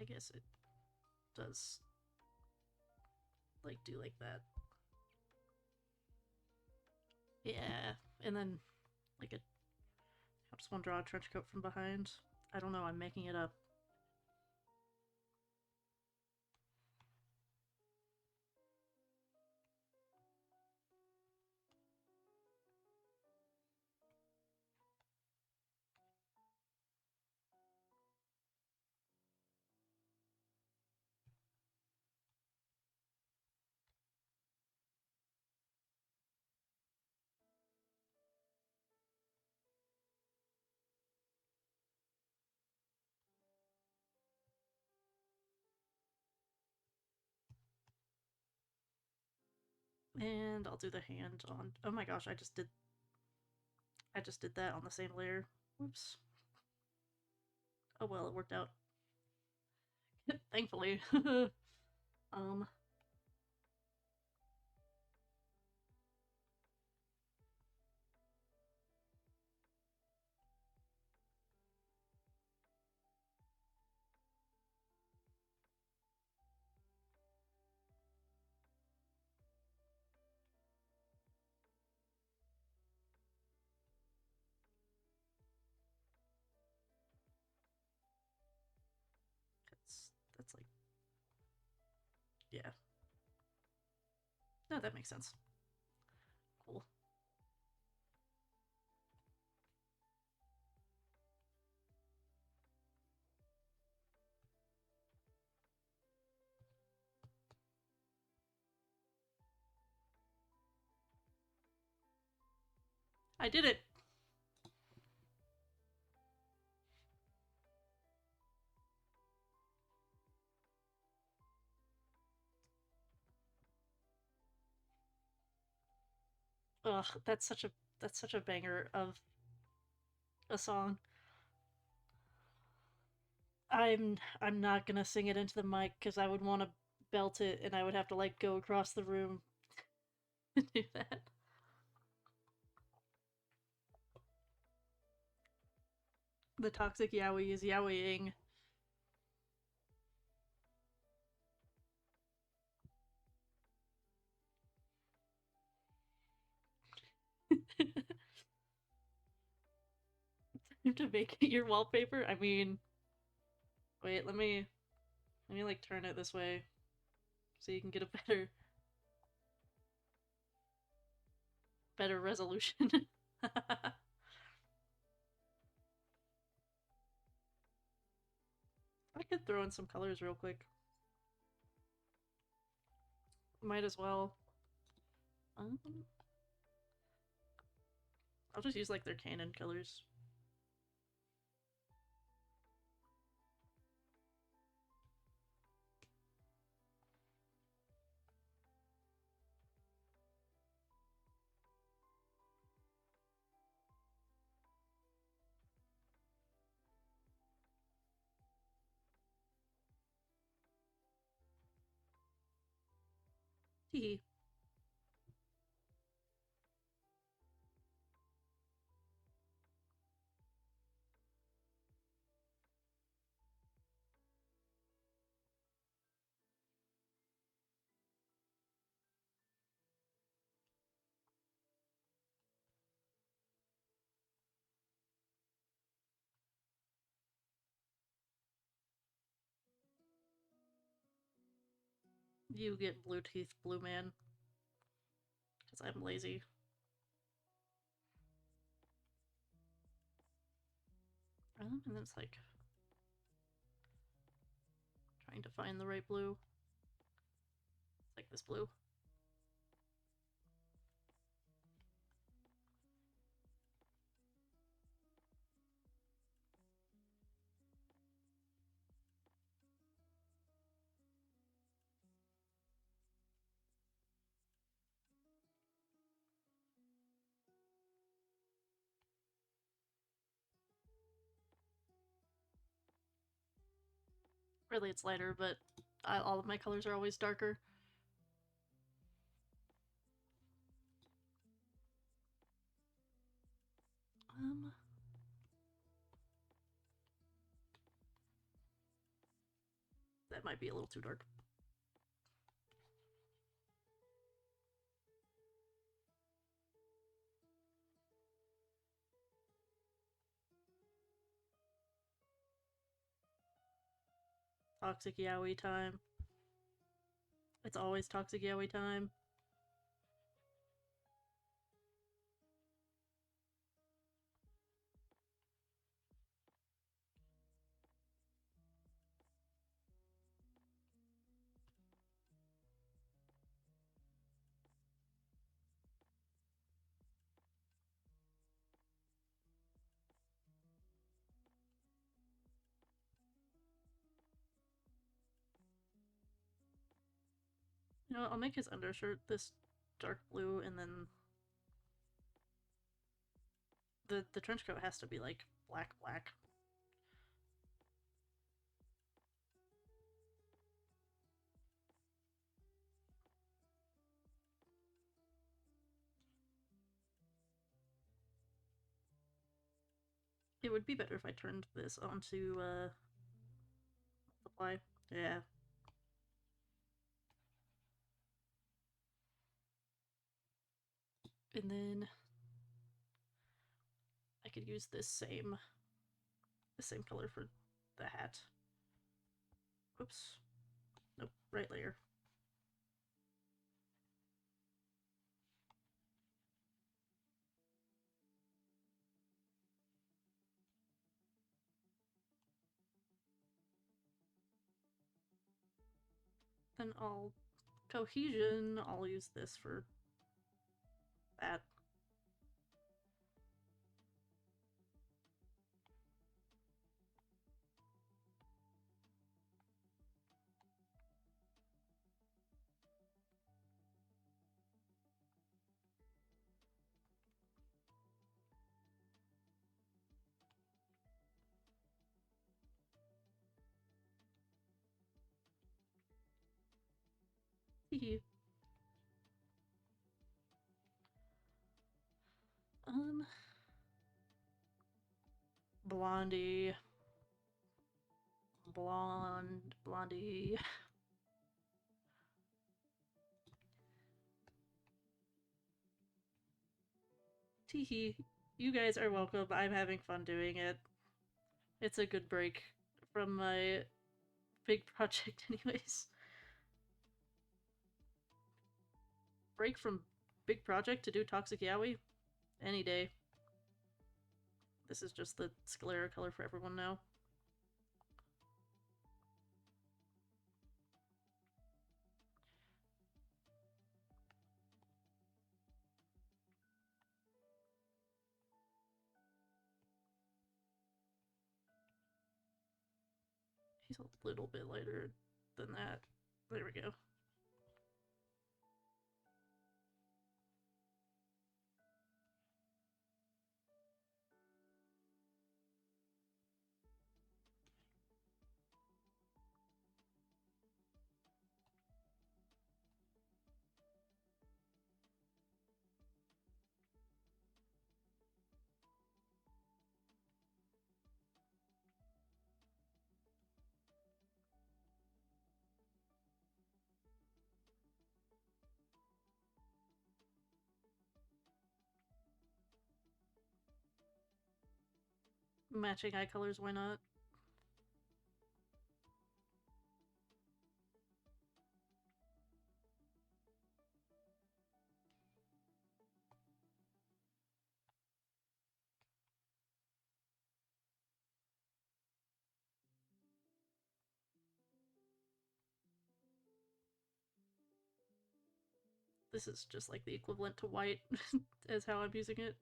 Speaker 1: I guess it does like do like that. Yeah, and then like I just want to draw a trench coat from behind. I don't know, I'm making it up. And I'll do the hand on. Oh my gosh, I just did that on the same layer. Whoops. Oh well, it worked out. Thankfully. um that's like, yeah. No, that makes sense. Cool. I did it! Ugh, that's such a banger of a song. I'm not gonna sing it into the mic because I would want to belt it and I would have to like go across the room to do that. The toxic yaoi is yaoiing. To make it your wallpaper? I mean, wait, let me like turn it this way so you can get a better resolution. I could throw in some colors real quick. Might as well. Um, I'll just use like their canon colors. Hee. You get blue teeth, blue man. Because I'm lazy. And then it's like trying to find the right blue. It's like this blue. Really, it's lighter, but all of my colors are always darker. That might be a little too dark. Toxic yaoi time. It's always toxic yaoi time. You know, I'll make his undershirt this dark blue, and then the trench coat has to be like black. It would be better if I turned this onto supply. Yeah. And then I could use this same color for the hat. Whoops. Nope, right layer. Then I'll cohesion, I'll use this for that. Teehee. Blondie. Blondie. Teehee. You guys are welcome. I'm having fun doing it. It's a good break from my big project anyways. Break from big project to do Toxic Yaoi? Any day. This is just the Sclera color for everyone now. He's a little bit lighter than that. There we go. Matching eye colors, why not? This is just like the equivalent to white as how I'm using it.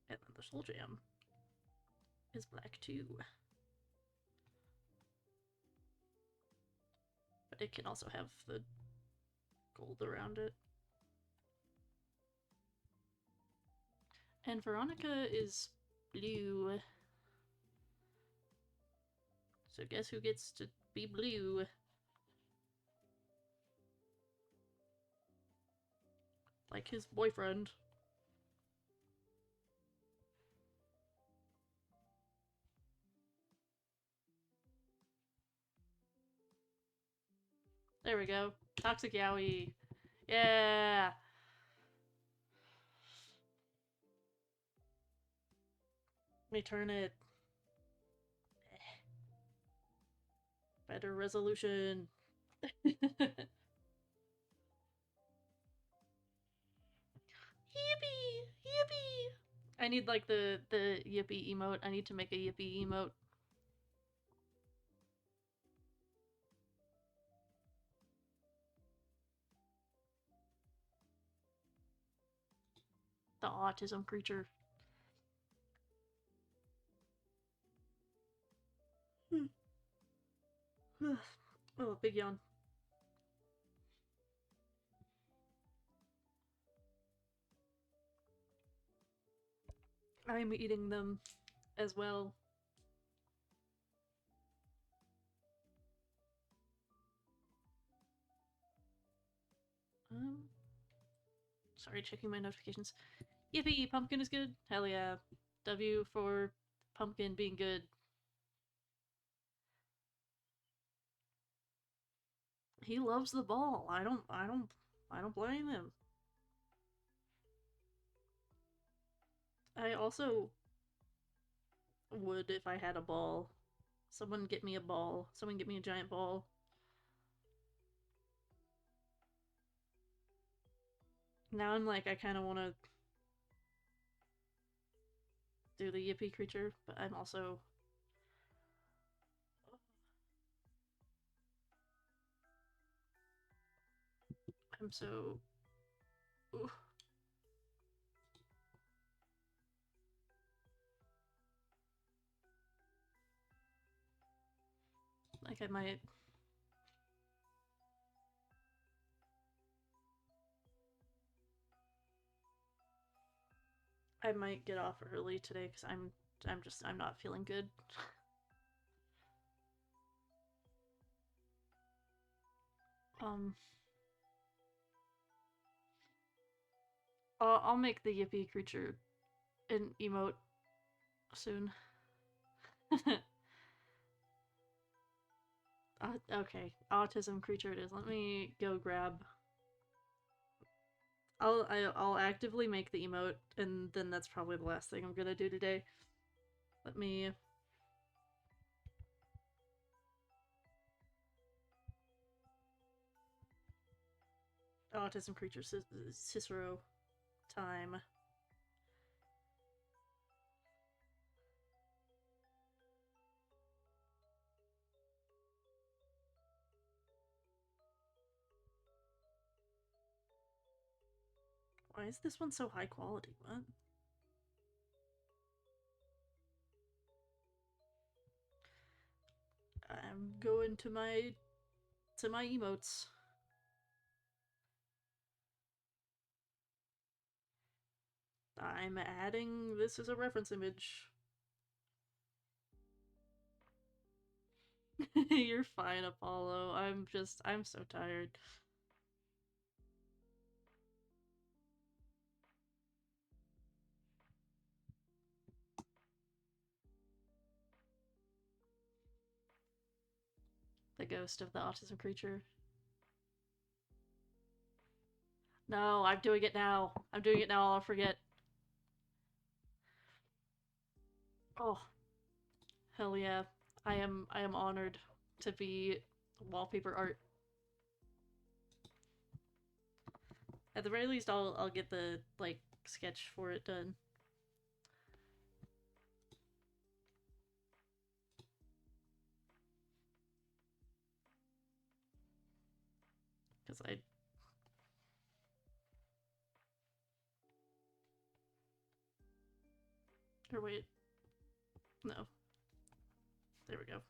Speaker 1: And then the Soul Jam is black too. But it can also have the gold around it. And Veronica is blue. So guess who gets to be blue? Like his boyfriend. There we go. Toxic Yaoi. Yeah! Let me turn it. Better resolution. Yippee! Yippee! I need like the yippee emote. I need to make a yippee emote. The autism creature. Oh, big yawn. I'm eating them as well. Sorry, checking my notifications. Yippee! Pumpkin is good. Hell yeah. W for pumpkin being good. He loves the ball. I don't blame him. I also would if I had a ball. Someone get me a ball. Someone get me a giant ball. Now I'm like, I kind of want to do the yippee creature, but I'm also... I'm so... Ooh. Like I might... I might get off early today because I'm not feeling good. Um, I'll make the yippee creature an emote soon. Okay, autism creature it is. Let me go grab. I'll actively make the emote, and then that's probably the last thing I'm gonna do today. Let me. Autism creature Cicero time. Why is this one so high quality? What? I'm going to my emotes. I'm adding this as a reference image. You're fine, Apollo. I'm so tired. The ghost of the autism creature. No, I'm doing it now. I'm doing it now, I'll forget. Oh, hell yeah. I am honored to be wallpaper art. At the very least I'll get the like sketch for it done. Cause I or wait. No. There we go.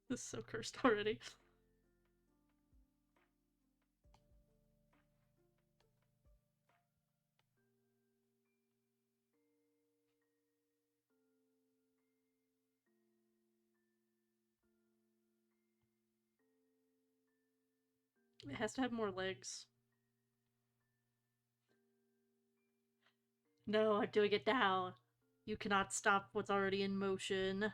Speaker 1: This is so cursed already. It has to have more legs. No, I'm doing it now. You cannot stop what's already in motion.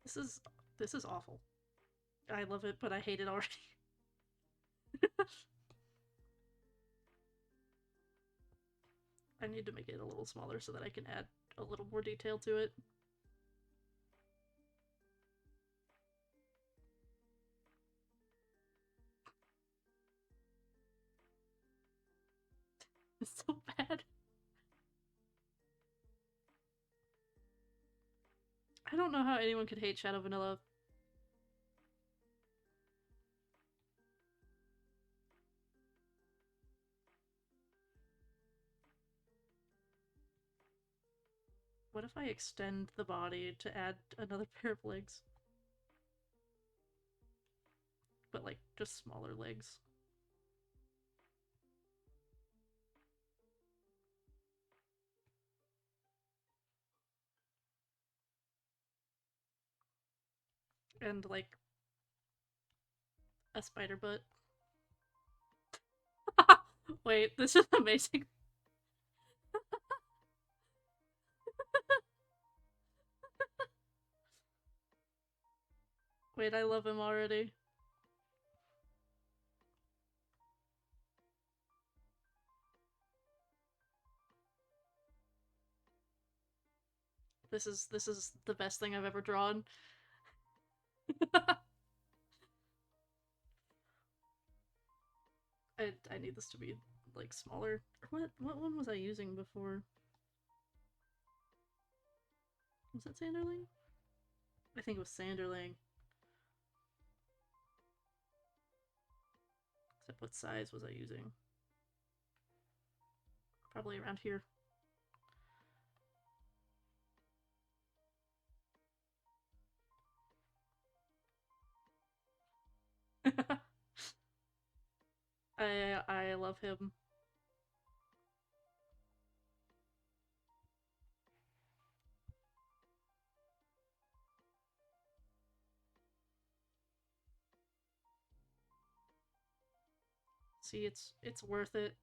Speaker 1: This is this is awful. I love it, but I hate it already. I need to make it a little smaller so that I can add a little more detail to it. It's so bad. I don't know how anyone could hate Shadow Vanilla. What if I extend the body to add another pair of legs? But like, just smaller legs. And like, a spider butt. Wait, this is amazing. Wait, I love him already. This is the best thing I've ever drawn. I need this to be like smaller. What one was I using before? Was that Sanderling? I think it was Sanderling. What size was I using? Probably around here. I love him. See, it's worth it.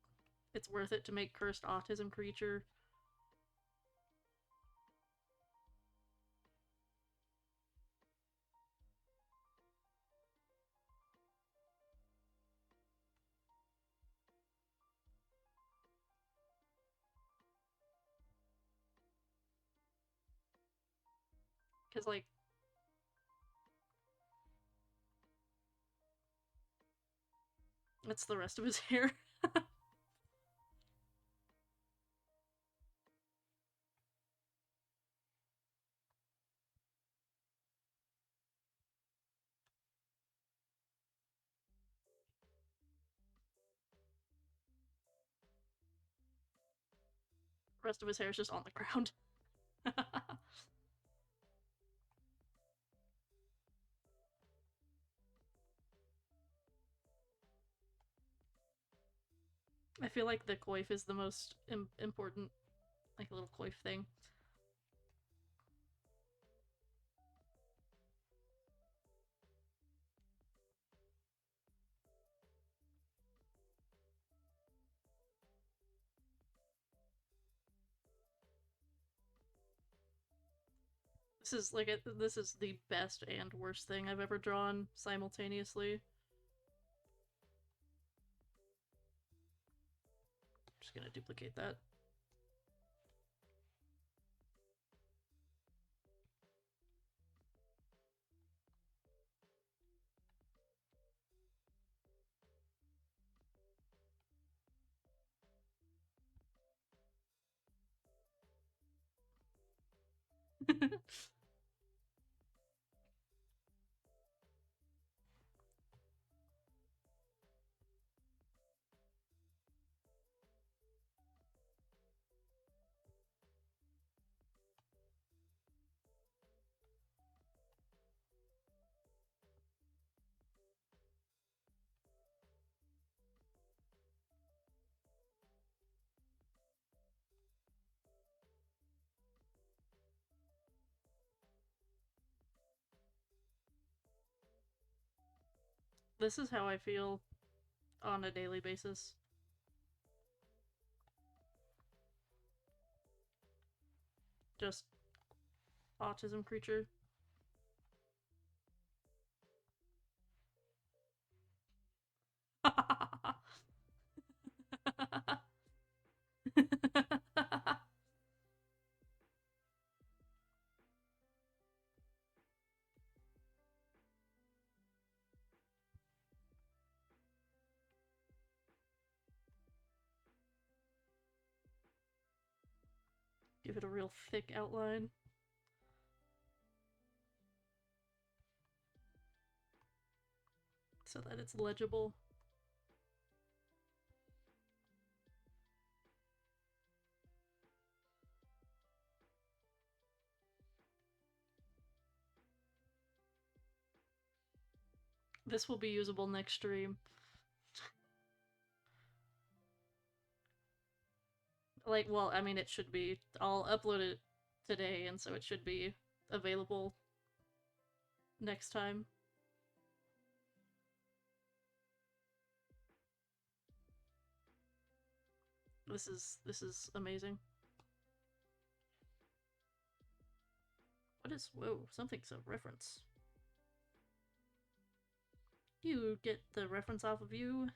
Speaker 1: It's worth it to make cursed autism creature. Cause like it's the rest of his hair. Rest of his hair is just on the ground. I feel like the coif is the most important, like, little coif thing. This is like this is the best and worst thing I've ever drawn simultaneously. I'm just gonna duplicate that. This is how I feel on a daily basis. Just autism creature. Give it a real thick outline. So that it's legible. This will be usable next stream. Like, well, I mean, it should be. I'll upload it today, and so it should be available next time. This is amazing. What is whoa, something's a reference. You get the reference off of you.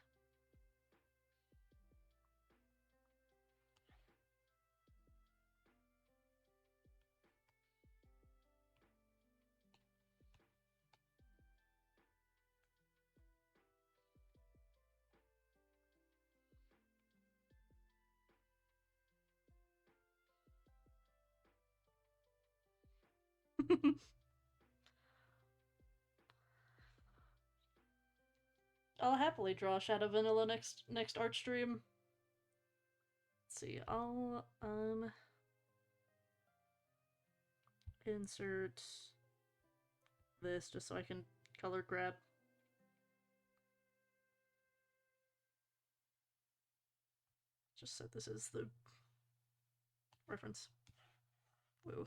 Speaker 1: I'll happily draw Shadow Vanilla next art stream. Let's see, I'll insert this just so I can color grab. Just set this as the reference. Woo.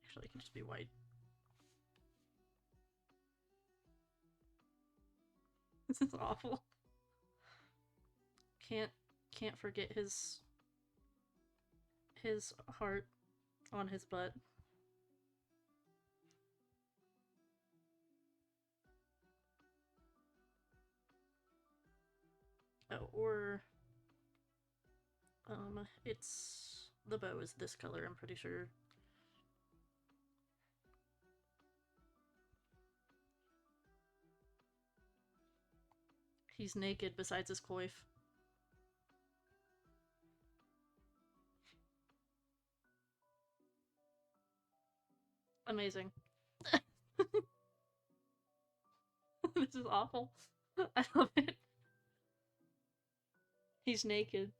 Speaker 1: Actually, it can just be white. This is awful. Can't forget his heart on his butt. Oh, or it's the bow is this color, I'm pretty sure. He's naked besides his coif. Amazing. This is awful. I love it. He's naked.